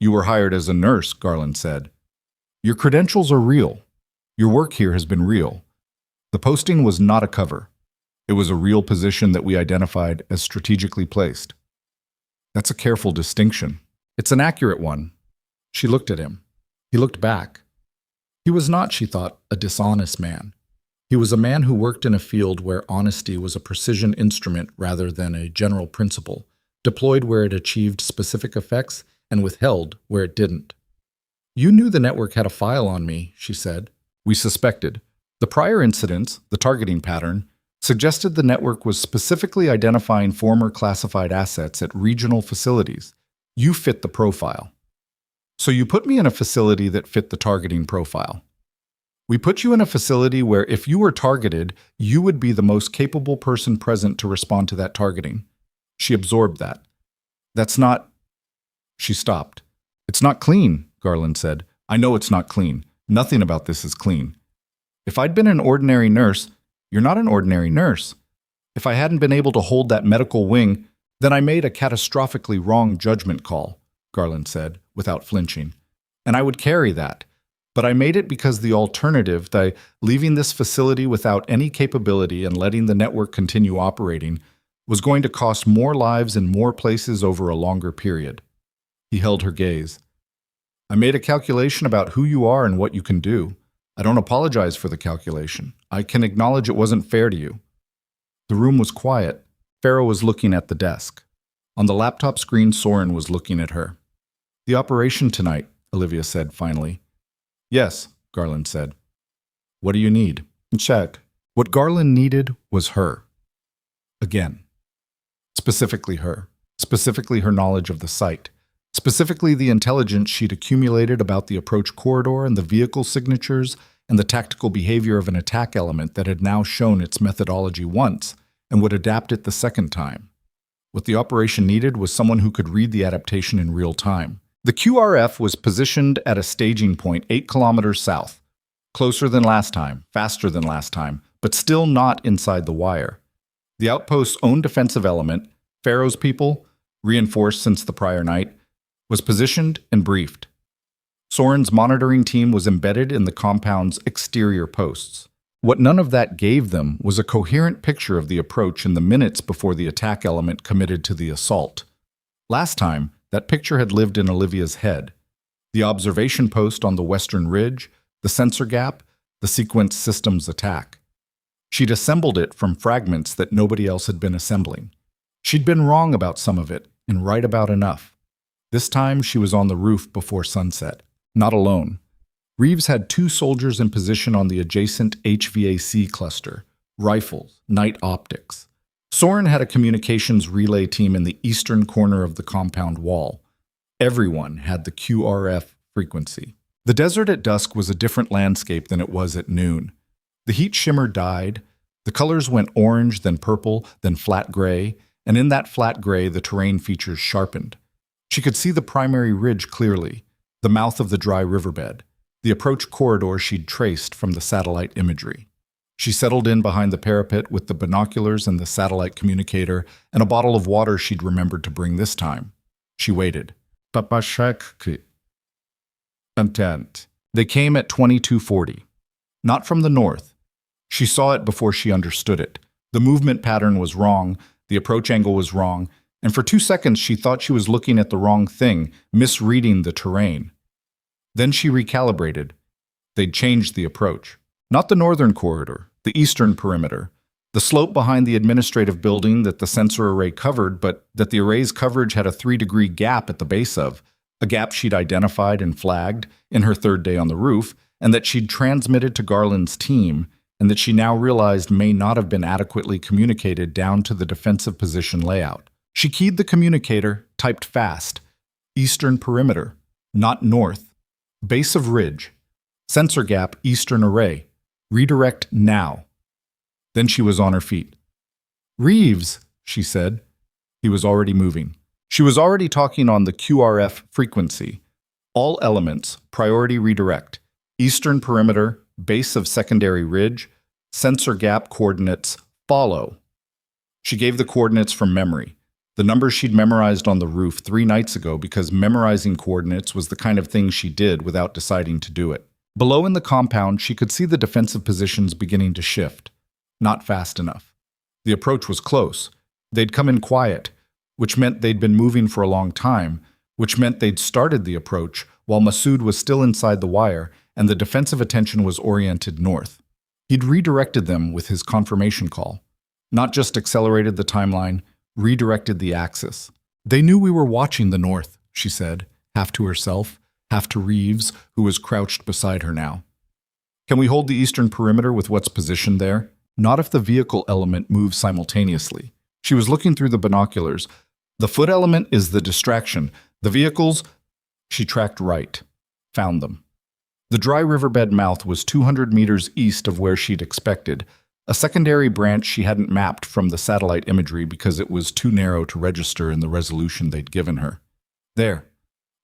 You were hired as a nurse, Garland said. Your credentials are real. Your work here has been real. The posting was not a cover. It was a real position that we identified as strategically placed. That's a careful distinction. It's an accurate one. She looked at him. He looked back. He was not, she thought, a dishonest man. He was a man who worked in a field where honesty was a precision instrument rather than a general principle, deployed where it achieved specific effects and withheld where it didn't. You knew the network had a file on me, she said. We suspected. The prior incidents, the targeting pattern, suggested the network was specifically identifying former classified assets at regional facilities. You fit the profile. So you put me in a facility that fit the targeting profile. We put you in a facility where if you were targeted, you would be the most capable person present to respond to that targeting. She absorbed that. That's not... She stopped. It's not clean, Garland said. I know it's not clean. Nothing about this is clean. If I'd been an ordinary nurse, you're not an ordinary nurse. If I hadn't been able to hold that medical wing, then I made a catastrophically wrong judgment call, Garland said, without flinching. And I would carry that. But I made it because the alternative, leaving this facility without any capability and letting the network continue operating, was going to cost more lives in more places over a longer period. He held her gaze. I made a calculation about who you are and what you can do. I don't apologize for the calculation. I can acknowledge it wasn't fair to you. The room was quiet. Farrow was looking at the desk. On the laptop screen, Soren was looking at her. The operation tonight, Olivia said finally. Yes, Garland said. What do you need? Check. What Garland needed was her. Again. Specifically her. Specifically her knowledge of the site. Specifically the intelligence she'd accumulated about the approach corridor and the vehicle signatures and the tactical behavior of an attack element that had now shown its methodology once and would adapt it the second time. What the operation needed was someone who could read the adaptation in real time. The QRF was positioned at a staging point 8 kilometers south, closer than last time, faster than last time, but still not inside the wire. The outpost's own defensive element, Farrow's people, reinforced since the prior night, was positioned and briefed. Soren's monitoring team was embedded in the compound's exterior posts. What none of that gave them was a coherent picture of the approach in the minutes before the attack element committed to the assault. Last time, that picture had lived in Olivia's head. The observation post on the western ridge, the sensor gap, the sequence systems attack. She'd assembled it from fragments that nobody else had been assembling. She'd been wrong about some of it and right about enough. This time she was on the roof before sunset, not alone. Reeves had 2 soldiers in position on the adjacent HVAC cluster, rifles, night optics. Soren had a communications relay team in the eastern corner of the compound wall. Everyone had the QRF frequency. The desert at dusk was a different landscape than it was at noon. The heat shimmer died, the colors went orange, then purple, then flat gray, and in that flat gray the terrain features sharpened. She could see the primary ridge clearly, the mouth of the dry riverbed, the approach corridor she'd traced from the satellite imagery. She settled in behind the parapet with the binoculars and the satellite communicator and a bottle of water she'd remembered to bring this time. She waited. Content. They came at 2240. Not from the north. She saw it before she understood it. The movement pattern was wrong, the approach angle was wrong, and for 2 seconds she thought she was looking at the wrong thing, misreading the terrain. Then she recalibrated. They'd changed the approach. Not the northern corridor, the eastern perimeter, the slope behind the administrative building that the sensor array covered, but that the array's coverage had a 3-degree gap at the base of, a gap she'd identified and flagged in her 3rd day on the roof, and that she'd transmitted to Garland's team, and that she now realized may not have been adequately communicated down to the defensive position layout. She keyed the communicator, typed fast. Eastern perimeter, not north. Base of ridge. Sensor gap, eastern array. Redirect now. Then she was on her feet. Reeves, she said. He was already moving. She was already talking on the QRF frequency. All elements, priority redirect. Eastern perimeter, base of secondary ridge, sensor gap coordinates, follow. She gave the coordinates from memory, the numbers she'd memorized on the roof 3 nights ago because memorizing coordinates was the kind of thing she did without deciding to do it. Below in the compound, she could see the defensive positions beginning to shift. Not fast enough. The approach was close. They'd come in quiet, which meant they'd been moving for a long time, which meant they'd started the approach while Masood was still inside the wire and the defensive attention was oriented north. He'd redirected them with his confirmation call. Not just accelerated the timeline, redirected the axis. They knew we were watching the north, she said, half to herself, half to Reeves, who was crouched beside her now. Can we hold the eastern perimeter with what's positioned there? Not if the vehicle element moves simultaneously. She was looking through the binoculars. The foot element is the distraction. The vehicles... She tracked right. Found them. The dry riverbed mouth was 200 meters east of where she'd expected, a secondary branch she hadn't mapped from the satellite imagery because it was too narrow to register in the resolution they'd given her. There.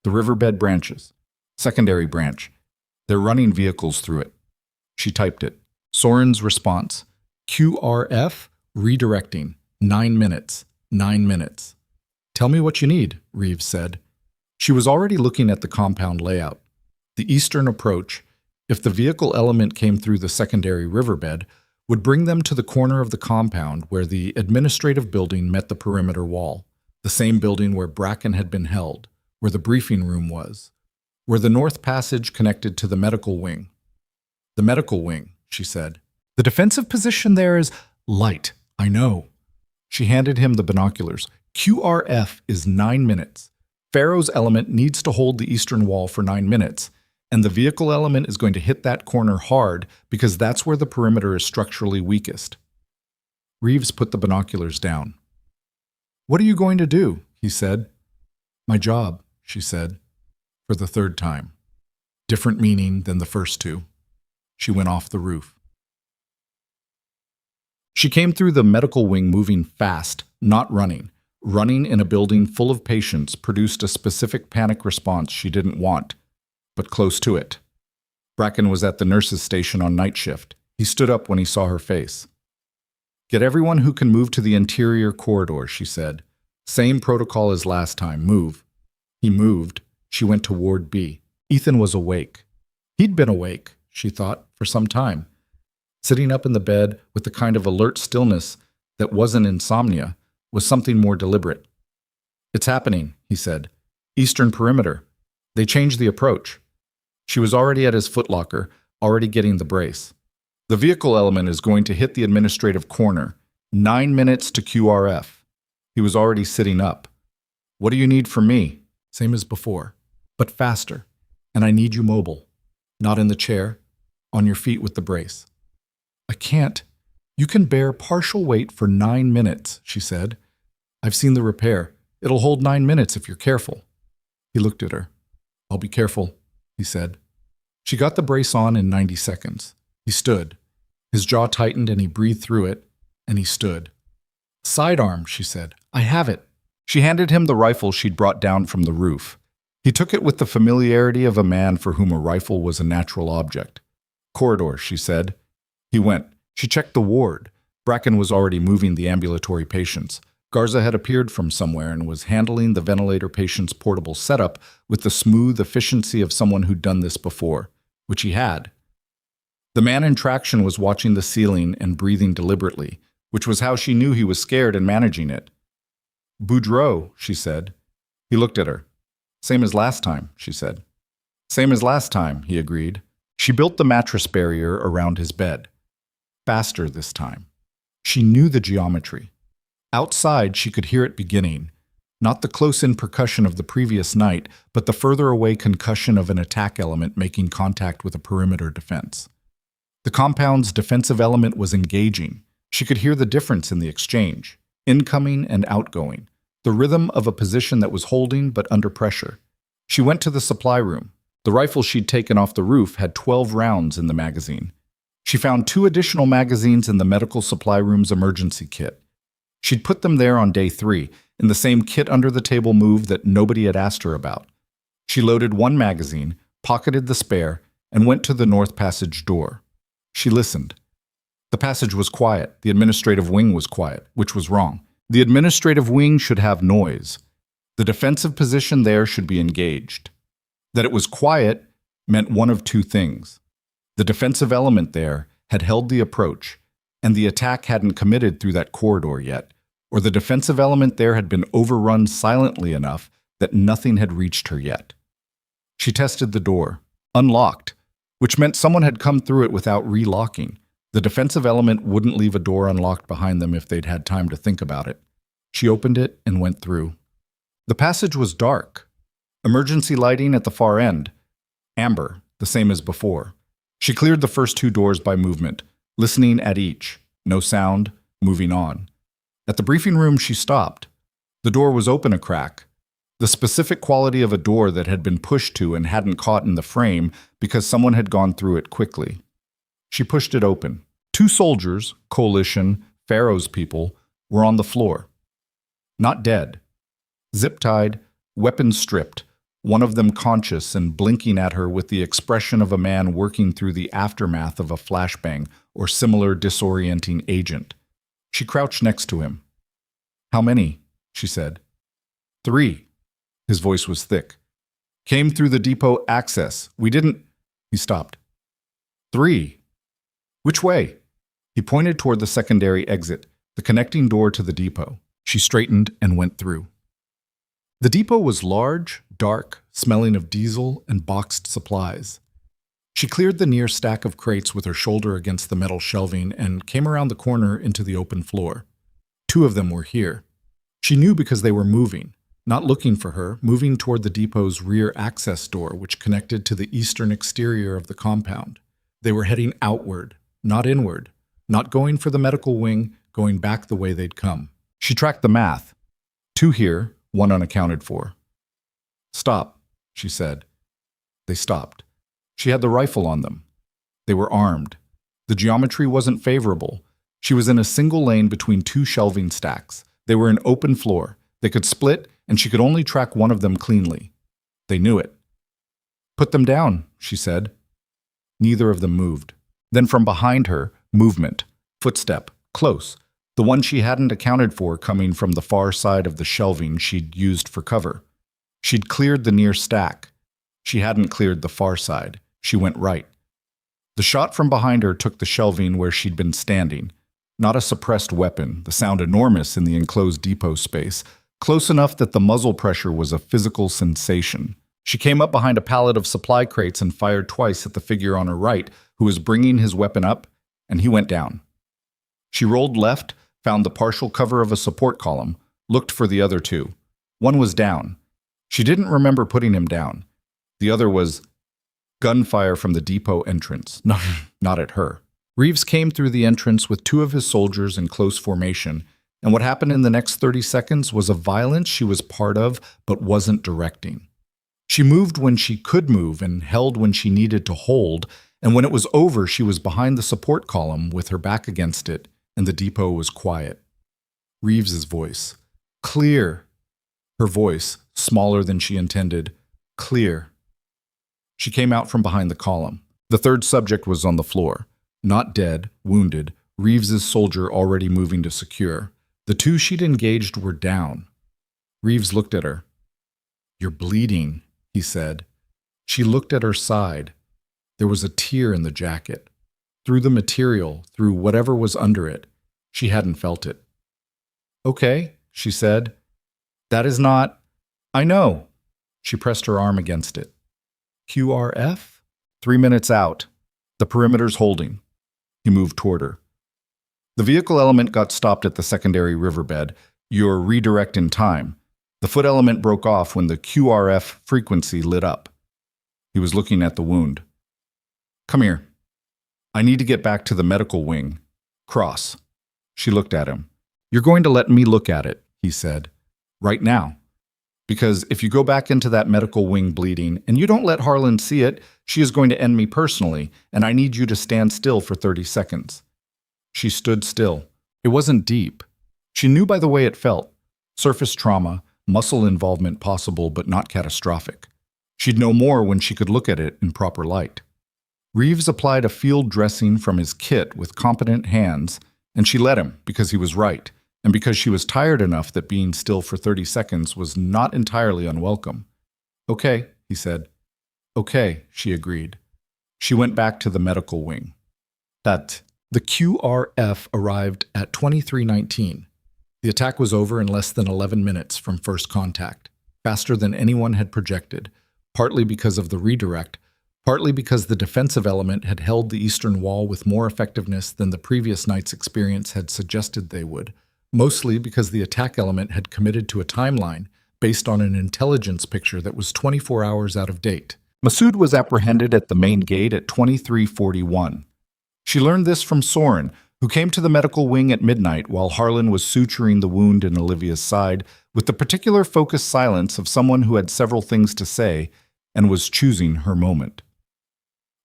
The riverbed branches. Secondary branch. They're running vehicles through it. She typed it. Soren's response. QRF redirecting. 9 minutes. 9 minutes. Tell me what you need, Reeves said. She was already looking at the compound layout. The eastern approach, if the vehicle element came through the secondary riverbed, would bring them to the corner of the compound where the administrative building met the perimeter wall, the same building where Bracken had been held, where the briefing room was, where the north passage connected to the medical wing. The medical wing, she said. The defensive position there is light, I know. She handed him the binoculars. QRF is 9 minutes. Pharaoh's element needs to hold the eastern wall for 9 minutes, and the vehicle element is going to hit that corner hard because that's where the perimeter is structurally weakest. Reeves put the binoculars down. What are you going to do? He said. My job, she said, for the 3rd time. Different meaning than the first 2. She went off the roof. She came through the medical wing moving fast, not running. Running in a building full of patients produced a specific panic response she didn't want, but close to it. Bracken was at the nurse's station on night shift. He stood up when he saw her face. Get everyone who can move to the interior corridor, she said. Same protocol as last time, move. He moved. She went to Ward B. Ethan was awake. He'd been awake, she thought, for some time. Sitting up in the bed with the kind of alert stillness that wasn't insomnia, was something more deliberate. It's happening, he said. Eastern perimeter. They changed the approach. She was already at his footlocker, already getting the brace. The vehicle element is going to hit the administrative corner. 9 minutes to QRF. He was already sitting up. What do you need from me? Same as before, but faster. And I need you mobile. Not in the chair, on your feet with the brace. I can't. You can bear partial weight for 9 minutes, she said. I've seen the repair. It'll hold 9 minutes if you're careful. He looked at her. I'll be careful, he said. She got the brace on in 90 seconds. He stood. His jaw tightened and he breathed through it, and he stood. Sidearm, she said. I have it. She handed him the rifle she'd brought down from the roof. He took it with the familiarity of a man for whom a rifle was a natural object. Corridor, she said. He went. She checked the ward. Bracken was already moving the ambulatory patients. Garza had appeared from somewhere and was handling the ventilator patient's portable setup with the smooth efficiency of someone who'd done this before, which he had. The man in traction was watching the ceiling and breathing deliberately, which was how she knew he was scared and managing it. Boudreaux, she said. He looked at her. Same as last time, she said. Same as last time, he agreed. She built the mattress barrier around his bed. Faster this time. She knew the geometry. Outside, she could hear it beginning. Not the close-in percussion of the previous night, but the further away concussion of an attack element making contact with a perimeter defense. The compound's defensive element was engaging. She could hear the difference in the exchange, incoming and outgoing, the rhythm of a position that was holding but under pressure. She went to the supply room. The rifle she'd taken off the roof had 12 rounds in the magazine. She found 2 additional magazines in the medical supply room's emergency kit. She'd put them there on day 3, in the same kit under the table move that nobody had asked her about. She loaded 1 magazine, pocketed the spare, and went to the north passage door. She listened. The passage was quiet. The administrative wing was quiet, which was wrong. The administrative wing should have noise. The defensive position there should be engaged. That it was quiet meant one of 2 things. The defensive element there had held the approach, and the attack hadn't committed through that corridor yet, or the defensive element there had been overrun silently enough that nothing had reached her yet. She tested the door. Unlocked, which meant someone had come through it without relocking. The defensive element wouldn't leave a door unlocked behind them if they'd had time to think about it. She opened it and went through. The passage was dark. Emergency lighting at the far end. Amber, the same as before. She cleared the first 2 doors by movement, listening at each. No sound, moving on. At the briefing room, she stopped. The door was open a crack. The specific quality of a door that had been pushed to and hadn't caught in the frame because someone had gone through it quickly. She pushed it open. 2 soldiers, Coalition, Pharaoh's people, were on the floor. Not dead. Zip-tied, weapons stripped, one of them conscious and blinking at her with the expression of a man working through the aftermath of a flashbang or similar disorienting agent. She crouched next to him. How many? She said. 3. His voice was thick. Came through the depot access. We didn't... He stopped. 3. Which way? He pointed toward the secondary exit, the connecting door to the depot. She straightened and went through. The depot was large, dark, smelling of diesel and boxed supplies. She cleared the near stack of crates with her shoulder against the metal shelving and came around the corner into the open floor. 2 of them were here. She knew because they were moving, not looking for her, moving toward the depot's rear access door, which connected to the eastern exterior of the compound. They were heading outward, not inward, not going for the medical wing, going back the way they'd come. She tracked the math. 2 here, 1 unaccounted for. Stop, she said. They stopped. She had the rifle on them. They were armed. The geometry wasn't favorable. She was in a single lane between 2 shelving stacks. They were an open floor. They could split, and she could only track one of them cleanly. They knew it. Put them down, she said. Neither of them moved. Then from behind her, movement, footstep, close, the one she hadn't accounted for coming from the far side of the shelving she'd used for cover. She'd cleared the near stack. She hadn't cleared the far side. She went right. The shot from behind her took the shelving where she'd been standing. Not a suppressed weapon, the sound enormous in the enclosed depot space, close enough that the muzzle pressure was a physical sensation. She came up behind a pallet of supply crates and fired twice at the figure on her right, who who was bringing his weapon up, and he went down. She rolled left, found the partial cover of a support column, looked for the other two. One was down. She didn't remember putting him down. The other was gunfire from the depot entrance, not at her. Reeves came through the entrance with two of his soldiers in close formation, and what happened in the next 30 seconds was a violence she was part of but wasn't directing. She moved when she could move and held when she needed to hold, and when it was over, she was behind the support column with her back against it, and the depot was quiet. Reeves's voice. Clear. Her voice, smaller than she intended. Clear. She came out from behind the column. The third subject was on the floor. Not dead, wounded, Reeves's soldier already moving to secure. The two she'd engaged were down. Reeves looked at her. "You're bleeding," he said. She looked at her side. There was a tear in the jacket. Through the material, through whatever was under it, she hadn't felt it. "Okay," she said. "That is not—" "I know." She pressed her arm against it. "QRF? 3 minutes out. The perimeter's holding." He moved toward her. The vehicle element got stopped at the secondary riverbed. Your redirect in time. The foot element broke off when the QRF frequency lit up. He was looking at the wound. "Come here. I need to get back to the medical wing. Cross." She looked at him. "You're going to let me look at it," he said. "Right now. Because if you go back into that medical wing bleeding and you don't let Harlan see it, she is going to end me personally, and I need you to stand still for 30 seconds. She stood still. It wasn't deep. She knew by the way it felt. Surface trauma, muscle involvement possible but not catastrophic. She'd know more when she could look at it in proper light. Reeves applied a field dressing from his kit with competent hands, and she let him because he was right, and because she was tired enough that being still for 30 seconds was not entirely unwelcome. "Okay," he said. "Okay," she agreed. She went back to the medical wing. The QRF arrived at 23:19. The attack was over in less than 11 minutes from first contact, faster than anyone had projected, partly because of the redirect, partly because the defensive element had held the eastern wall with more effectiveness than the previous night's experience had suggested they would, mostly because the attack element had committed to a timeline based on an intelligence picture that was 24 hours out of date. Masood was apprehended at the main gate at 23:41. She learned this from Soren, who came to the medical wing at midnight while Harlan was suturing the wound in Olivia's side with the particular focused silence of someone who had several things to say and was choosing her moment.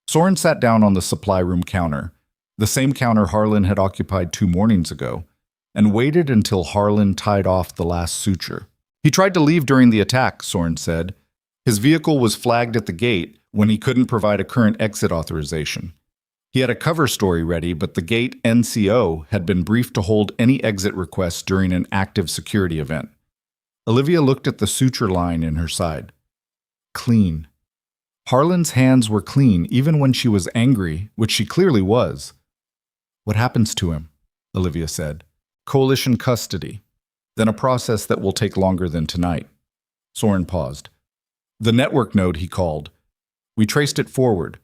Soren sat down on the supply room counter, the same counter Harlan had occupied 2 mornings ago, and waited until Harlan tied off the last suture. "He tried to leave during the attack," Soren said. "His vehicle was flagged at the gate when he couldn't provide a current exit authorization. He had a cover story ready, but the gate NCO had been briefed to hold any exit requests during an active security event." Olivia looked at the suture line in her side. Clean. Harlan's hands were clean even when she was angry, which she clearly was. "What happens to him?" Olivia said. "Coalition custody. Then a process that will take longer than tonight." Soren paused. "The network node he called. We traced it forward.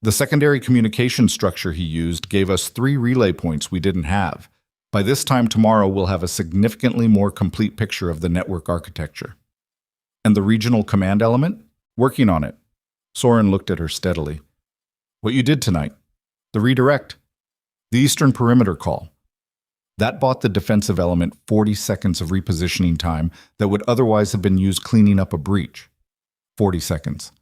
The secondary communication structure he used gave us 3 relay points we didn't have. By this time tomorrow, we'll have a significantly more complete picture of the network architecture." "And the regional command element?" "Working on it." Soren looked at her steadily. "What you did tonight. The redirect. The Eastern Perimeter call. That bought the defensive element 40 seconds of repositioning time that would otherwise have been used cleaning up a breach. 40 seconds.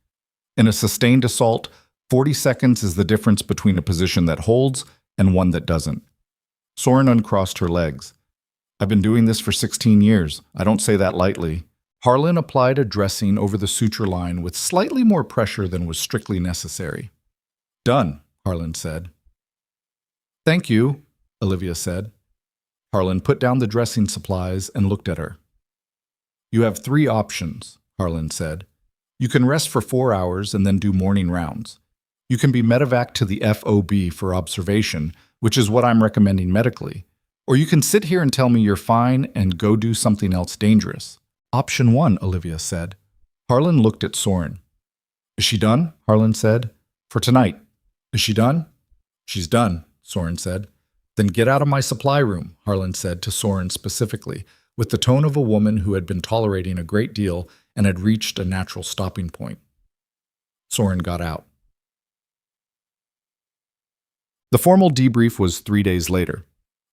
In a sustained assault, 40 seconds is the difference between a position that holds and one that doesn't." Soren uncrossed her legs. "I've been doing this for 16 years. I don't say that lightly." Harlan applied a dressing over the suture line with slightly more pressure than was strictly necessary. "Done," Harlan said. "Thank you," Olivia said. Harlan put down the dressing supplies and looked at her. "You have 3 options," Harlan said. "You can rest for 4 hours and then do morning rounds. You can be medevac to the FOB for observation, which is what I'm recommending medically. Or you can sit here and tell me you're fine and go do something else dangerous." "Option 1, Olivia said. Harlan looked at Soren. "Is she done?" Harlan said. "For tonight. Is she done?" She's done, Soren said. Then get out of my supply room, Harlan said to Soren specifically, with the tone of a woman who had been tolerating a great deal and had reached a natural stopping point. Soren got out. The formal debrief was 3 days later.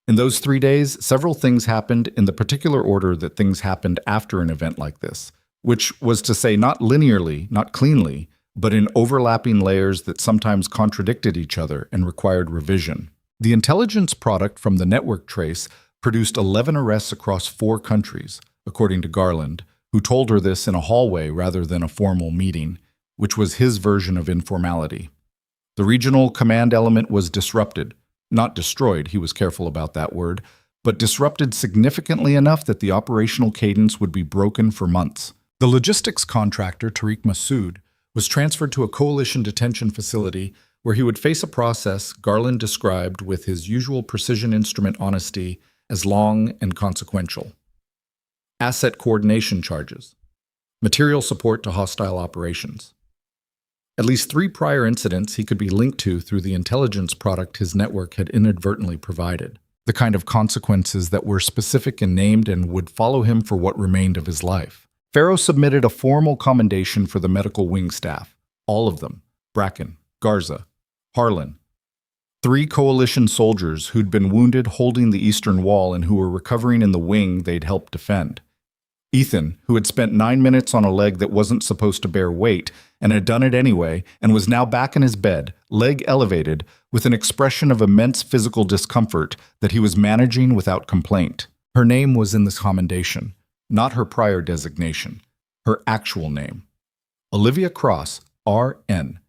In those 3 days, several things happened in the particular order that things happened after an event like this, which was to say not linearly, not cleanly, but in overlapping layers that sometimes contradicted each other and required revision. The intelligence product from the network trace produced 11 arrests across 4 countries, according to Garland, who told her this in a hallway rather than a formal meeting, which was his version of informality. The regional command element was disrupted, not destroyed, he was careful about that word, but disrupted significantly enough that the operational cadence would be broken for months. The logistics contractor, Tariq Massoud, was transferred to a coalition detention facility where he would face a process Garland described with his usual precision instrument honesty as long and consequential. Asset coordination charges. Material support to hostile operations. At least 3 prior incidents he could be linked to through the intelligence product his network had inadvertently provided. The kind of consequences that were specific and named and would follow him for what remained of his life. Farrow submitted a formal commendation for the medical wing staff. All of them. Bracken, Garza, Harlan. 3 coalition soldiers who'd been wounded holding the eastern wall and who were recovering in the wing they'd helped defend. Ethan, who had spent 9 minutes on a leg that wasn't supposed to bear weight and had done it anyway and was now back in his bed, leg elevated, with an expression of immense physical discomfort that he was managing without complaint. Her name was in this commendation, not her prior designation, her actual name. Olivia Cross, R.N.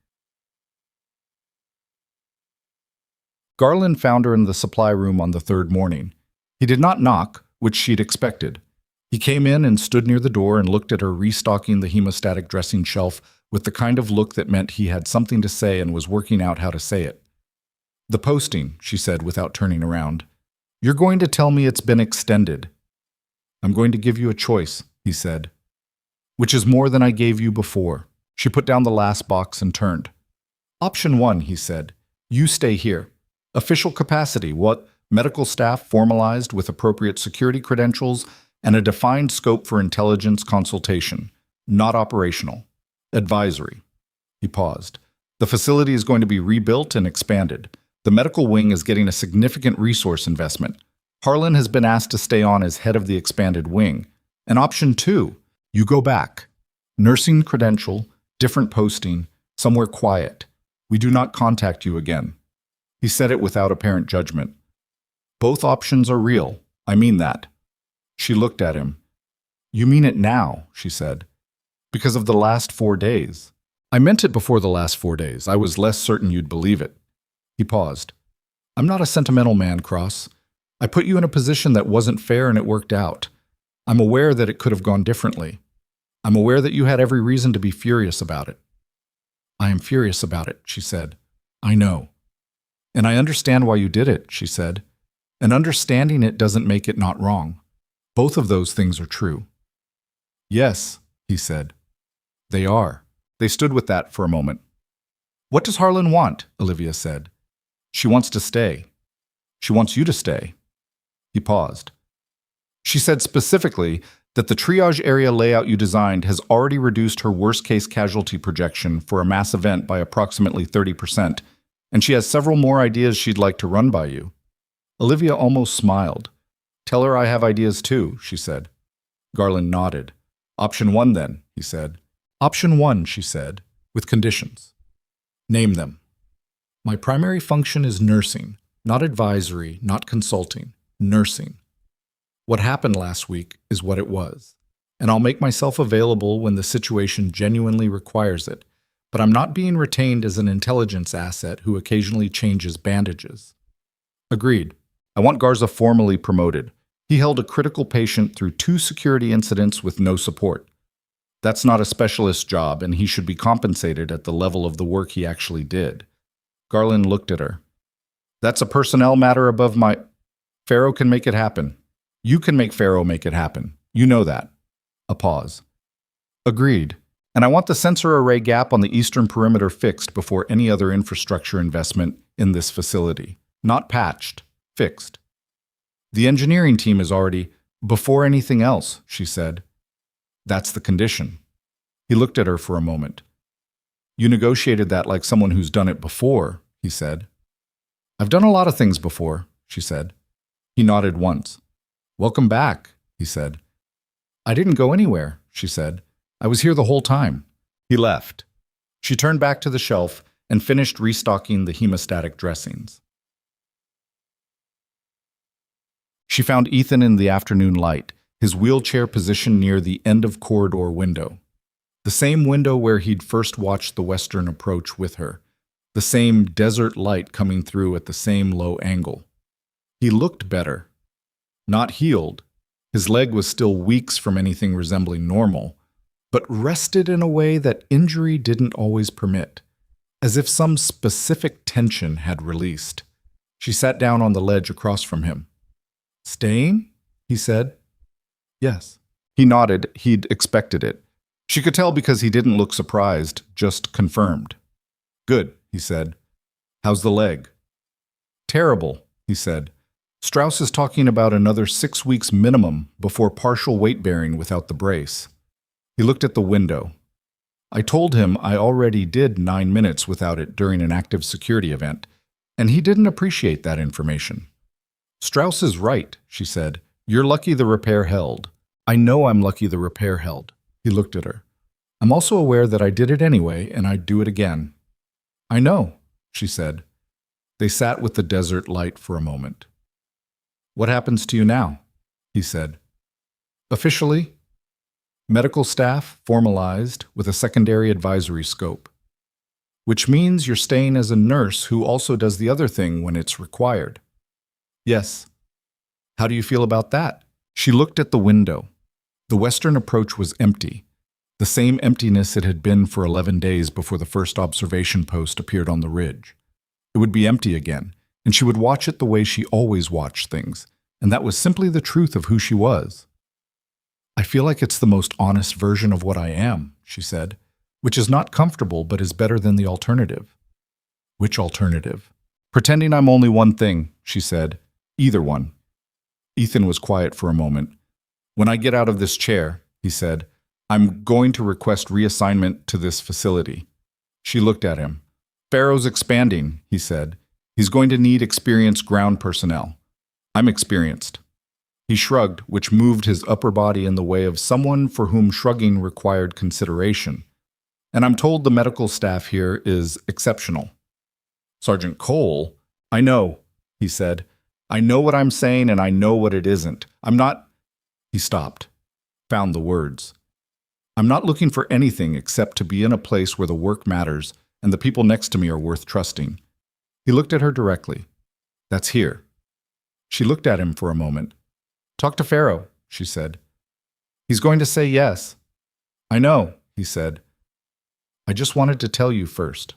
Garland found her in the supply room on the 3rd morning. He did not knock, which she'd expected. He came in and stood near the door and looked at her restocking the hemostatic dressing shelf with the kind of look that meant he had something to say and was working out how to say it. "The posting," she said without turning around. "You're going to tell me it's been extended." "I'm going to give you a choice," he said. "Which is more than I gave you before." She put down the last box and turned. "Option 1, he said. You stay here. Official capacity, what? Medical staff formalized with appropriate security credentials and a defined scope for intelligence consultation. Not operational. Advisory." He paused. "The facility is going to be rebuilt and expanded. The medical wing is getting a significant resource investment. Harlan has been asked to stay on as head of the expanded wing. And option 2, you go back. Nursing credential, different posting, somewhere quiet. We do not contact you again." He said it without apparent judgment. "Both options are real. I mean that." She looked at him. "You mean it now," she said. "Because of the last 4 days." "I meant it before the last 4 days. I was less certain you'd believe it." He paused. "I'm not a sentimental man, Cross. I put you in a position that wasn't fair and it worked out. I'm aware that it could have gone differently. I'm aware that you had every reason to be furious about it." "I am furious about it," she said. "I know." "And I understand why you did it," she said. "And understanding it doesn't make it not wrong. Both of those things are true." "Yes," he said. "They are." They stood with that for a moment. "What does Harlan want?" Olivia said. "She wants to stay. She wants you to stay." He paused. "She said specifically that the triage area layout you designed has already reduced her worst-case casualty projection for a mass event by approximately 30%, and she has several more ideas she'd like to run by you." Olivia almost smiled. "Tell her I have ideas too," she said. Garland nodded. "Option 1 then," he said. "Option 1, she said, with conditions." "Name them." "My primary function is nursing, not advisory, not consulting. Nursing. What happened last week is what it was, and I'll make myself available when the situation genuinely requires it, but I'm not being retained as an intelligence asset who occasionally changes bandages." "Agreed. I want Garza formally promoted. He held a critical patient through 2 security incidents with no support. That's not a specialist job, and he should be compensated at the level of the work he actually did." Garland looked at her. "That's a personnel matter above my... Farrow can make it happen. You can make Farrow make it happen. You know that." A pause. "Agreed. And I want the sensor array gap on the eastern perimeter fixed before any other infrastructure investment, in this facility. Not patched, fixed. The engineering team is already before anything else, she said. That's the condition. He looked at her for a moment. You negotiated that like someone who's done it before, he said. I've done a lot of things before, she said. He nodded once. Welcome back, he said. I didn't go anywhere, she said. I was here the whole time. He left. She turned back to the shelf and finished restocking the hemostatic dressings. She found Ethan in the afternoon light, his wheelchair positioned near the end-of-corridor window. The same window where he'd first watched the western approach with her. The same desert light coming through at the same low angle. He looked better. Not healed. His leg was still weeks from anything resembling normal, but rested in a way that injury didn't always permit, as if some specific tension had released. She sat down on the ledge across from him. Staying? He said. Yes. He nodded. He'd expected it. She could tell because he didn't look surprised, just confirmed. Good, he said. How's the leg? Terrible, he said. Strauss is talking about another 6 weeks minimum before partial weight bearing without the brace. He looked at the window. I told him I already did 9 minutes without it during an active security event, and he didn't appreciate that information. Strauss is right, she said. You're lucky the repair held. I know I'm lucky the repair held. He looked at her. I'm also aware that I did it anyway, and I'd do it again. I know, she said. They sat with the desert light for a moment. What happens to you now? He said. Officially, medical staff formalized with a secondary advisory scope, which means you're staying as a nurse who also does the other thing when it's required. Yes. How do you feel about that? She looked at the window. The western approach was empty, the same emptiness it had been for 11 days before the first observation post appeared on the ridge. It would be empty again, and she would watch it the way she always watched things, and that was simply the truth of who she was. I feel like it's the most honest version of what I am, she said, which is not comfortable but is better than the alternative. Which alternative? Pretending I'm only one thing, she said. Either one. Ethan was quiet for a moment. When I get out of this chair, he said, I'm going to request reassignment to this facility. She looked at him. Pharaoh's expanding, he said. He's going to need experienced ground personnel. I'm experienced. He shrugged, which moved his upper body in the way of someone for whom shrugging required consideration. And I'm told the medical staff here is exceptional. Sergeant Cole? I know, he said. I know what I'm saying and I know what it isn't. I'm not... He stopped, found the words. I'm not looking for anything except to be in a place where the work matters and the people next to me are worth trusting. He looked at her directly. That's here. She looked at him for a moment. Talk to Pharaoh, she said. He's going to say yes. I know, he said. I just wanted to tell you first.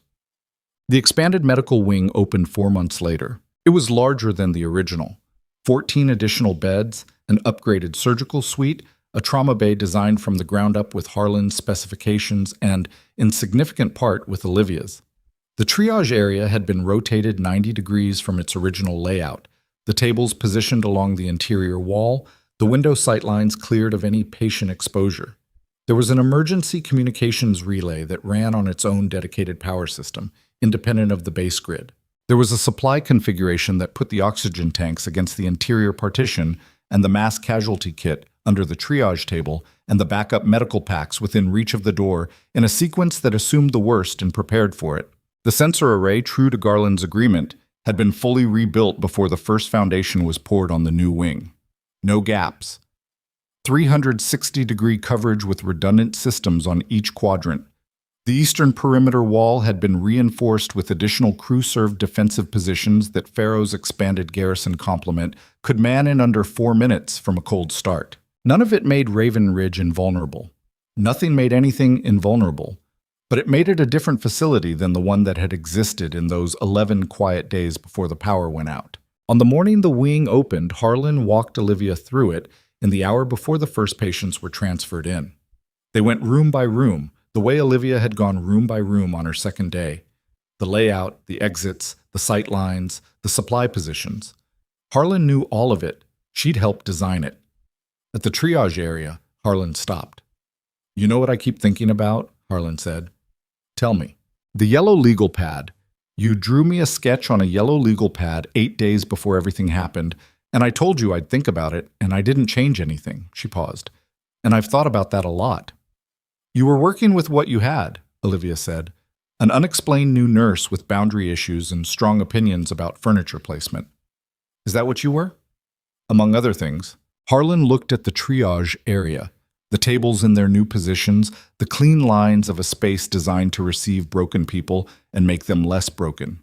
The expanded medical wing opened 4 months later. It was larger than the original. 14 additional beds, an upgraded surgical suite, a trauma bay designed from the ground up with Harlan's specifications and, in significant part, with Olivia's. The triage area had been rotated 90 degrees from its original layout, the tables positioned along the interior wall, the window sightlines cleared of any patient exposure. There was an emergency communications relay that ran on its own dedicated power system, independent of the base grid. There was a supply configuration that put the oxygen tanks against the interior partition and the mass casualty kit under the triage table and the backup medical packs within reach of the door in a sequence that assumed the worst and prepared for it. The sensor array, true to Garland's agreement, had been fully rebuilt before the first foundation was poured on the new wing. No gaps. 360-degree coverage with redundant systems on each quadrant. The eastern perimeter wall had been reinforced with additional crew-served defensive positions that Pharaoh's expanded garrison complement could man in under 4 minutes from a cold start. None of it made Raven Ridge invulnerable. Nothing made anything invulnerable, but it made it a different facility than the one that had existed in those 11 quiet days before the power went out. On the morning the wing opened, Harlan walked Olivia through it in the hour before the first patients were transferred in. They went room by room, the way Olivia had gone room by room on her second day. the layout, the exits, the sight lines, the supply positions. Harlan knew all of it. She'd helped design it. At the triage area, Harlan stopped. "You know what I keep thinking about?" Harlan said. "Tell me." "The yellow legal pad. You drew me a sketch on a yellow legal pad 8 days before everything happened, and I told you I'd think about it, and I didn't change anything." She paused. "And I've thought about that a lot." "You were working with what you had," Olivia said. "An unexplained new nurse with boundary issues and strong opinions about furniture placement. Is that what you were?" Among other things, Harlan looked at the triage area, the tables in their new positions, the clean lines of a space designed to receive broken people and make them less broken.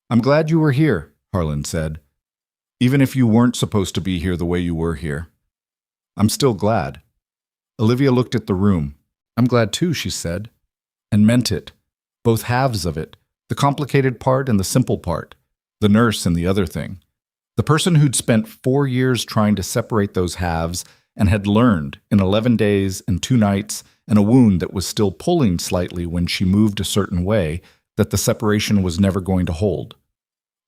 "I'm glad you were here," Harlan said. "Even if you weren't supposed to be here the way you were here. I'm still glad." Olivia looked at the room. "I'm glad too," she said, and meant it. Both halves of it, the complicated part and the simple part, the nurse and the other thing. The person who'd spent 4 years trying to separate those halves and had learned in 11 days and 2 nights and a wound that was still pulling slightly when she moved a certain way that the separation was never going to hold.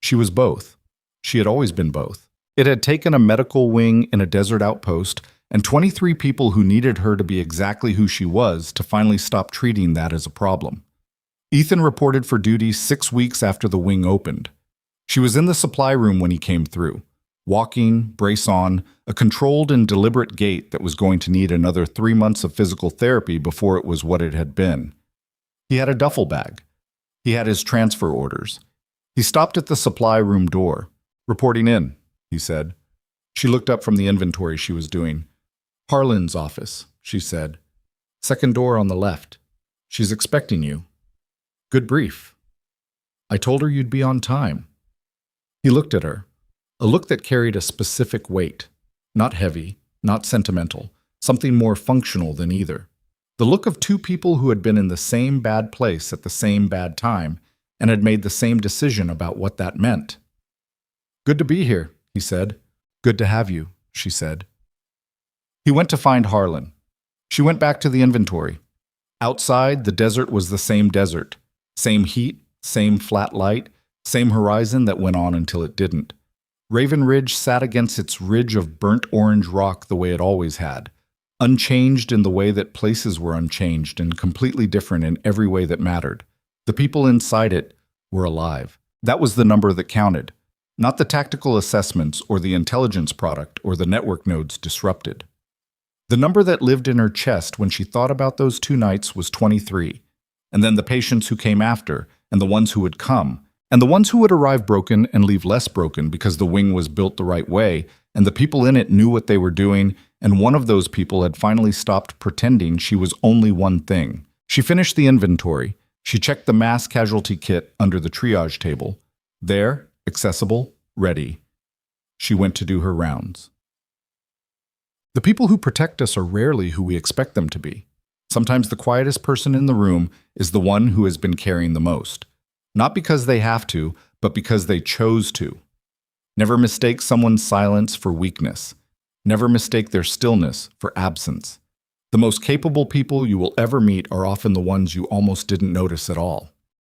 She was both. She had always been both. It had taken a medical wing in a desert outpost and 23 people who needed her to be exactly who she was to finally stop treating that as a problem. Ethan reported for duty 6 weeks after the wing opened. She was in the supply room when he came through, walking, brace on, a controlled and deliberate gait that was going to need another 3 months of physical therapy before it was what it had been. He had a duffel bag. He had his transfer orders. He stopped at the supply room door. "Reporting in," he said. She looked up from the inventory she was doing. "Harlan's office," she said. "Second door on the left. She's expecting you." "Good brief." "I told her you'd be on time." He looked at her, a look that carried a specific weight, not heavy, not sentimental, something more functional than either. The look of 2 people who had been in the same bad place at the same bad time and had made the same decision about what that meant. "Good to be here," he said. "Good to have you," she said. He went to find Harlan. She went back to the inventory. Outside, the desert was the same desert. Same heat, same flat light, same horizon that went on until it didn't. Raven Ridge sat against its ridge of burnt orange rock the way it always had, unchanged in the way that places were unchanged and completely different in every way that mattered. The people inside it were alive. That was the number that counted, not the tactical assessments or the intelligence product or the network nodes disrupted. The number that lived in her chest when she thought about those 2 nights was 23, and then the patients who came after, and the ones who would come, and the ones who would arrive broken and leave less broken because the wing was built the right way, and the people in it knew what they were doing, and one of those people had finally stopped pretending she was only one thing. She finished the inventory. She checked the mass casualty kit under the triage table. There, accessible, ready. She went to do her rounds. The people who protect us are rarely who we expect them to be. Sometimes the quietest person in the room is the one who has been caring the most. Not because they have to, but because they chose to. Never mistake someone's silence for weakness. Never mistake their stillness for absence. The most capable people you will ever meet are often the ones you almost didn't notice at all.